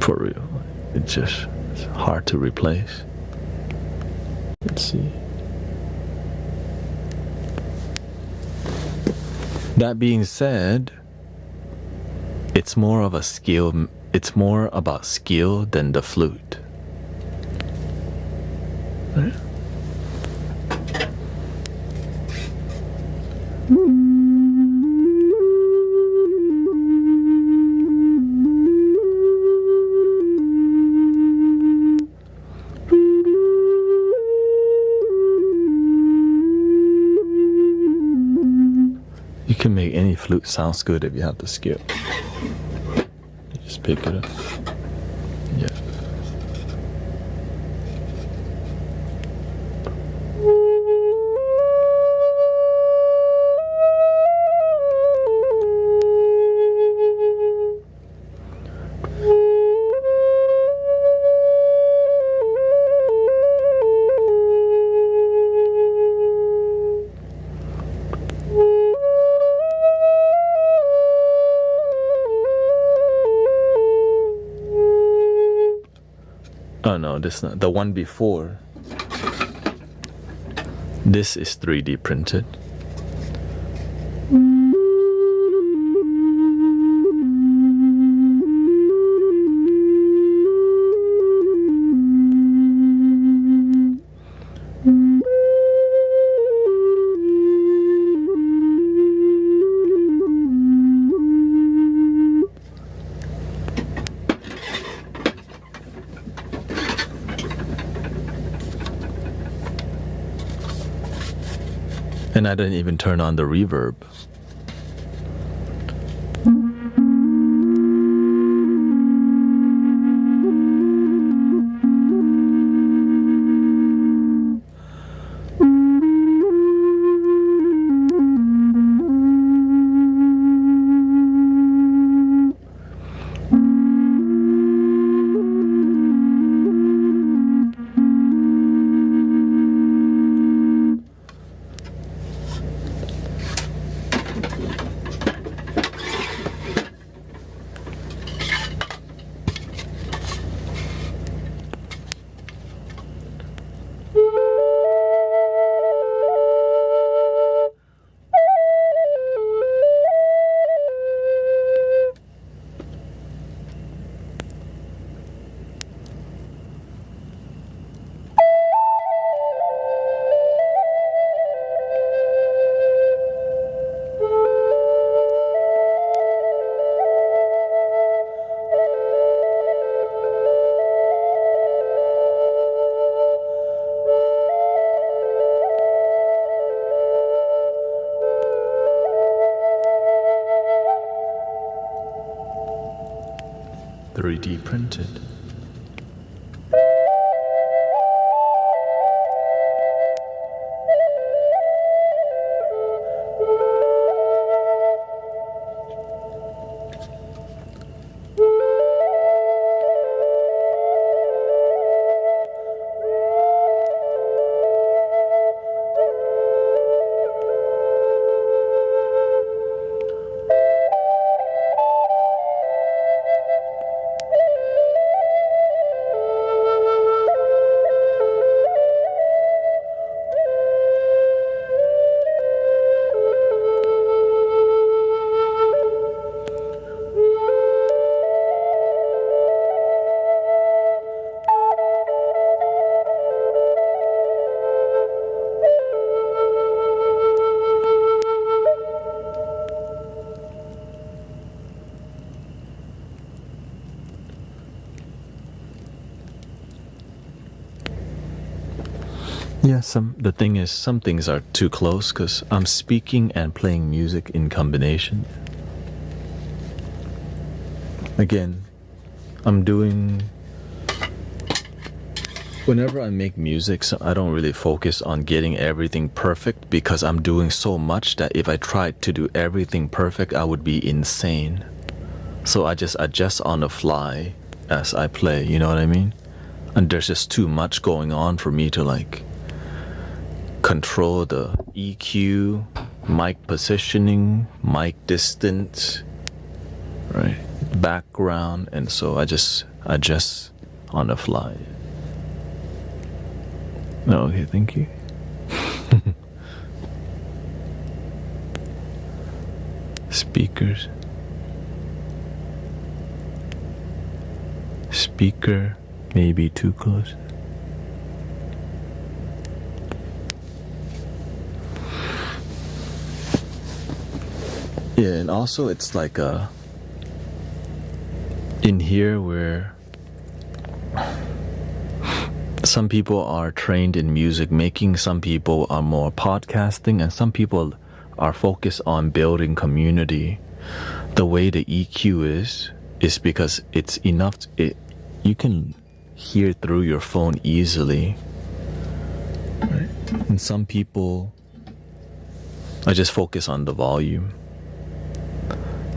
C: For real. It's hard to replace. Let's see. That being said, it's more of a skill. It's more about skill than the flute. Right? You can make any flute sounds good if you have the skill. You just pick it up. Yeah. Oh no, this not the one before. This is 3D printed. And I didn't even turn on the reverb. Printed. Yeah, the thing is, some things are too close because I'm speaking and playing music in combination. Again, whenever I make music, so I don't really focus on getting everything perfect because I'm doing so much that if I tried to do everything perfect, I would be insane. So I just adjust on the fly as I play, you know what I mean? And there's just too much going on for me to control the EQ, mic positioning, mic distance, right? Background, and so I just adjust on the fly. Okay, thank you. Speakers. Speaker may be too close. Yeah, and also it's like in here where some people are trained in music making, some people are more podcasting, and some people are focused on building community. The way the EQ is because it's enough, you can hear through your phone easily. Right? And some people, I just focus on the volume.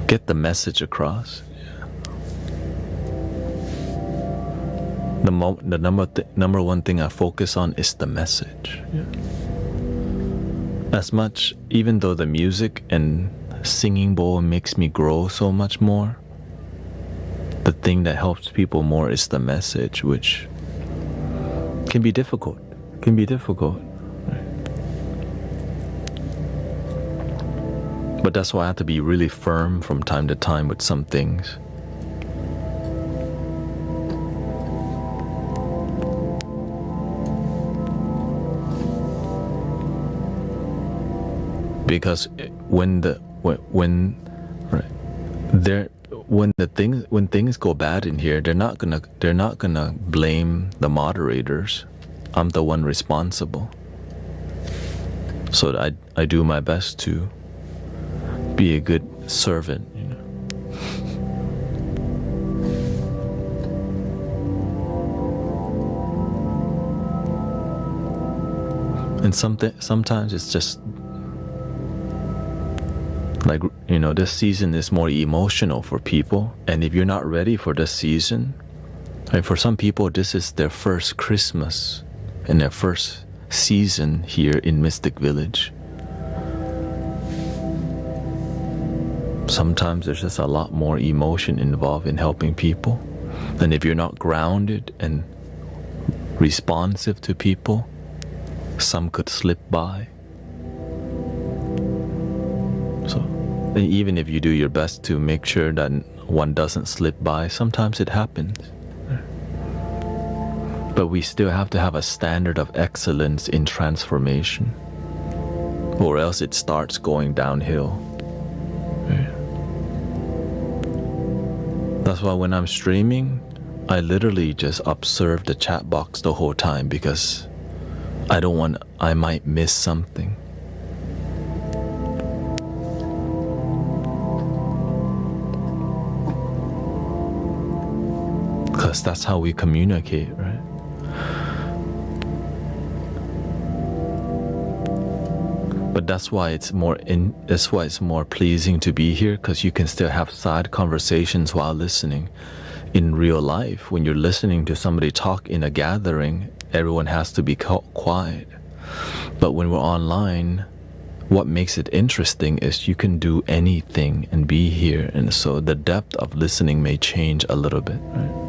C: Get the message across. The number one thing I focus on is the message. Yeah. As much, even though the music and singing bowl makes me grow so much more, the thing that helps people more is the message, which can be difficult. Right? But that's why I have to be really firm from time to time with some things. Because when things go bad in here, they're not gonna blame the moderators. I'm the one responsible. so that I do my best to be a good servant, you know. And sometimes it's just like, you know, this season is more emotional for people, and if you're not ready for this season, and for some people this is their first Christmas and their first season here in Mystic Village. Sometimes there's just a lot more emotion involved in helping people, and if you're not grounded and responsive to people, some could slip by. So even if you do your best to make sure that one doesn't slip by, sometimes it happens. But we still have to have a standard of excellence in transformation, or else it starts going downhill. That's why when I'm streaming, I literally just observe the chat box the whole time, because I might miss something. Because that's how we communicate, right? But that's why it's more pleasing to be here, because you can still have side conversations while listening. In real life, when you're listening to somebody talk in a gathering, everyone has to be quiet. But when we're online, what makes it interesting is you can do anything and be here, and so the depth of listening may change a little bit, right?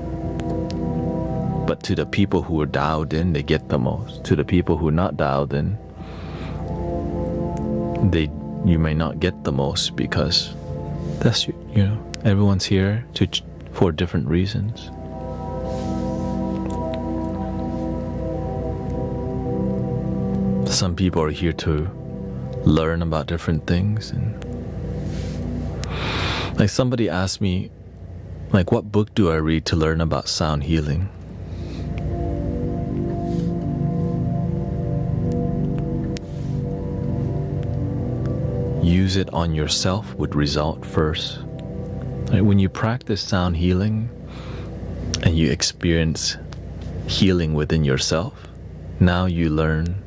C: But to the people who are dialed in, they get the most. To the people who are not dialed in, you may not get the most, because that's, you know, everyone's here for different reasons. Some people are here to learn about different things, and like somebody asked me, like, what book do I read to learn about sound healing? Use it on yourself would result first. Like when you practice sound healing and you experience healing within yourself, now you learn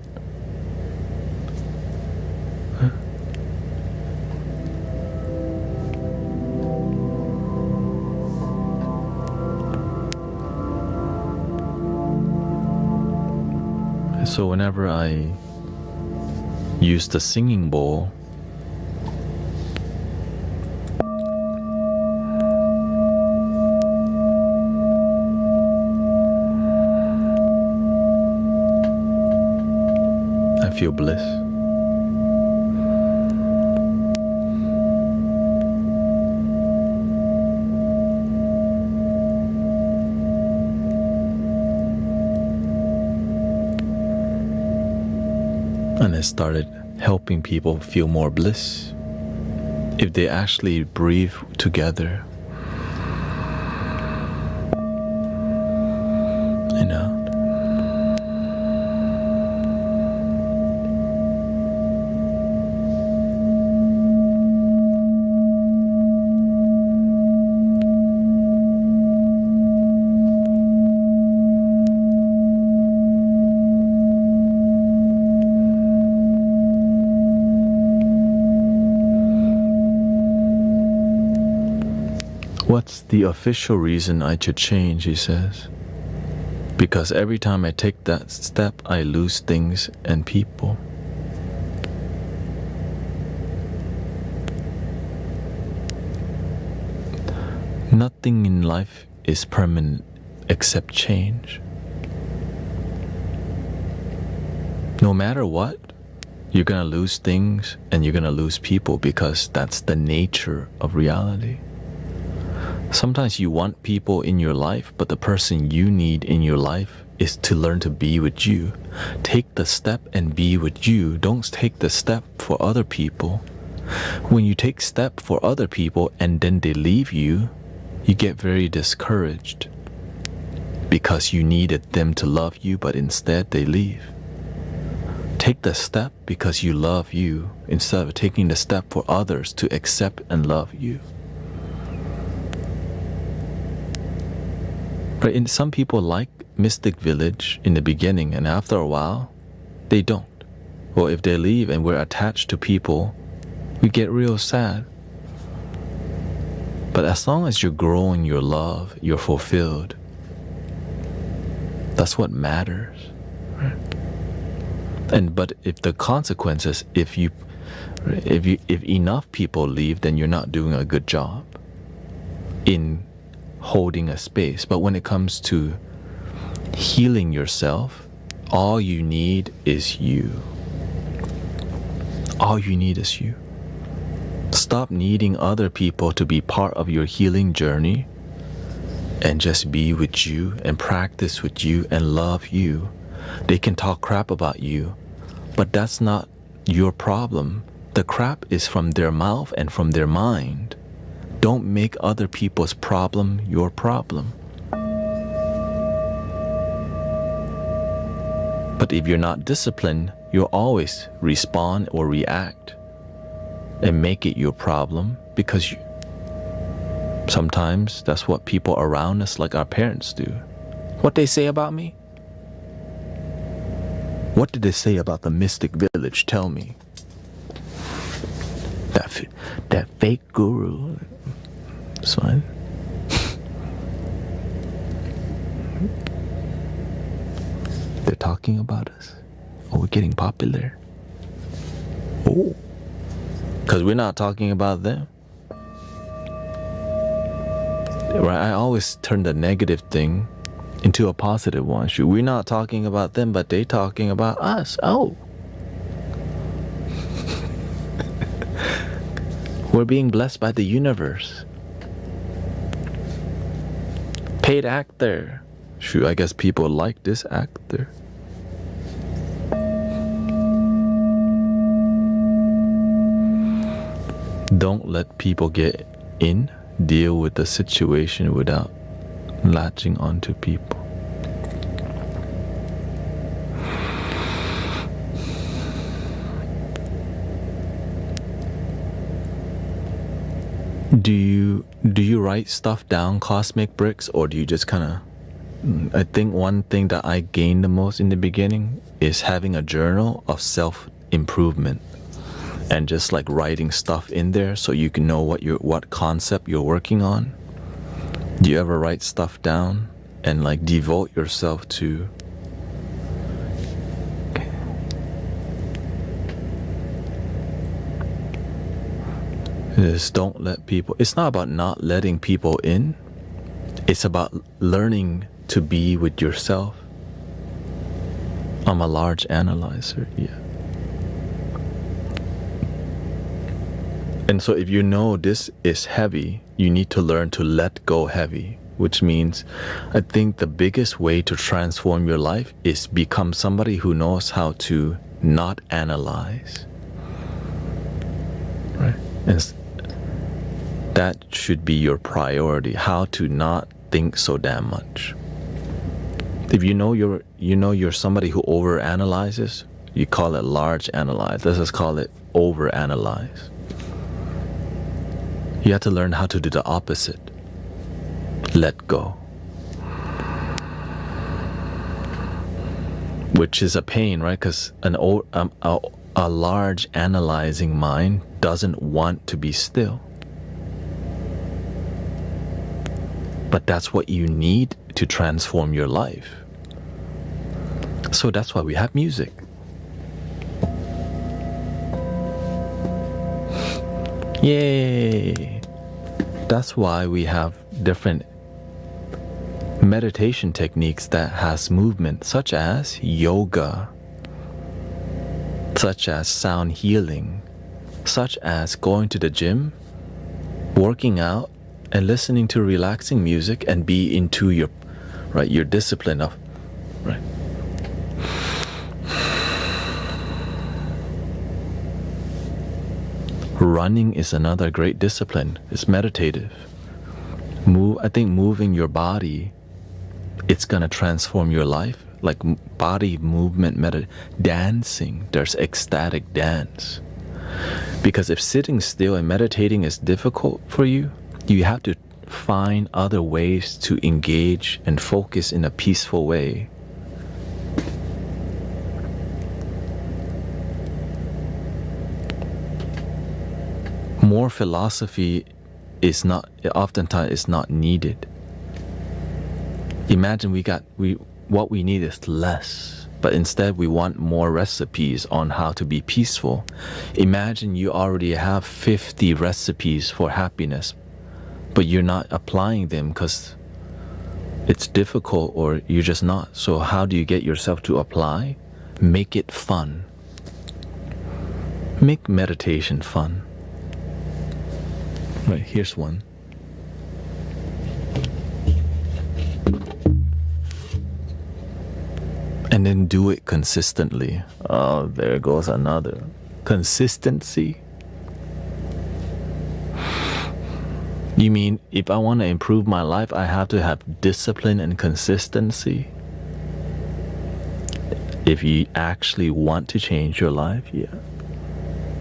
C: So whenever I use the singing bowl, I feel bliss. And I started helping people feel more bliss if they actually breathe together, you know. What's the official reason I should change, he says. Because every time I take that step, I lose things and people. Nothing in life is permanent except change. No matter what, you're gonna lose things and you're gonna lose people, because that's the nature of reality. Sometimes you want people in your life, but the person you need in your life is to learn to be with you. Take the step and be with you. Don't take the step for other people. When you take step for other people and then they leave you, you get very discouraged because you needed them to love you, but instead they leave.
A: take the step because you love you instead of taking the step for others to accept and love you. Right? And some people like Mystic Village in the beginning, and after a while, they don't. Or if they leave and we're attached to people, we get real sad. But as long as you're growing your love, you're fulfilled. That's what matters. Right? But if the consequences, if enough people leave, then you're not doing a good job in holding a space. But when it comes to healing yourself, all you need is you. All you need is you. Stop needing other people to be part of your healing journey and just be with you and practice with you and love you. They can talk crap about you, but that's not your problem. The crap is from their mouth and from their mind. Don't make other people's problem your problem. But if you're not disciplined, you'll always respond or react and make it your problem, because sometimes that's what people around us, like our parents, do. What they say about me? What did they say about the Mystic Village? Tell me. That fake guru. It's fine. They're talking about us. Oh, we're getting popular. Oh. Because we're not talking about them. Right? I always turn the negative thing into a positive one. We're not talking about them, but they're talking about us. Oh. We're being blessed by the universe. Paid actor. Shoot, I guess people like this actor. Don't let people get in. Deal with the situation without latching onto people. Do you write stuff down, cosmic bricks, or do you just kind of... I think one thing that I gained the most in the beginning is having a journal of self-improvement and just like writing stuff in there so you can know what concept you're working on. Do you ever write stuff down and like devote yourself to... Just don't let people... It's not about not letting people in. It's about learning to be with yourself. I'm a large analyzer, yeah. And so if you know this is heavy, you need to learn to let go heavy, which means I think the biggest way to transform your life is become somebody who knows how to not analyze. Right? And that should be your priority, how to not think so damn much. If you know you're somebody who overanalyzes, you call it large analyze. Let's just call it overanalyze. You have to learn how to do the opposite. Let go. Which is a pain, right? Because a large analyzing mind doesn't want to be still. But that's what you need to transform your life. So that's why we have music. Yay! That's why we have different meditation techniques that has movement, such as yoga, such as sound healing, such as going to the gym, working out, and listening to relaxing music and be into your discipline of, right? Running is another great discipline. It's meditative. I think moving your body, it's gonna transform your life.
C: like body movement, dancing. There's ecstatic dance. Because if sitting still and meditating is difficult for you, you have to find other ways to engage and focus in a peaceful way. More philosophy is not, oftentimes is not needed. Imagine what we need is less, but instead we want more recipes on how to be peaceful. Imagine you already have 50 recipes for happiness, but you're not applying them because it's difficult or you're just not. So how do you get yourself to apply? Make it fun. Make meditation fun. Right, here's one. And then do it consistently. Oh, there goes another. Consistency? You mean if I want to improve my life, I have to have discipline and consistency? If you actually want to change your life, yeah.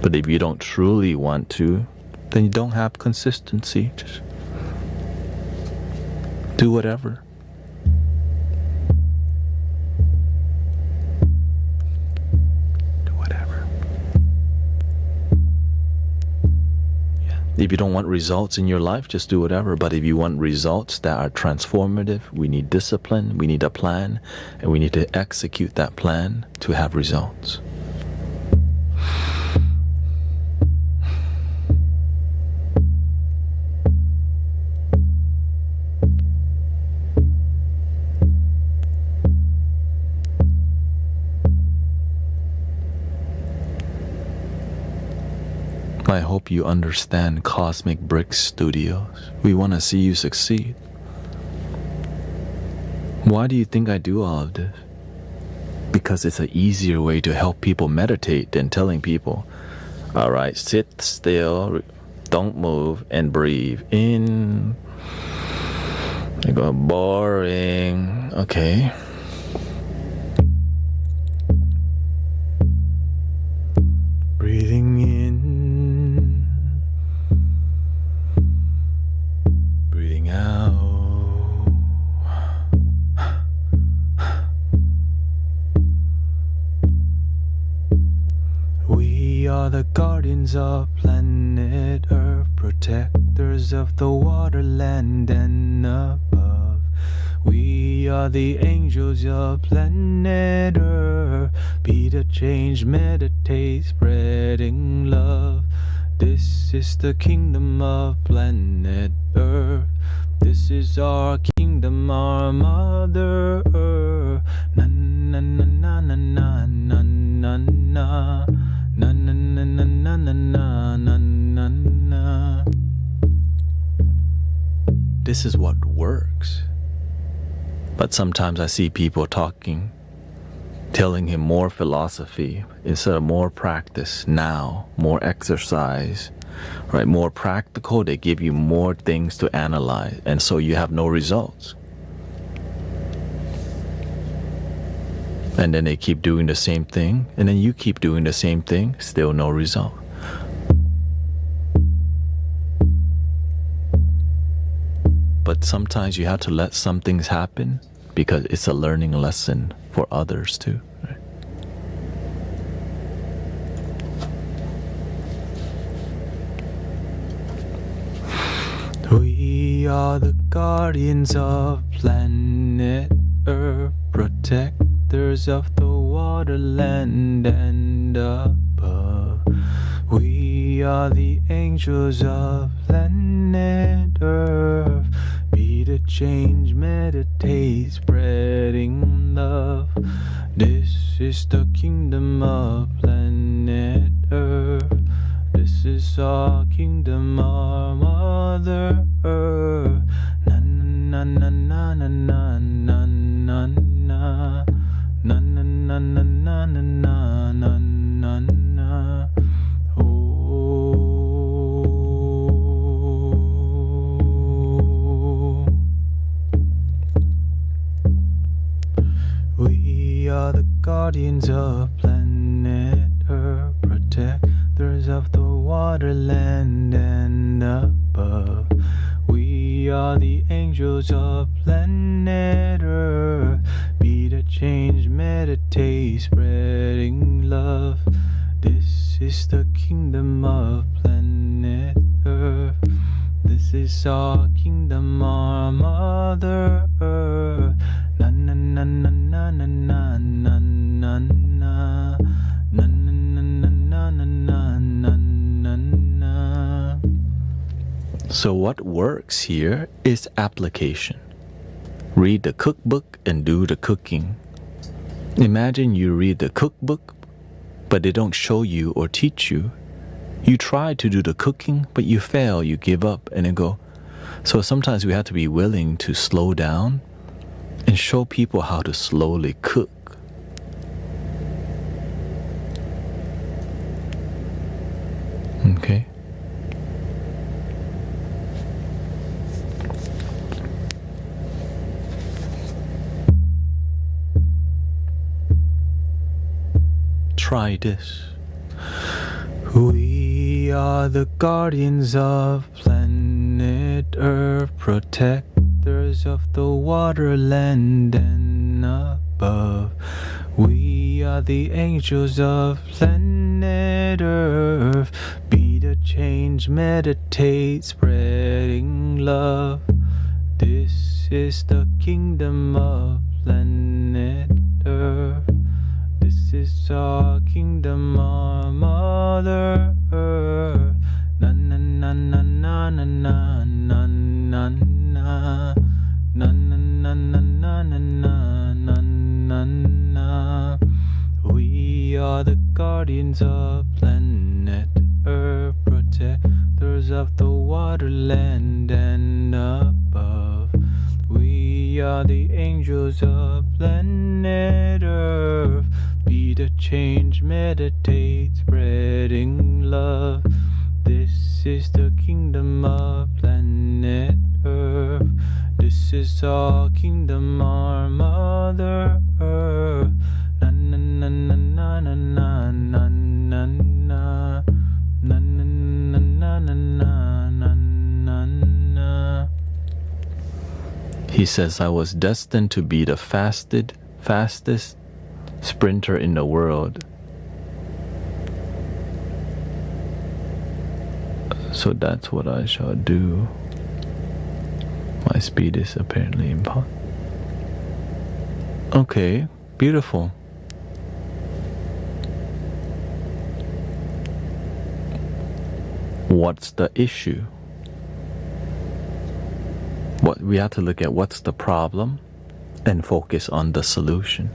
C: But if you don't truly want to, then you don't have consistency. Just do whatever. If you don't want results in your life, just do whatever. But if you want results that are transformative, we need discipline, we need a plan, and we need to execute that plan to have results. I hope you understand Cosmic Brick Studios. We want to see you succeed. Why do you think I do all of this? Because it's an easier way to help people meditate than telling people, all right, sit still, don't move, and breathe in. They go, boring. Okay. Breathing in. Breathing out. We are the guardians of planet Earth, protectors of the water, land, and above. We are the angels of planet Earth. Be the change, meditate, spreading love. This is the kingdom of planet Earth. This is our kingdom, our Mother Earth. Na na na na na na na na na na na na na na na na na na. This is what works. But sometimes I see people talking, telling him more philosophy instead of more practice now, more exercise, right? More practical, they give you more things to analyze, and so you have no results. And then they keep doing the same thing, and then you keep doing the same thing, still no result. But sometimes you have to let some things happen because it's a learning lesson for others too. Right? We are the guardians of planet Earth, protectors of the water, land, and above. We are the angels of planet Earth. Be the change, meditate, spreading love. This is the kingdom of planet Earth. This is our kingdom, our Mother Earth. Na na na na na na na na na na na na na na na na na na. We
B: guardians of planet Earth, protectors of the water, land, and above. We are the angels of planet Earth. Be the change, meditate, spreading love. This is the kingdom of planet Earth. This is our kingdom, our Mother Earth. Na na na na na na na na na na na na na na na na.
C: So what works here is application. Read the cookbook and do the cooking. Imagine you read the cookbook, but they don't show you or teach you. You try to do the cooking, but you fail, you give up, and then go. So sometimes we have to be willing to slow down and show people how to slowly cook. Okay? Try this.
B: We are the guardians of planet Earth, protectors of the water, land, and above. We are the angels of planet Earth. Be the change, meditate, spreading love. This is the kingdom of planet Earth. This is our kingdom, our Mother Earth. Na na na na na na na na na na na na na na na na na na. We are the guardians of planet Earth, protectors of the water, land, and above. We are the angels of planet Earth. Be the change, meditate, spreading love. This is the kingdom of planet Earth. This is our kingdom, our Mother Earth. Na na na na na na na na na na na na na na na na.
C: He says, I was destined to be the fastest sprinter in the world. So that's what I shall do. My speed is apparently impossible. Okay, beautiful. What's the issue? What we have to look at what's the problem and focus on the solution.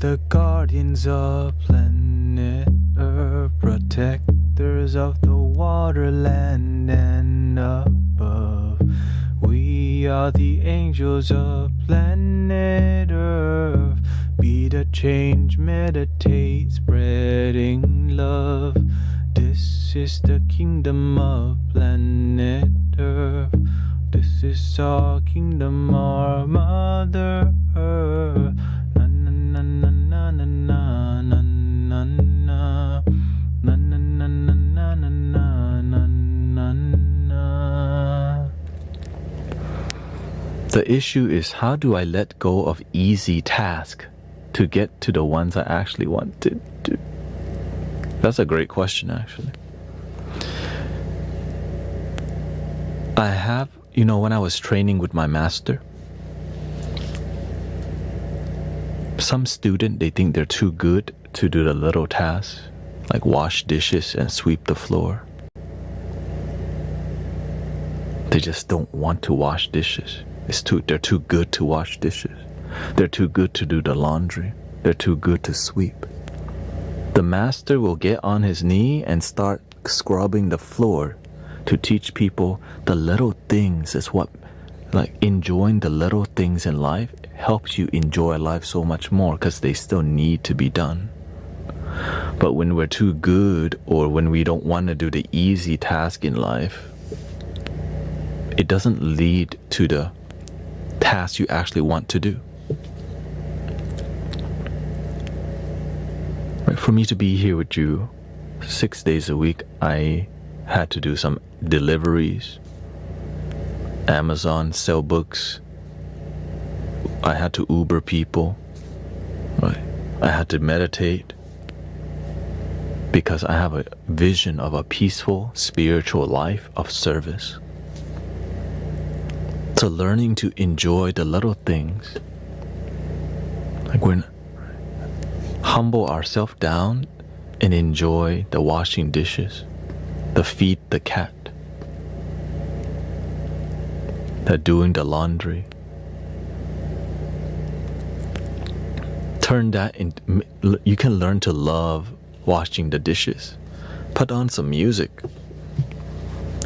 B: The guardians of planet Earth, protectors of the water, land, and above. We are the angels of planet Earth. Be the change, meditate, spreading love. This is the kingdom of planet Earth. This is our kingdom, our Mother Earth. Na na na na na na na na na na na na na na na.
C: The issue is, how do I let go of easy tasks to get to the ones I actually want to do? That's a great question, actually. I have, when I was training with my master, some student, they think they're too good to do the little tasks, like wash dishes and sweep the floor. They just don't want to wash dishes. They're too good to wash dishes. They're too good to do the laundry. They're too good to sweep. The master will get on his knee and start scrubbing the floor to teach people the little things is what, like enjoying the little things in life helps you enjoy life so much more because they still need to be done. But when we're too good or when we don't want to do the easy task in life, it doesn't lead to the task you actually want to do. For me to be here with you 6 days a week, I had to do some deliveries, Amazon, sell books. I had to Uber people, right? I had to meditate because I have a vision of a peaceful, spiritual life of service. So learning to enjoy the little things, like when humble ourselves down and enjoy the washing dishes, the feed the cat, the doing the laundry. Turn that in, you can learn to love washing the dishes. Put on some music.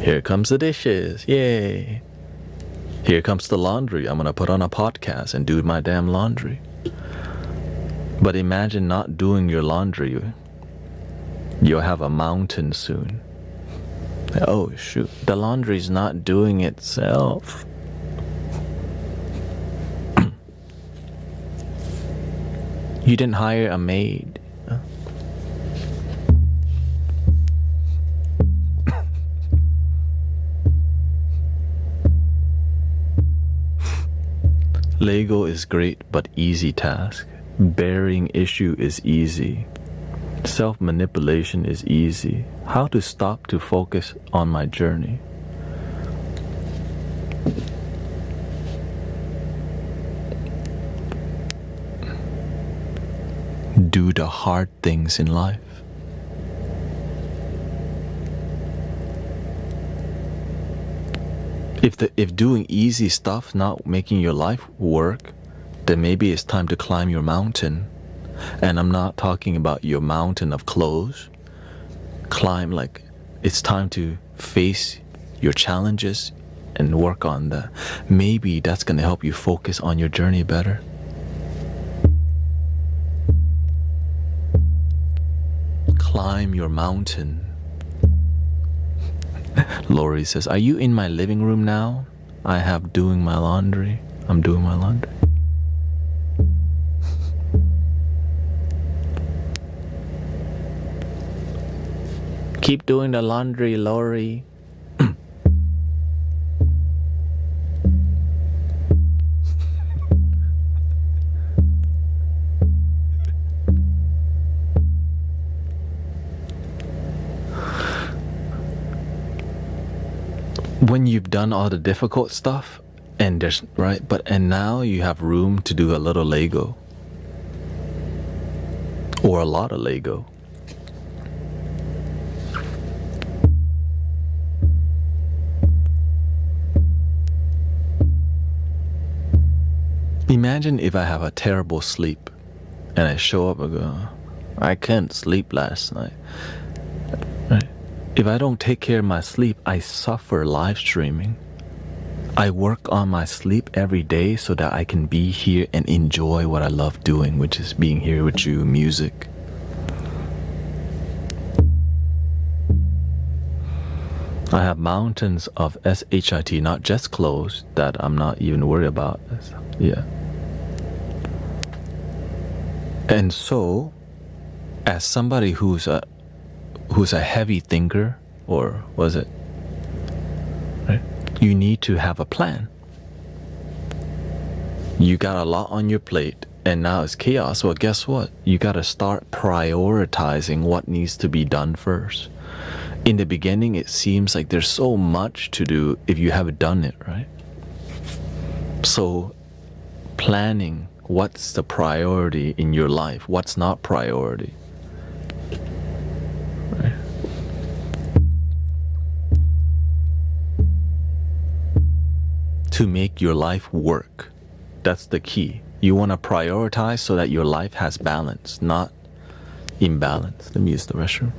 C: Here comes the dishes, yay. Here comes the laundry. I'm gonna put on a podcast and do my damn laundry. But imagine not doing your laundry. You'll have a mountain soon. Oh shoot, the laundry's not doing itself. You didn't hire a maid. Lego is great, but easy task. Bearing issue is easy. Self-manipulation is easy. How to stop to focus on my journey? Do the hard things in life. If doing easy stuff not making your life work, then maybe it's time to climb your mountain. And I'm not talking about your mountain of clothes. Climb, like it's time to face your challenges and work on that. Maybe that's going to help you focus on your journey better. Climb your mountain. Lori says, are you in my living room now? I have doing my laundry. I'm doing my laundry. Keep doing the laundry, Lori. When you've done all the difficult stuff, and there's right, and now you have room to do a little Lego or a lot of Lego. Imagine if I have a terrible sleep and I show up and go, I can't sleep last night. Right? If I don't take care of my sleep, I suffer live streaming. I work on my sleep every day so that I can be here and enjoy what I love doing, which is being here with you, music. I have mountains of SHIT, not just clothes, that I'm not even worried about. Yeah. And so, as somebody who's a heavy thinker, or was it, right? You need to have a plan. You got a lot on your plate, and now it's chaos. Well, guess what? You got to start prioritizing what needs to be done first. In the beginning, it seems like there's so much to do if you haven't done it, right? So, planning what's the priority in your life, what's not priority. Right? To make your life work, that's the key. You want to prioritize so that your life has balance, not
A: imbalance. Let me use the restroom.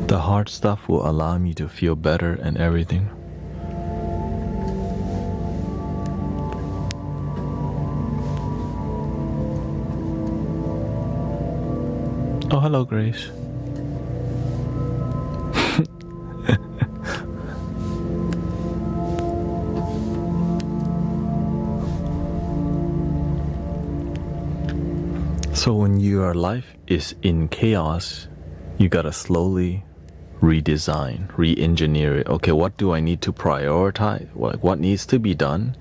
A: The hard stuff will allow me to feel better and everything. Oh, hello, Grace. So when your life is in chaos, you gotta slowly redesign, re-engineer it. Okay, what do I need to prioritize? Like, what needs to be done?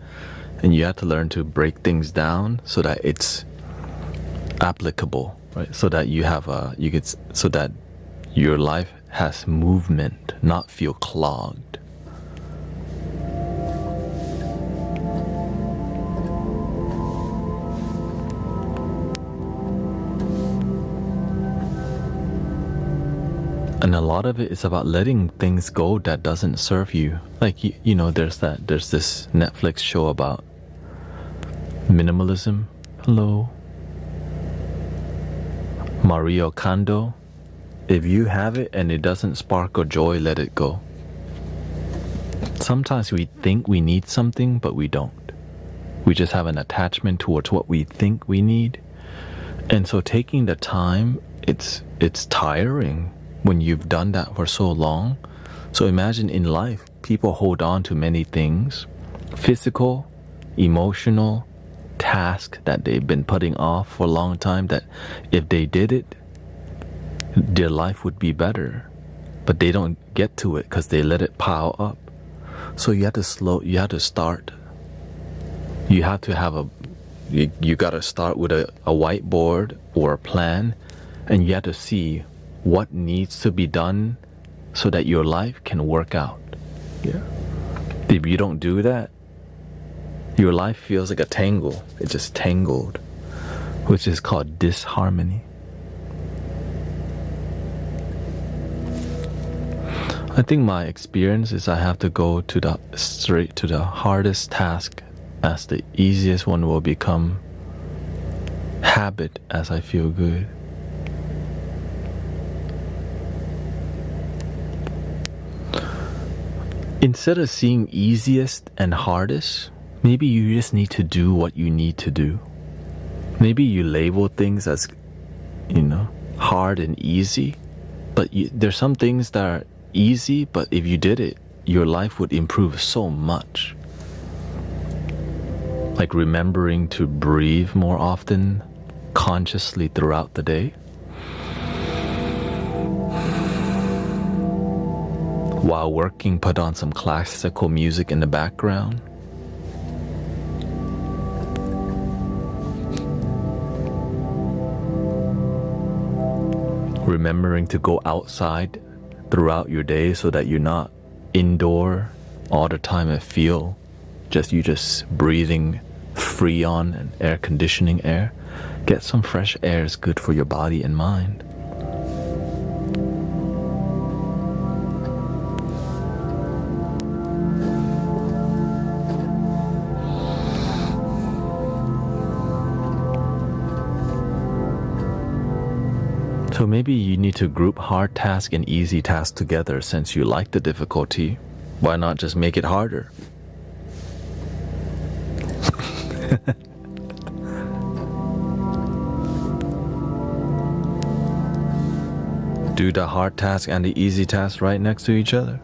A: And you have to learn to break things down so that it's applicable, right? So that you have so that your life has movement, not feel clogged. And a lot of it is about letting things go that doesn't serve you. Like, you know, there's this Netflix show about minimalism. Hello. Mario Kondo. If you have it and it doesn't spark or joy, let it go. Sometimes we think we need something, but we don't. We just have an attachment towards what we think we need. And so taking the time, it's tiring when you've done that for so long. So imagine in life, people hold on to many things, physical, emotional, tasks that they've been putting off for a long time, that if they did it, their life would be better. But they don't get to it because they let it pile up. So you have to start. You have to have you got to start with a whiteboard or a plan, and you have to see what needs to be done so that your life can work out. Yeah. If you don't do that, your life feels like a tangle. It's just tangled, which is called disharmony. I think my experience is I have to go straight to the hardest task, as the easiest one will become habit as I feel good. Instead of seeing easiest and hardest, maybe you just need to do what you need to do. Maybe you label things as, hard and easy, but there's some things that are easy, but if you did it, your life would improve so much. Like remembering to breathe more often, consciously throughout the day. While working, put on some classical music in the background. Remembering to go outside throughout your day so that you're not indoor all the time and feel you just breathing Freon and air conditioning air. Get some fresh air is good for your body and mind.
C: So maybe you need to group hard task and easy task together. Since you like the difficulty, why not just make it harder? Do the hard task and the easy task right next to each other.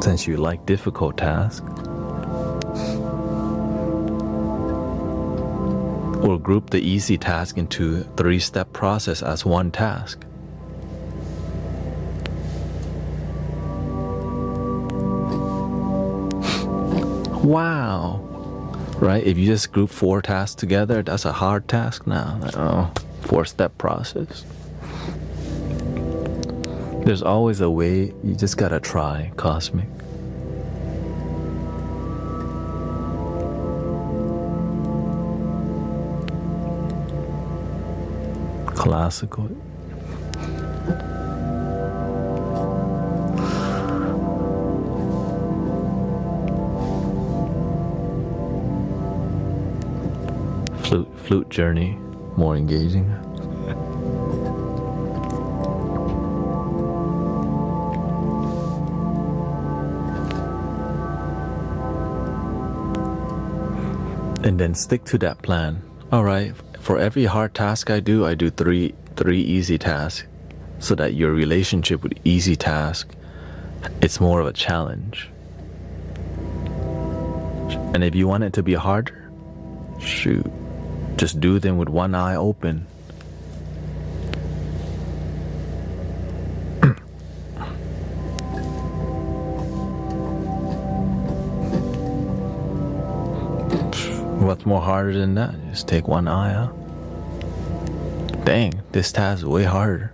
C: Since you like difficult tasks. Or group the easy task into a 3-step process as one task. Wow. Right? If you just group 4 tasks together, that's a hard task now. Oh, 4-step process. There's always a way, you just gotta try, Cosmic. Classical. Flute journey, more engaging. And then stick to that plan. All right, for every hard task I do three easy tasks, so that your relationship with easy task, it's more of a challenge. And if you want it to be harder, shoot, just do them with one eye open. What's more harder than that? Just take one eye out. Dang, this task is way harder.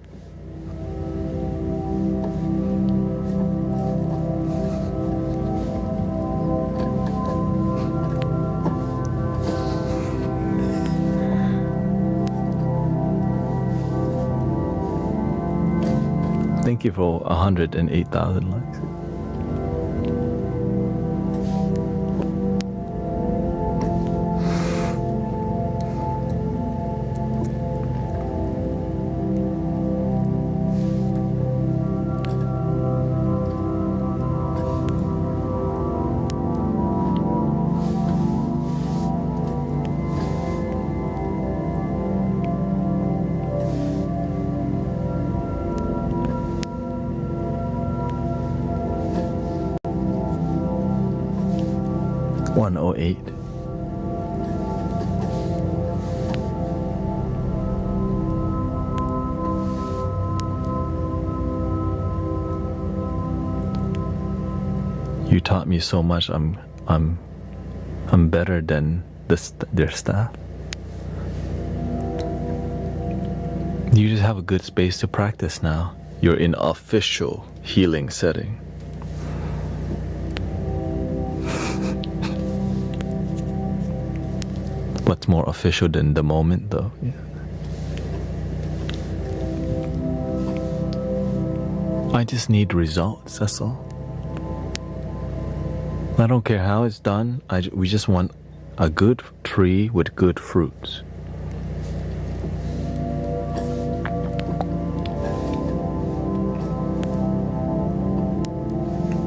C: Thank you for 108,000 likes. $108. You taught me so much. I'm better than their staff. You just have a good space to practice now. You're in official healing setting. What's more official than the moment, though? Yeah. I just need results, that's all. I don't care how it's done. We just want a good tree with good fruits.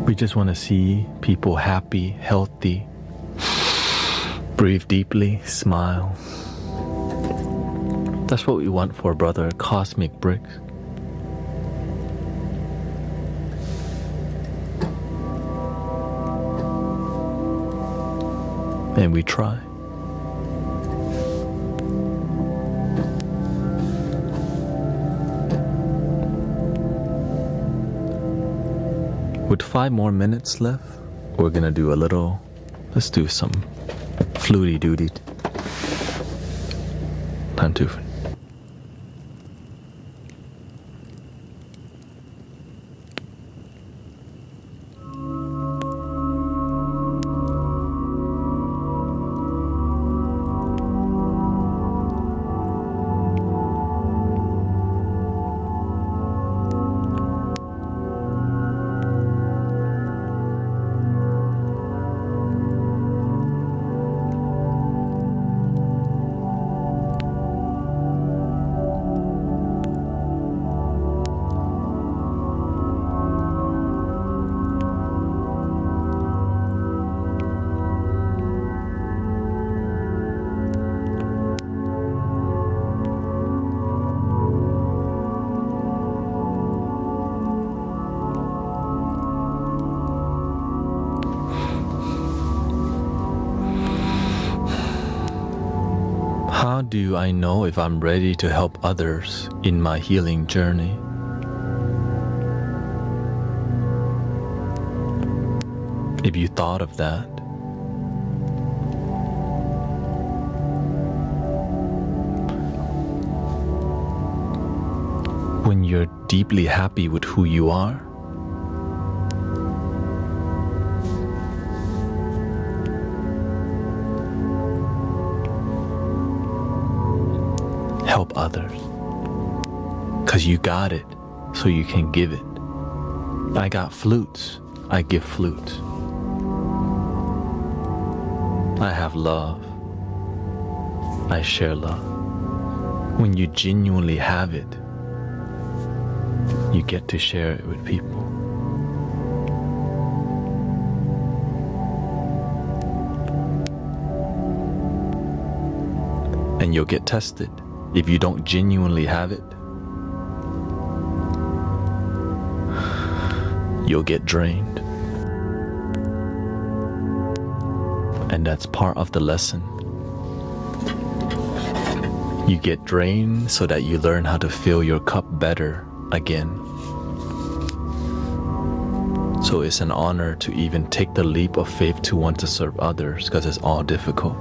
C: We just want to see people happy, healthy. Breathe deeply, smile. That's what we want for Brother Cosmic Bricks. And we try. With 5 more minutes left, we're gonna do a little, let's do some fluty duty. Time to.
A: How do I know if I'm ready to help others in my healing journey? If you thought of that, when you're deeply happy with who you are, help others, 'cause you got it, so you can give it. I got flutes, I give flutes. I have love, I share love. When you genuinely have it, you get to share it with people. And you'll get tested. If you don't genuinely have it, you'll get drained. And that's part of the lesson. You get drained so that you learn how to fill your cup better again. So it's an honor to even take the leap of faith to want to serve others, because it's all difficult.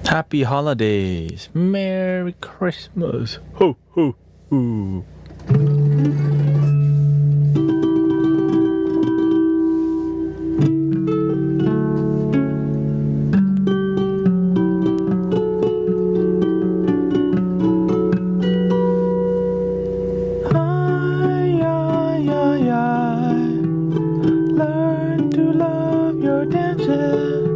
C: Happy holidays. Merry Christmas. Ho, ho, ho.
B: Learn to love your dances.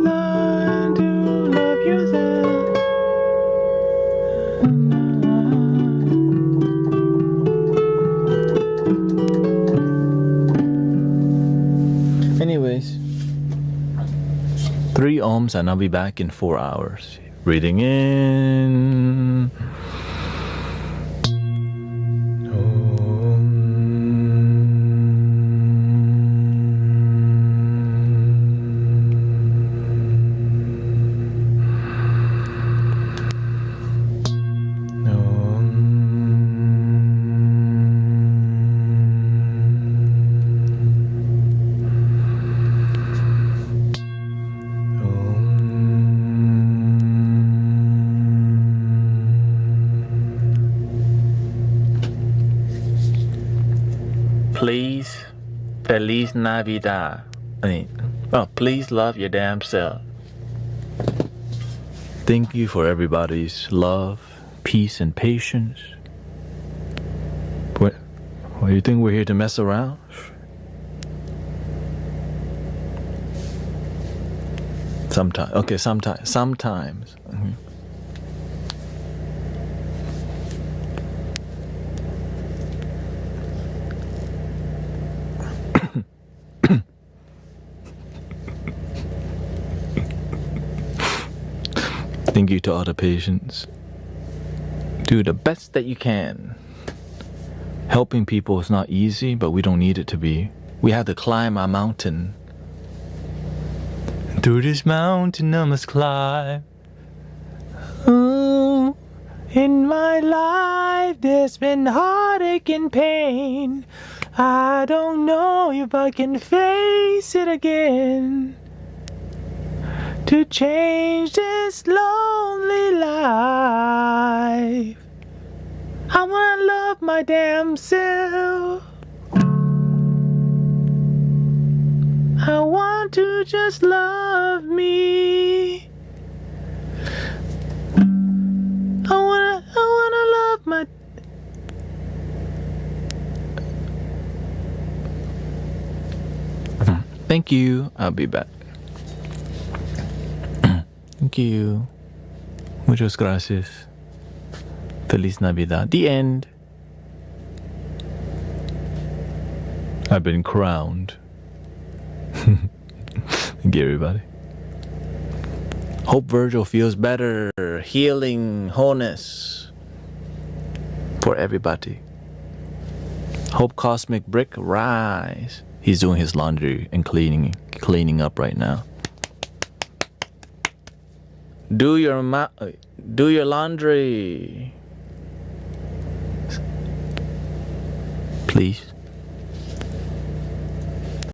B: Learn to love yourself.
C: Anyways, 3 ohms and I'll be back in 4 hours. Breathing in. Please, Feliz Navidad. Please love your damn self. Thank you for everybody's love, peace, and patience. What you think we're here to mess around? Sometimes. Okay, sometimes. Thank you to all the patients. Do the best that you can. Helping people is not easy, but we don't need it to be. We have to climb our mountain.
B: Through this mountain I must climb. Oh, in my life there's been heartache and pain. I don't know if I can face it again. To change this lonely life, I wanna love my damn self. I want to just love me. I wanna
C: Thank you. I'll be back. Thank you. Muchas gracias. Feliz Navidad. The end. I've been crowned. Thank you, everybody. Hope Virgil feels better. Healing, wholeness for everybody. Hope Cosmic Brick rise. He's doing his laundry and cleaning up right now. Do your laundry, please.